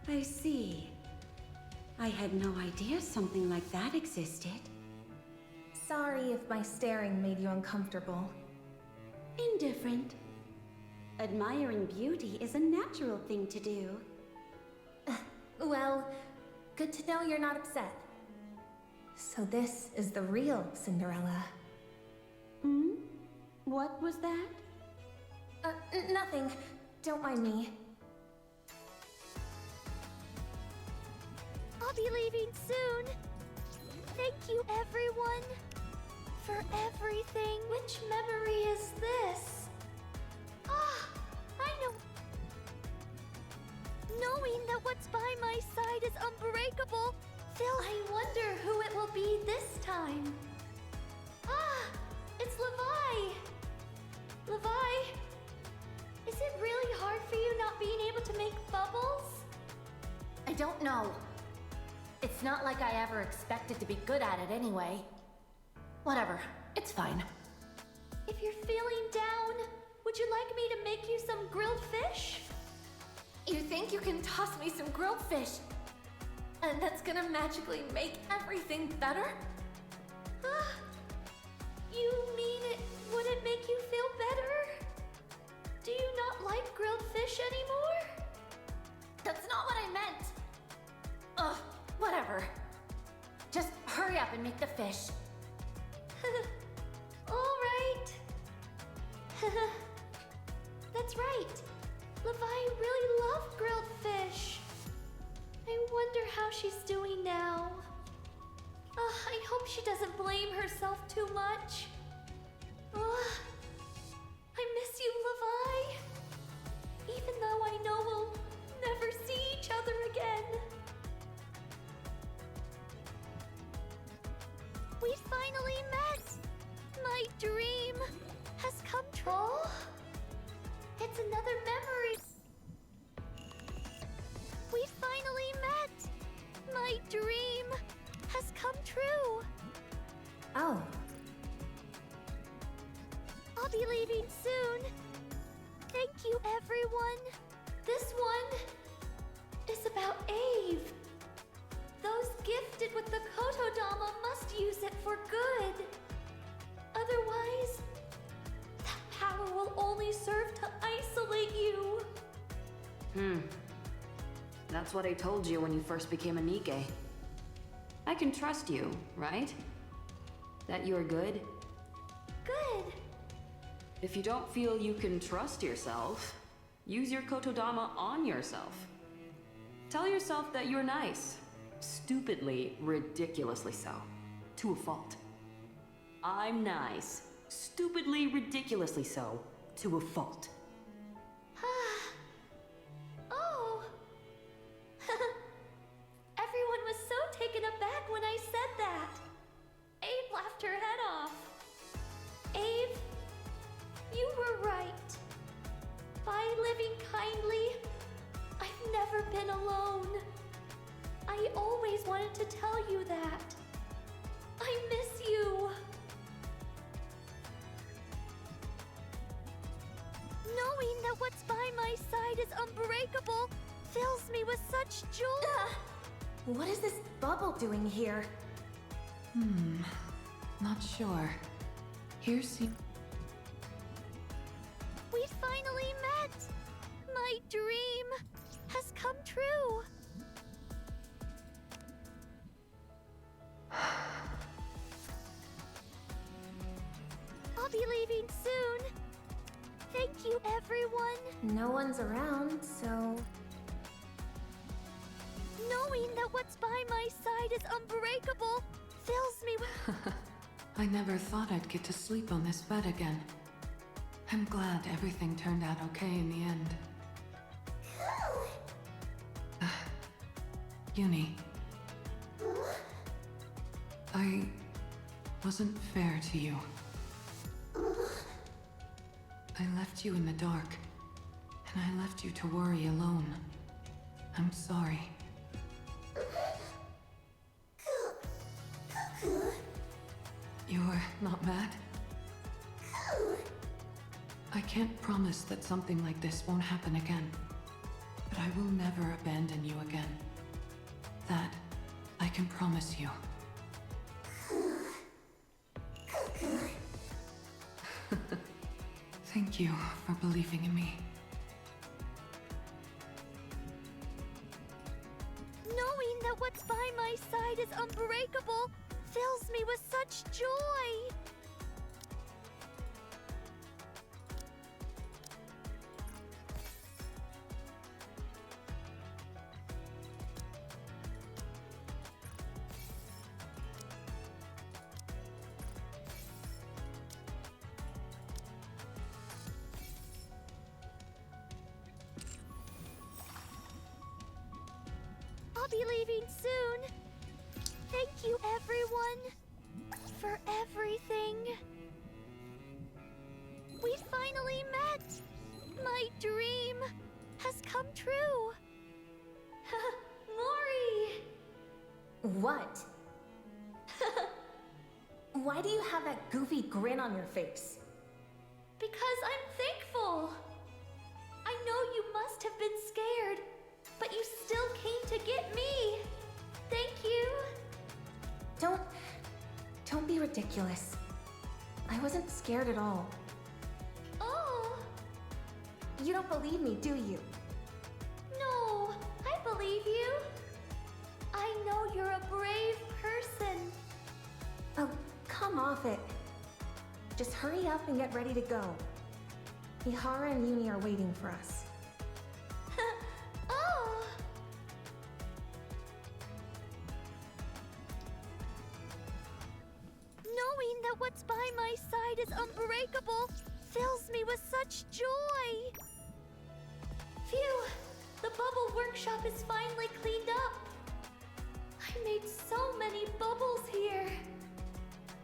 I see. I had no idea something like that existed. Sorry if my staring made you uncomfortable. Indifferent. Admiring beauty is a natural thing to do. Well, good to know you're not upset. So this is the real Cinderella. Hmm? What was that? Nothing. Don't mind me. I'll be leaving soon. Thank you, everyone, for everything. Which memory is this? Ah, I know. Knowing that what's by my side is unbreakable fills. I wonder who it will be this time. Ah, it's Levi. Levi, is it really hard for you not being able to make bubbles? I don't know. It's not like I ever expected to be good at it anyway. Whatever, it's fine. If you're feeling down, would you like me to make you some grilled fish? You think you can toss me some grilled fish? And that's gonna magically make everything better? Ah, you mean it wouldn't make you feel better? Do you not like grilled fish anymore? That's not what I meant! Ugh, whatever. Just hurry up and make the fish. All right. That's right. Levi really loved grilled fish. I wonder how she's doing now. I hope she doesn't blame herself too much. I miss you, Levi. Even though I know we'll never see each other again. We finally met. My dream has come true. Oh, it's another memory. We finally met. My dream has come true. Oh. I'll be leaving soon. Thank you, everyone. This one is about Ave. Those gifted with the Kotodama must use it for good. Otherwise, that power will only serve to isolate you. That's what I told you when you first became a Nikke. I can trust you, right? That you're good? Good. If you don't feel you can trust yourself, use your Kotodama on yourself. Tell yourself that you're nice. Stupidly, ridiculously so. To a fault. I'm nice. Stupidly, ridiculously so. To a fault. Oh. Everyone was so taken aback when I said that. Abe laughed her head off. Abe, you were right. By living kindly, I've never been alone. I always wanted to tell you that. I miss you. Knowing that what's by my side is unbreakable fills me with such joy. What is this bubble doing here? Not sure. Here's We finally met. My dream has come true. I'll be leaving soon. Thank you, everyone. No one's around, so... Knowing that what's by my side is unbreakable fills me with... I never thought I'd get to sleep on this bed again. I'm glad everything turned out okay in the end. Uni. I wasn't fair to you. I left you in the dark, and I left you to worry alone. I'm sorry. You're not mad? I can't promise that something like this won't happen again, but I will never abandon you again. That I can promise you. Thank you for believing in me. Knowing that what's by my side is unbreakable fills me with such joy. I'll be leaving soon. Thank you, everyone, for everything. We finally met. My dream has come true. Mori! What? Why do you have that goofy grin on your face? Because I'm thankful. I know you must have been scared, but you still came to get me. Thank you. Don't be ridiculous. I wasn't scared at all. Oh. You don't believe me, do you? No, I believe you. I know you're a brave person. Oh, come off it. Just hurry up and get ready to go. Ihara and Uni are waiting for us. Oh. Knowing that what's by my side is unbreakable fills me with such joy. Phew, the bubble workshop is finally cleaned up. I made so many bubbles here.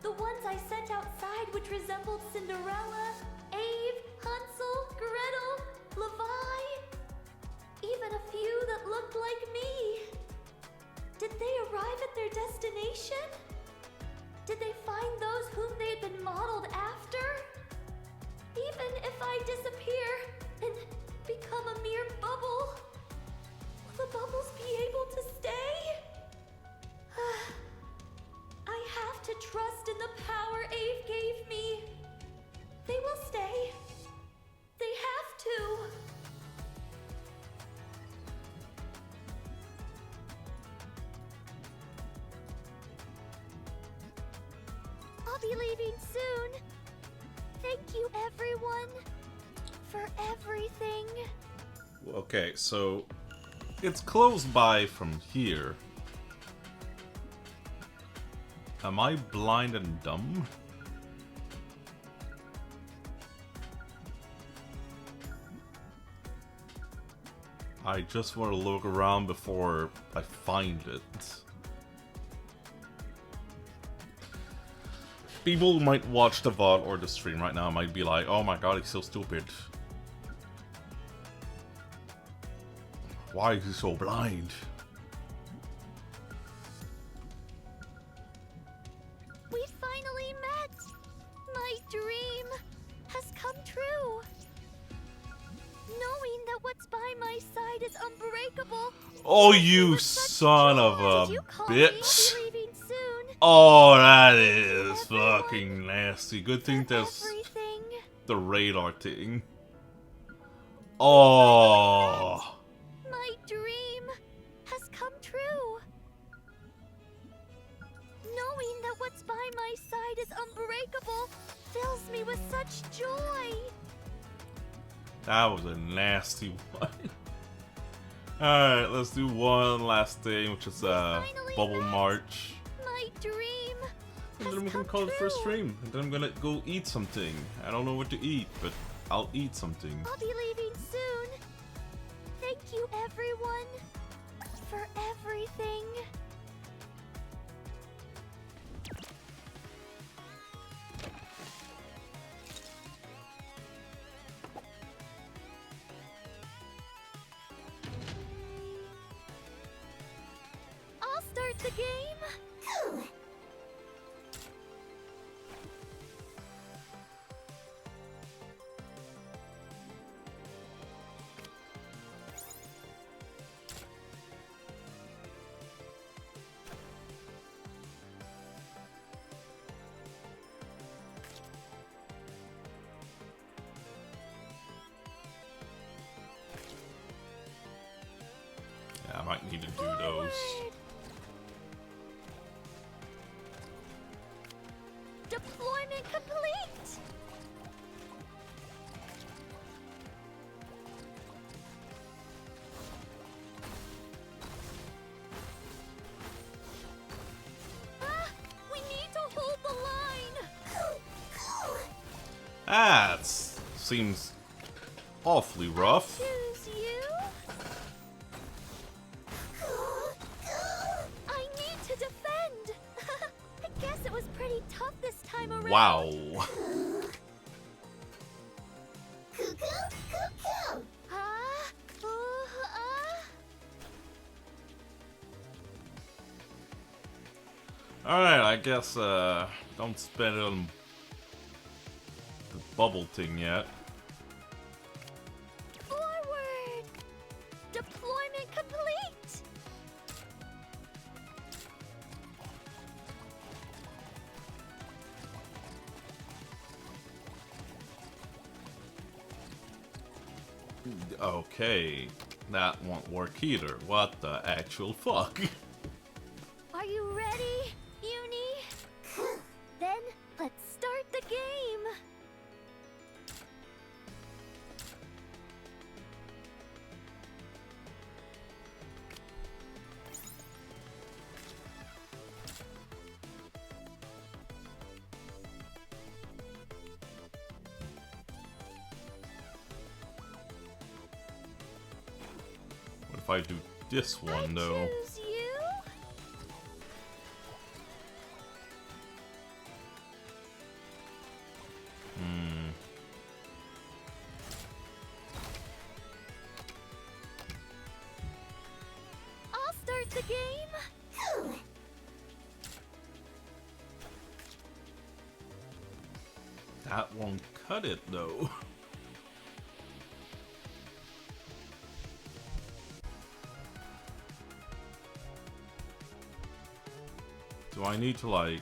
The ones I sent outside which resembled Cinderella, Ave, Hansel, Gretel, Levi. Even a few that looked like me. Did they arrive at their destination? Did they find those whom they had been modeled after? Even if I disappear and become a mere bubble, will the bubbles be able to stay? I have to trust in the power Ave leaving soon. Thank you, everyone, for everything. Okay, so it's close by from here. Am I blind and dumb? I just want to look around before I find it. People who might watch the VOD or the stream right now might be like, oh my god, he's so stupid. Why is he so blind? We finally met! My dream has come true! Knowing that what's by my side is unbreakable. Oh, you son of a bitch! I'll be leaving soon. Oh, that is fucking nasty. Good thing there's Everything. the radar thing. Oh. My dream has come true. Knowing that what's by my side is unbreakable fills me with such joy. That was a nasty one. Alright, let's do one last thing, which is Bubble March. My dream. And then we're gonna call it first stream. And then I'm gonna go eat something. I don't know what to eat, but I'll eat something. I'll be leaving soon. Thank you, everyone, for everything. I'll start the game. Yeah, I might need to do those. Deployment complete! Ah, we need to hold the line! That seems awfully rough. Choose you? I need to defend! I guess it was pretty tough this time around. Wow. Alright, I guess don't spend it on the bubble thing yet. Forward! Deployment complete! Okay, that won't work either. What the actual fuck? Are you ready, Uni? Then let's start the game! What if I do this one though? Choose you? I'll start the game! That won't cut it though. Do I need to like...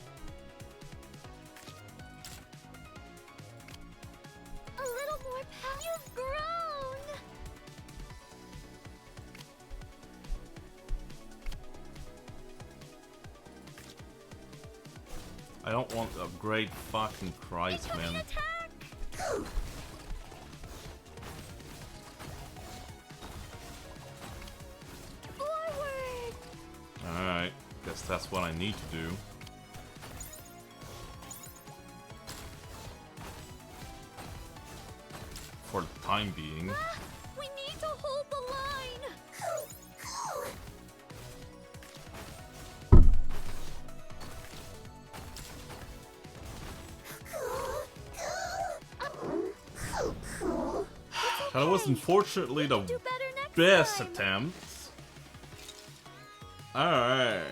A little more power. You've grown! I I don't want a great fucking Christ, man. Alright, guess that's what I need to do. For the time being. We need to hold the line! That was unfortunately the best attempt. Alright.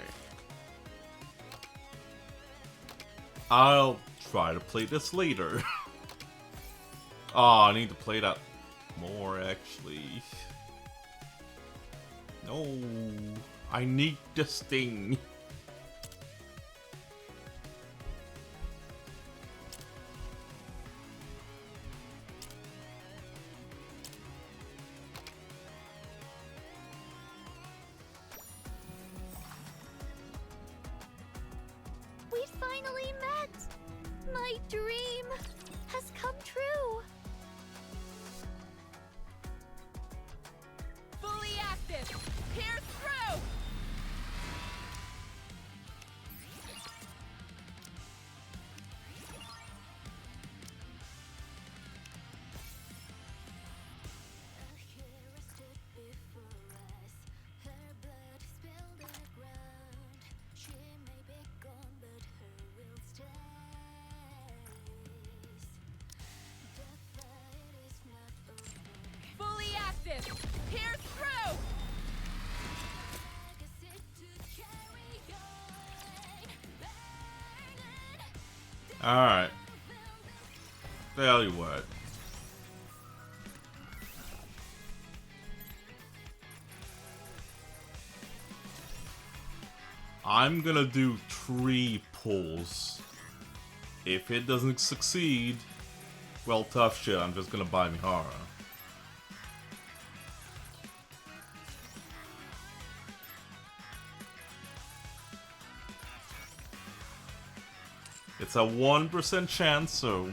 I'll try to play this later. Oh, I need to play that more, actually. No, I need this thing. We finally met! My dream has come true! Fully active! Pierce through! Fully active! Pierce through! Alright. Tell you what. I'm gonna do 3 pulls. If it doesn't succeed, well, tough shit, I'm just gonna buy Mihara. It's a 1% chance, so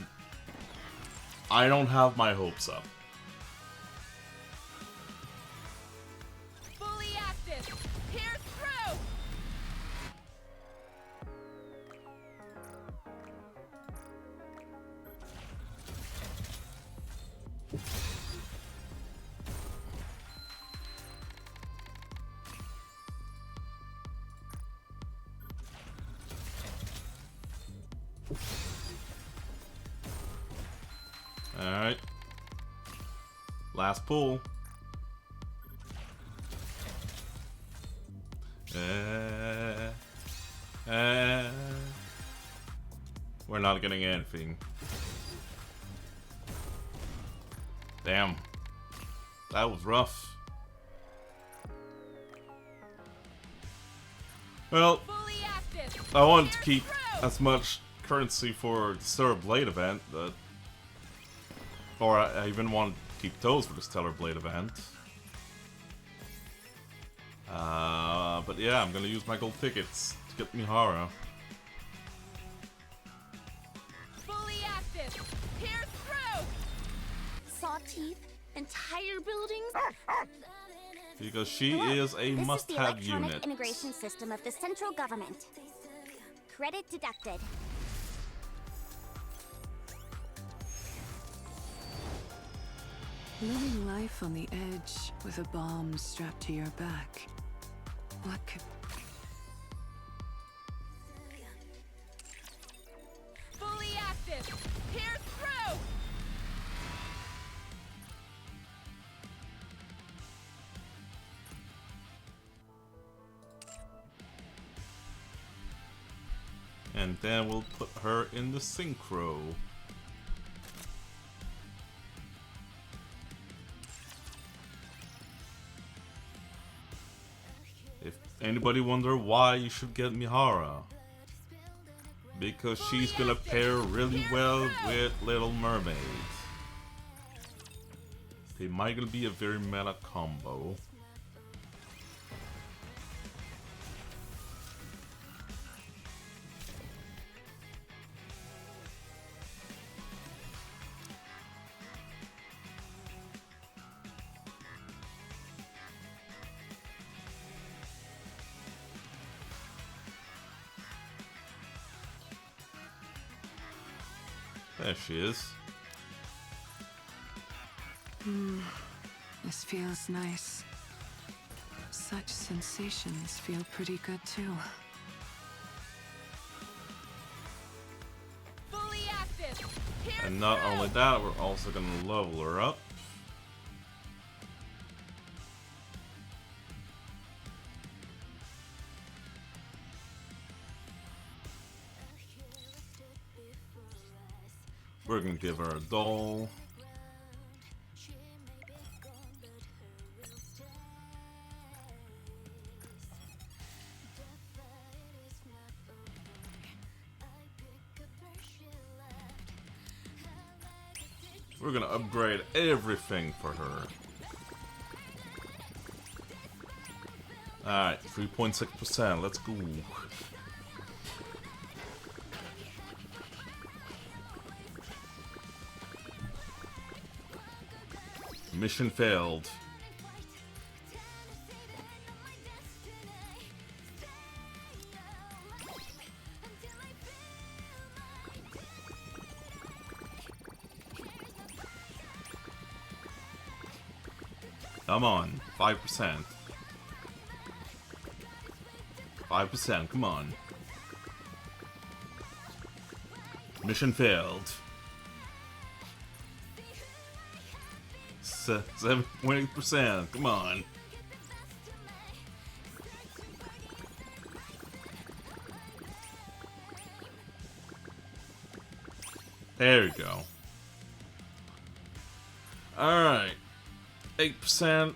I don't have my hopes up. Fully active! Pierce through! Alright. Last pull. We're not getting anything. Damn. That was rough. Well, I wanted to keep as much currency for the Stellar Blade event, but... Or I even wanted to keep those for the Stellar Blade event. But yeah, I'm gonna use my gold tickets to get Mihara. Fully active! Pierce through! Saw teeth? Entire buildings? Because she is a must-have This is the electronic unit. integration system of the central government. Credit deducted. Living life on the edge with a bomb strapped to your back. What could... Fully active! Pierce through! And then we'll put her in the synchro. If anybody wonder why you should get Mihara, because she's gonna pair really well with Little Mermaid. They might gonna be a very meta combo. There she is. This feels nice. Such sensations feel pretty good too. Fully active. And not only that, we're also gonna level her up. We're gonna give her a doll. We're gonna upgrade everything for her. Alright, 3.6%, let's go. Mission failed. Come on, 5%. 5%, come on. Mission failed. 7.8%, come on. There we go. Alright. 8%.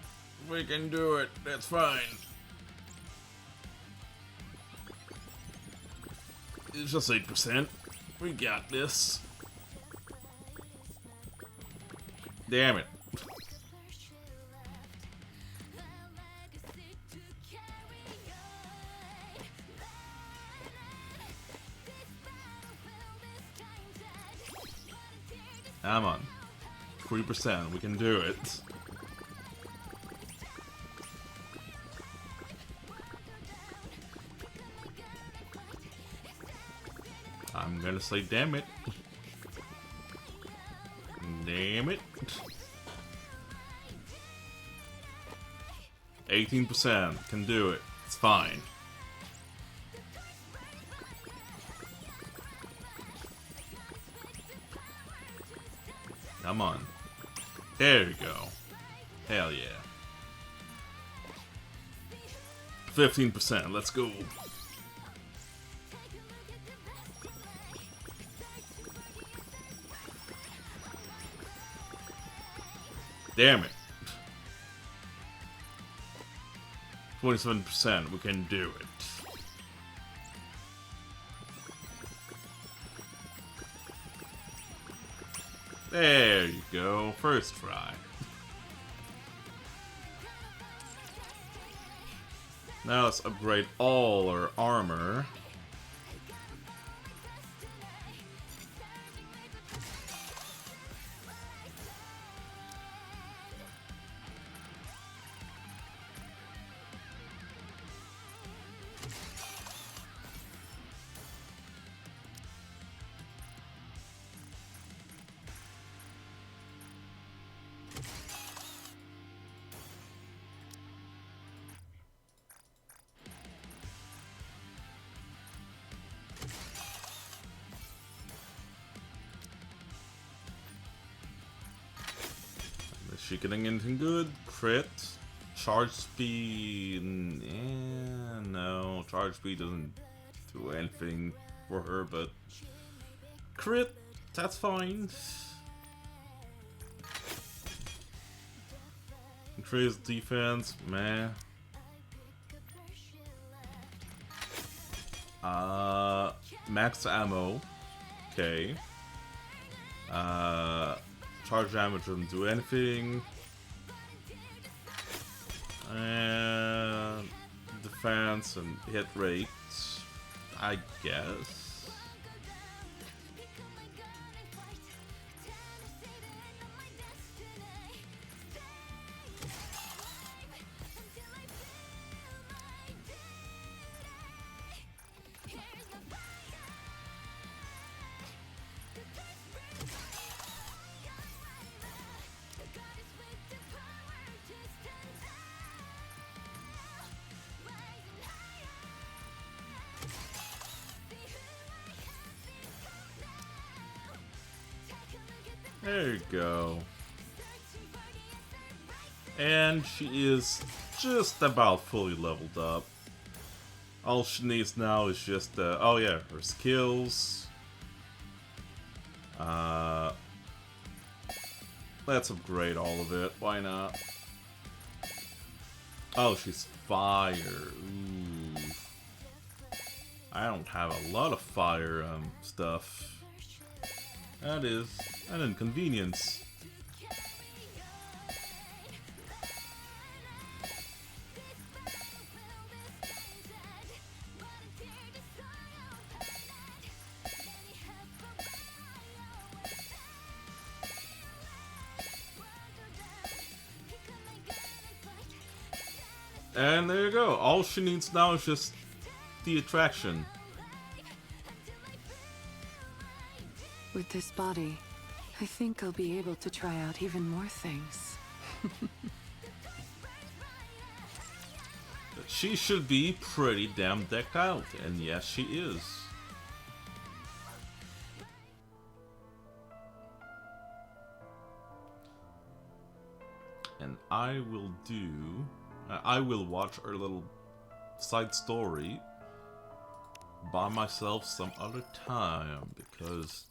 We can do it. That's fine. It's just 8%. We got this. Damn it. Come on. 3%. We can do it. I'm gonna say damn it. Damn it. 18% can do it. It's fine. Come on. There you go. Hell yeah. 15%. Let's go. Damn it. 27%. We can do it. There you go. First try. Now let's upgrade all our armor. Is she getting anything good? Crit? Charge speed? Yeah, no. Charge speed doesn't do anything for her, but crit? That's fine. Increased defense? Meh. Max ammo. Okay. Charge damage doesn't do anything. And defense and hit rate, I guess. There you go. And she is just about fully leveled up. All she needs now is just, oh yeah, her skills. Let's upgrade all of it. Why not? Oh, she's fire. Ooh. I don't have a lot of fire stuff. That is an inconvenience. And there you go. All she needs now is just the attraction. With this body, I think I'll be able to try out even more things. She should be pretty damn decked out, and yes, she is. And I will watch our little side story by myself some other time, because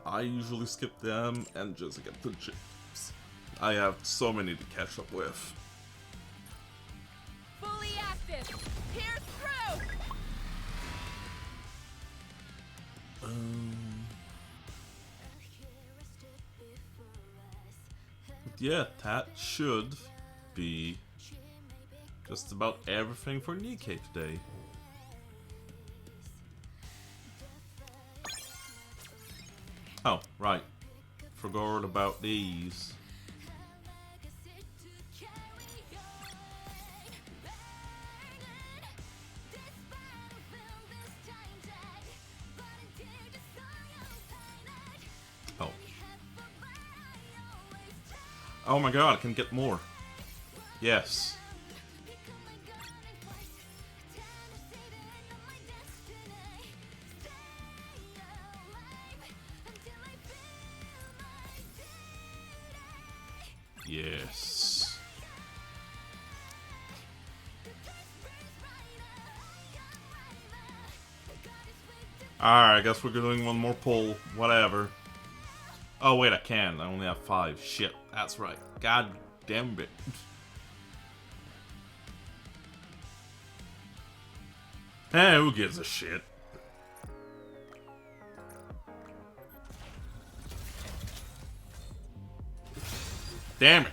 I usually skip them and just get the gyms. I have so many to catch up with. Fully active. Pierce through. Yeah, that should be just about everything for Nikkei today. Oh, right. Forgot about these. Oh. Oh my god, I can get more. Yes. Yes. Alright, I guess we're doing one more pull. Whatever. Oh wait, I can. I only have 5. Shit, that's right. God damn it. Eh, who gives a shit? Damn it.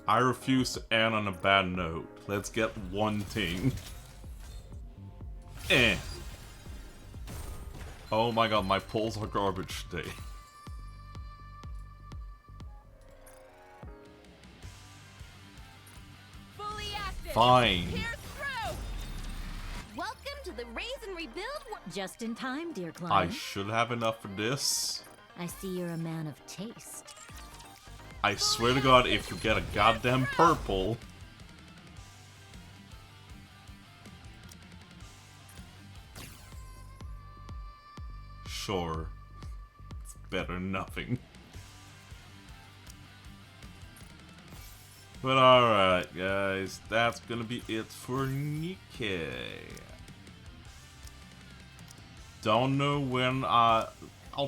I refuse to end on a bad note. Let's get one thing. Eh. Oh my god, my pulls are garbage today. Fully active. Fine. Pierce through. Welcome to the Raise and Rebuild. Just in time, dear I client. should have enough for this. I see you're a man of taste. I swear to god, if you get a goddamn purple... Sure. It's better than nothing. But alright, guys. That's gonna be it for Nikkei. Don't know when I'll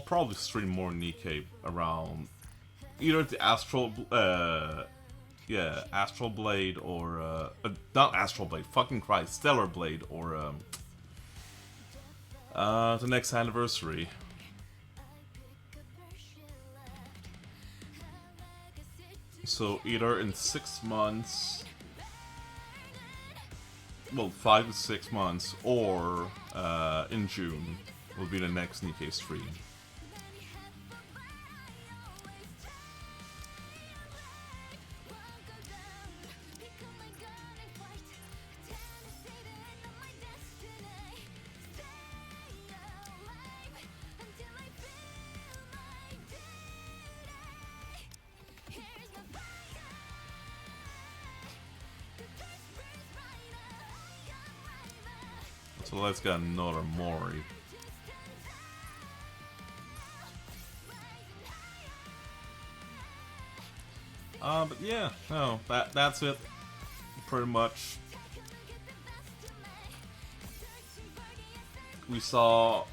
probably stream more Nikkei around either the Astral Blade or not Astral Blade, fucking Christ, Stellar Blade, or the next anniversary. So either in 6 months, well, 5 to 6 months, or in June will be the next Nikkei stream. So let's get another Mori. But yeah, no, that's it. Pretty much. We saw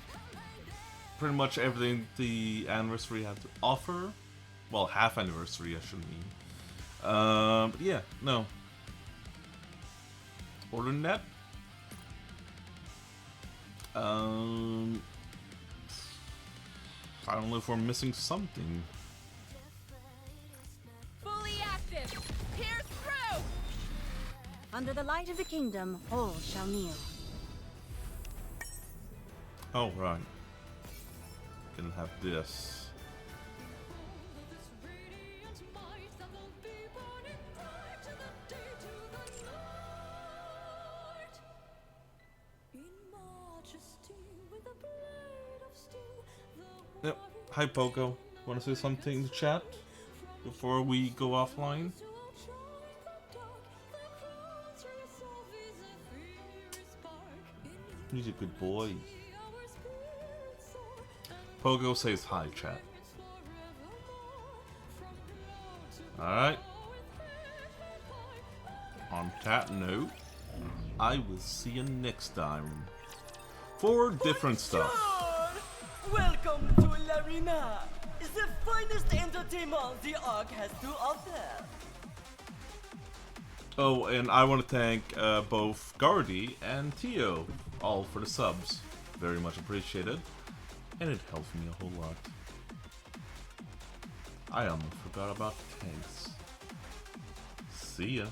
pretty much everything the anniversary had to offer. Well, half anniversary, I should mean. But yeah, no. Other than that, I don't know if we're missing something. Fully active! Pierce through! Under the light of the kingdom, all shall kneel. Oh, right. Gonna have this. Yep. Hi, Poco. Want to say something in the chat before we go offline? He's a good boy. Pogo says hi, chat. Alright. On that note, I will see you next time for different stuff. Welcome to L'Arena, the finest entertainment the Ark has to offer. Oh, and I want to thank both Gardy and Tio, all for the subs. Very much appreciated, and it helps me a whole lot. I almost forgot about the thanks. See ya.